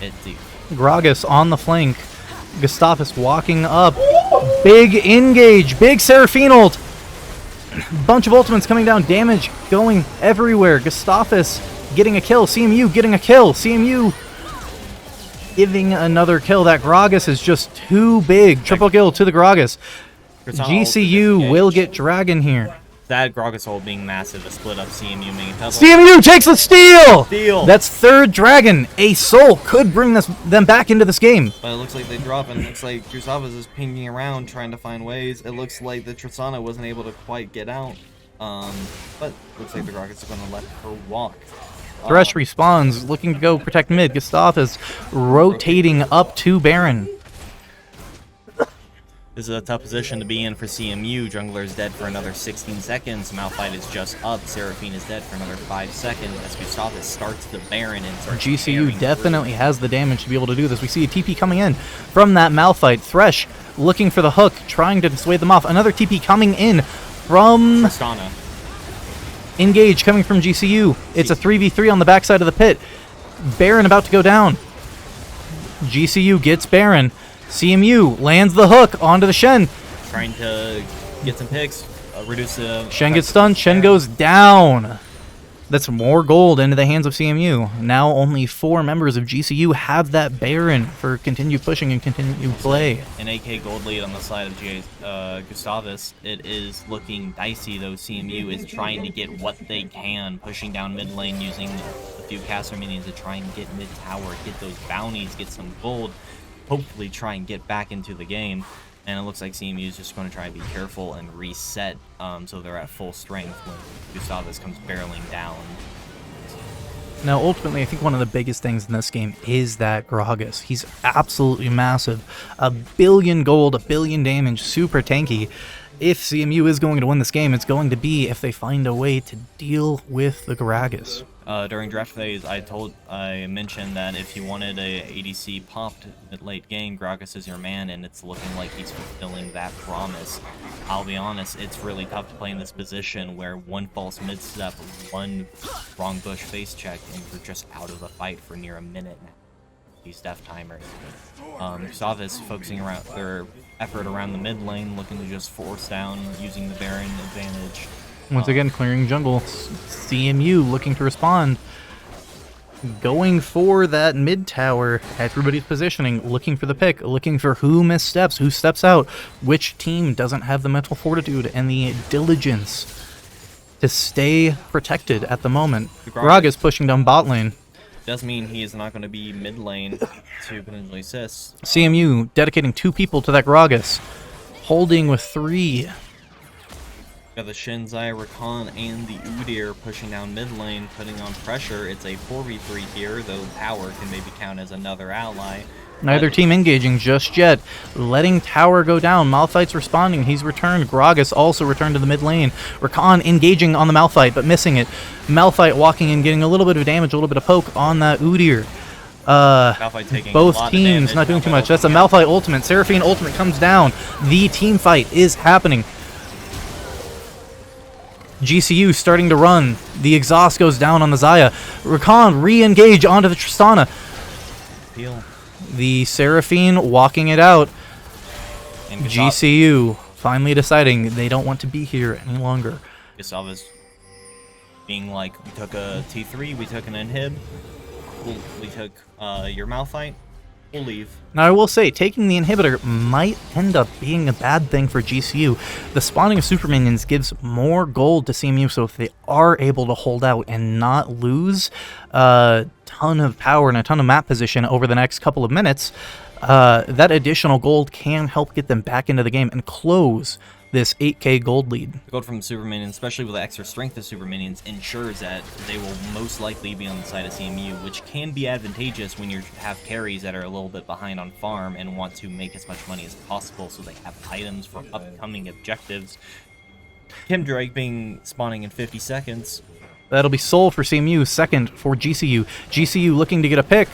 it to. Gragas on the flank. Gustavus walking up. Big engage. Big Seraphine ult. Bunch of ultimates coming down. Damage going everywhere. Gustavus getting a kill. CMU getting a kill. CMU giving another kill. That Gragas is just too big. Triple kill to the Gragas. GCU will get Dragon here. That Gragas ult being massive to split up CMU, making it CMU takes the steal! Steal! That's third Dragon. A soul could bring them back into this game. But it looks like they drop, and it looks like Gustavus is pinging around trying to find ways. It looks like the Tristana wasn't able to quite get out. But looks like the Gragas is going to let her walk. Thresh respawns, looking to go protect mid. Gustavus rotating up to Baron. This is a tough position to be in for CMU. Jungler is dead for another 16 seconds. Malphite is just up. Seraphine is dead for another 5 seconds. As Gustavus starts the Baron and starts GCU definitely has the damage to be able to do this. We see a TP coming in from that Malphite. Thresh looking for the hook, trying to dissuade them off. Another TP coming in from Tristana. Engage coming from GCU. It's a 3v3 on the backside of the pit. Baron about to go down. GCU gets Baron. CMU lands the hook onto the Shen. Trying to get some picks, reduce the... Shen gets stunned. Shen goes down. That's more gold into the hands of CMU. Now only 4 members of GCU have that Baron for continued pushing and continued play. An AK gold lead on the side of Gustavus. It is looking dicey, though. CMU is trying to get what they can, pushing down mid lane, using a few caster minions to try and get mid tower, get those bounties, get some gold, hopefully try and get back into the game. And it looks like CMU is just going to try and be careful and reset so they're at full strength when Gustavus comes barreling down. Now, ultimately, I think one of the biggest things in this game is that Gragas. He's absolutely massive. 1 billion gold, 1 billion damage, super tanky. If CMU is going to win this game, it's going to be if they find a way to deal with the Gragas. During draft phase, I mentioned that if you wanted a ADC popped at late game, Gragas is your man, and it's looking like he's fulfilling that promise. I'll be honest, it's really tough to play in this position where one false mid-step, one wrong bush face check, and you're just out of the fight for near a minute now. These death timers. Gustavus focusing around their effort around the mid lane, looking to just force down, using the Baron advantage. Once again, clearing jungle. CMU looking to respond. Going for that mid tower. Everybody's positioning, looking for the pick, looking for who missteps, who steps out, which team doesn't have the mental fortitude and the diligence to stay protected at the moment. Gragas pushing down bot lane. Does mean he is not going to be mid lane to potentially assist. CMU dedicating 2 people to that Gragas. Holding with 3. Got the Shinzai, Rakan, and the Udyr pushing down mid lane, putting on pressure. It's a 4v3 here, though Tower can maybe count as another ally. Neither team engaging just yet. Letting Tower go down. Malphite's responding. He's returned. Gragas also returned to the mid lane. Rakan engaging on the Malphite, but missing it. Malphite walking in, getting a little bit of damage, a little bit of poke on that Udyr. Both teams not doing too much. That's a Malphite ultimate. Seraphine ultimate comes down. The team fight is happening. GCU starting to run. The exhaust goes down on the Xayah. Rakan re-engage onto the Tristana. Peel. The Seraphine walking it out. And GCU finally deciding they don't want to be here any longer. Gustavus being like, we took a T3, we took an inhib, we took your Malphite, we'll leave. Now I will say, taking the inhibitor might end up being a bad thing for GCU. The spawning of super minions gives more gold to CMU, so if they are able to hold out and not lose a ton of power and a ton of map position over the next couple of minutes, that additional gold can help get them back into the game and close this 8k gold lead. The gold from super minions, especially with the extra strength of super minions, ensures that they will most likely be on the side of CMU, which can be advantageous when you have carries that are a little bit behind on farm and want to make as much money as possible so they have items for upcoming objectives. Kim Drake spawning in 50 seconds. That'll be Soul for CMU, second for GCU. GCU looking to get a pick.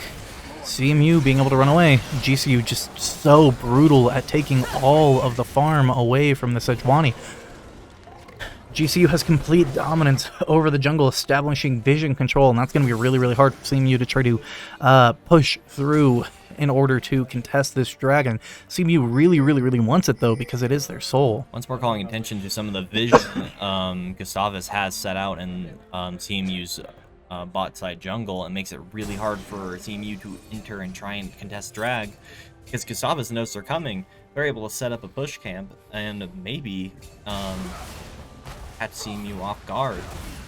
CMU being able to run away. GCU just so brutal at taking all of the farm away from the Sejuani. GCU has complete dominance over the jungle, establishing vision control, and that's going to be really, really hard for CMU to try to push through in order to contest this dragon. CMU really, really, really wants it, though, because it is their soul. Once more calling attention to some of the vision Gustavus has set out in CMU's bot side jungle, it makes it really hard for CMU to enter and try and contest drag, because Gustavus knows they're coming. They're able to set up a push camp and maybe catch CMU off guard.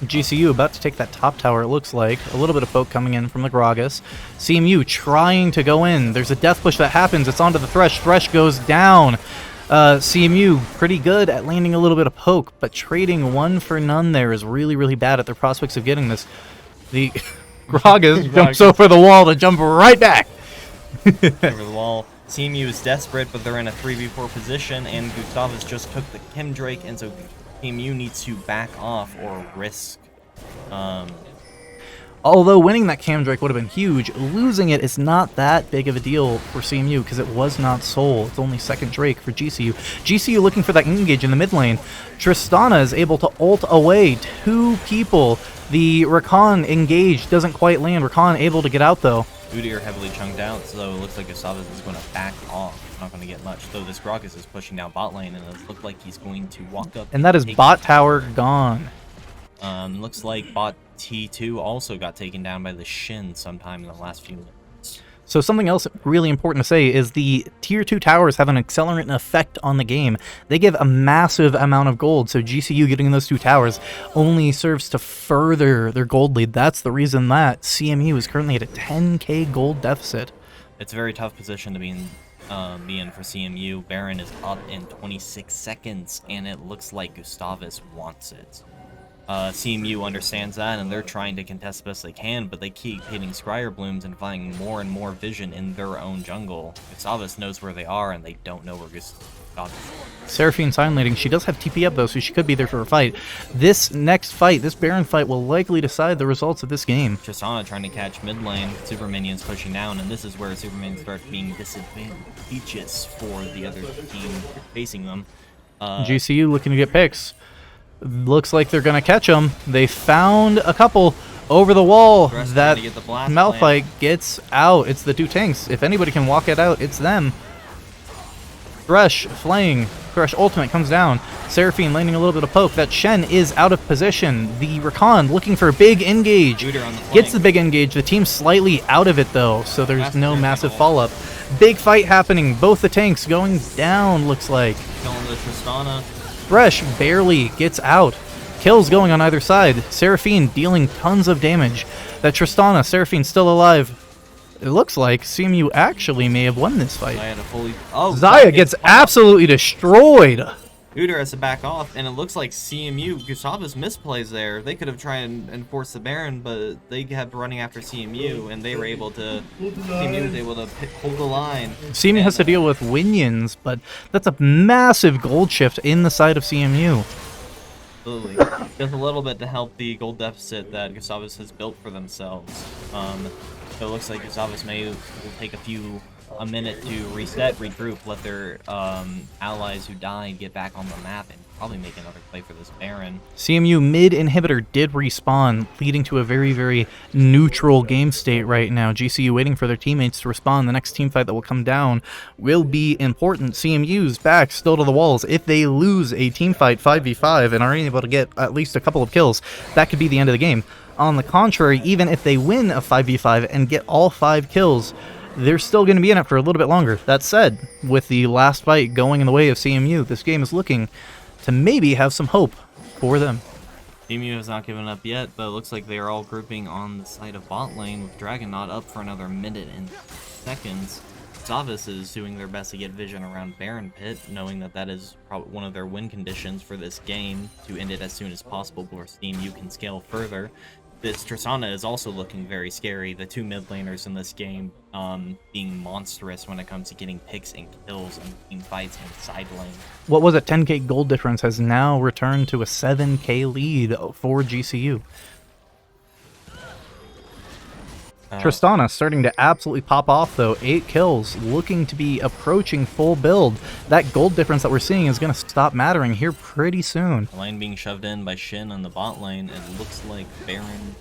GCU about to take that top tower, it looks like. A little bit of poke coming in from the Gragas. CMU trying to go in. There's a death push that happens. It's onto the Thresh. Thresh goes down. CMU pretty good at landing a little bit of poke, but trading one for none there is really, really bad at their prospects of getting this. The Gragas jumps over the wall to jump right back. Over the wall. CMU is desperate, but they're in a 3v4 position, and Gustavus just took the Kim Drake, and so CMU needs to back off or risk. Although winning that Cam Drake would have been huge, losing it is not that big of a deal for CMU because it was not Soul. It's only second Drake for GCU. GCU looking for that engage in the mid lane. Tristana is able to ult away 2 people. The Rakan engage doesn't quite land. Rakan able to get out though. Udyr heavily chunked out, so it looks like Gustavus is going to back off. Not going to get much, though this Gragas is pushing down bot lane, and it looks like he's going to walk up. And that is bot tower gone. Looks like bot T2 also got taken down by the Shin sometime in the last few minutes. So something else really important to say is the tier 2 towers have an accelerant effect on the game. They give a massive amount of gold, so GCU getting those 2 towers only serves to further their gold lead. That's the reason that CMU is currently at a 10k gold deficit. It's a very tough position to be in for CMU. Baron is up in 26 seconds, and it looks like Gustavus wants it. CMU understands that, and they're trying to contest the best they can, but they keep hitting Scryer Blooms and finding more and more vision in their own jungle. Gustavus knows where they are, and they don't know where Gustavus is. Seraphine sign leading. She does have TP up, though, so she could be there for a fight. This next fight, this Baron fight, will likely decide the results of this game. Tristana trying to catch mid lane, Super Minions pushing down, and this is where Super Minions start being disadvantageous for the other team facing them. GCU looking to get picks. Looks like they're going to catch them. They found a couple over the wall. Thresh That trying to get the blast Malphite plant. gets out. It's the 2 tanks. If anybody can walk it out, it's them. Thresh flaying. Thresh ultimate comes down. Seraphine landing a little bit of poke. That Shen is out of position. The Rakan looking for a big engage. Udyr on the flank. Gets the big engage. The team's slightly out of it though, so there's Fast no turn massive people. follow-up. Big fight happening. Both the tanks going down, looks like. Killing the Tristana. Thresh barely gets out. Kills going on either side. Seraphine dealing tons of damage. That Tristana, Seraphine still alive. It looks like CMU actually may have won this fight. Zaya to fully. Oh, Zaya gets absolutely destroyed. Udyr has to back off, and it looks like CMU, Gustavus misplays there. They could have tried and enforce the Baron, but they kept running after CMU, and they were able to. CMU was able to hold the line. CMU has to deal with Winions, but that's a massive gold shift in the side of CMU. Absolutely. Just a little bit to help the gold deficit that Gustavus has built for themselves. So it looks like Gustavus will take a minute to reset, regroup, let their allies who died get back on the map, and probably make another play for this Baron. CMU mid inhibitor did respawn, leading to a very, very neutral game state right now. GCU waiting for their teammates to respawn. The next team fight that will come down will be important. CMU's back still to the walls. If they lose a team fight 5v5 and are able to get at least a couple of kills, that could be the end of the game. On the contrary, even if they win a 5v5 and get all 5 kills, they're still going to be in it for a little bit longer. That said, with the last fight going in the way of CMU, this game is looking to maybe have some hope for them. CMU has not given up yet, but it looks like they are all grouping on the side of bot lane, with Dragonaut up for another minute and seconds. Gustavus is doing their best to get vision around Baron Pit, knowing that that is probably one of their win conditions for this game, to end it as soon as possible before CMU can scale further. This Tristana is also looking very scary. The 2 mid laners in this game being monstrous when it comes to getting picks and kills and team fights in side lane. What was a 10k gold difference has now returned to a 7k lead for GCU. Tristana starting to absolutely pop off though. 8 kills, looking to be approaching full build. That gold difference that we're seeing is going to stop mattering here pretty soon. The lane being shoved in by Shin on the bot lane. It looks like Baron.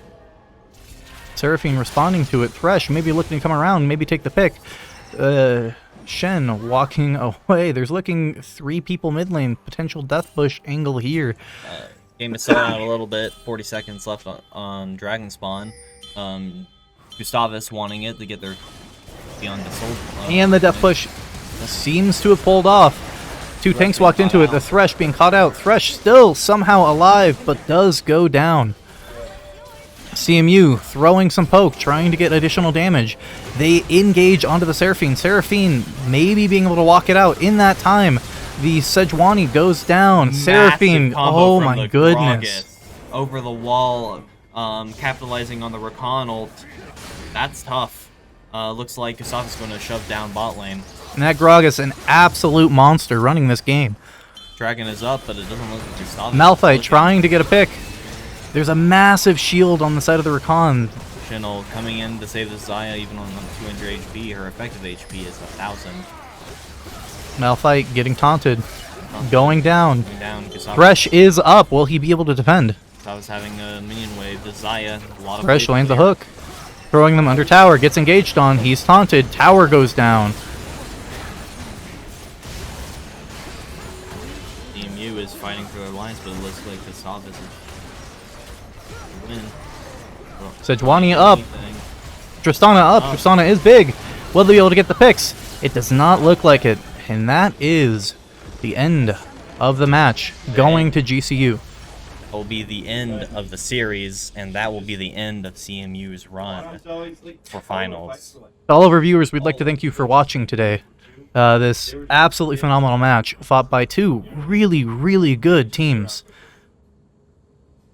Seraphine responding to it. Thresh maybe looking to come around, maybe take the pick. Shen walking away. There's looking 3 people mid lane. Potential death bush angle here. Game is slowing out a little bit. 40 seconds left on Dragon Spawn. Gustavus wanting it to get their beyond the soul. And the death push seems to have pulled off. 2 tanks walked into it. The Thresh being caught out. Thresh still somehow alive, but does go down. CMU throwing some poke, trying to get additional damage. They engage onto the Seraphine. Seraphine maybe being able to walk it out. In that time, the Sejuani goes down. Seraphine, oh my goodness. Gragas over the wall, capitalizing on the Rakan ult. That's tough. Looks like Gustavus is going to shove down bot lane. And that Gragas, an absolute monster running this game. Dragon is up, but it doesn't look like Gustavus. Malphite trying to get a pick. There's a massive shield on the side of the Rakan. Shinnel coming in to save the Xayah even on 200 HP. Her effective HP is 1,000. Malphite getting taunted. Going down. Going down. Gustavus, Thresh is up. Will he be able to defend? Gustavus having a minion wave. The Xayah, a lot of Thresh wave lands a clear. hook. Throwing them under tower. Gets engaged on. He's taunted. Tower goes down. CMU is fighting for their lines, but it looks like Gustavus is win. Well, Sejuani up. anything. Tristana up. Tristana is big. Will they be able to get the picks? It does not look like it. And that is the end of the match. Going to GCU. Will be the end of the series, and that will be the end of CMU's run for finals. To all of our viewers, we'd like to thank you for watching today. This absolutely phenomenal match fought by two really, really good teams.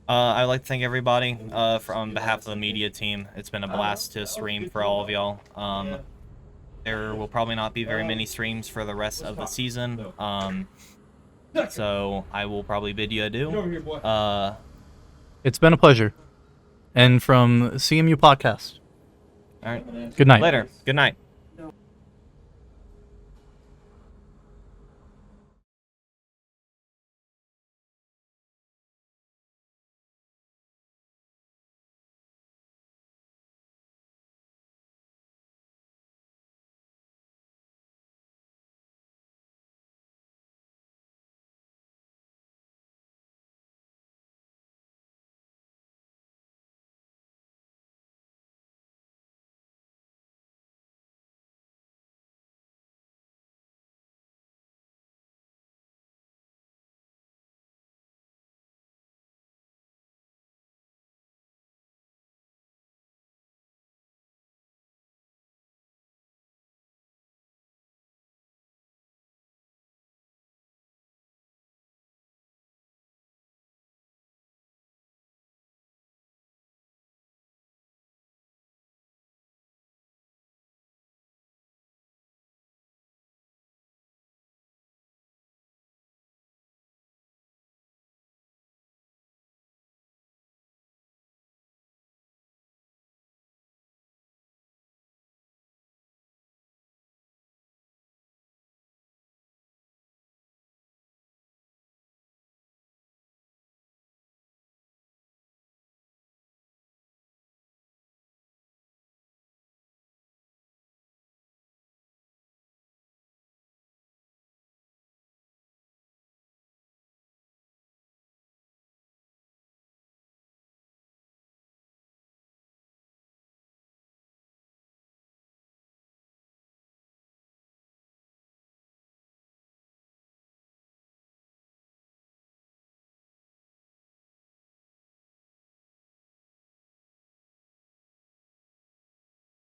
I'd like to thank everybody on behalf of the media team. It's been a blast to stream for all of y'all. There will probably not be very many streams for the rest of the season. So I will probably bid you adieu. It's been a pleasure. And from CMU Podcast, All right. good night. Later. Good night.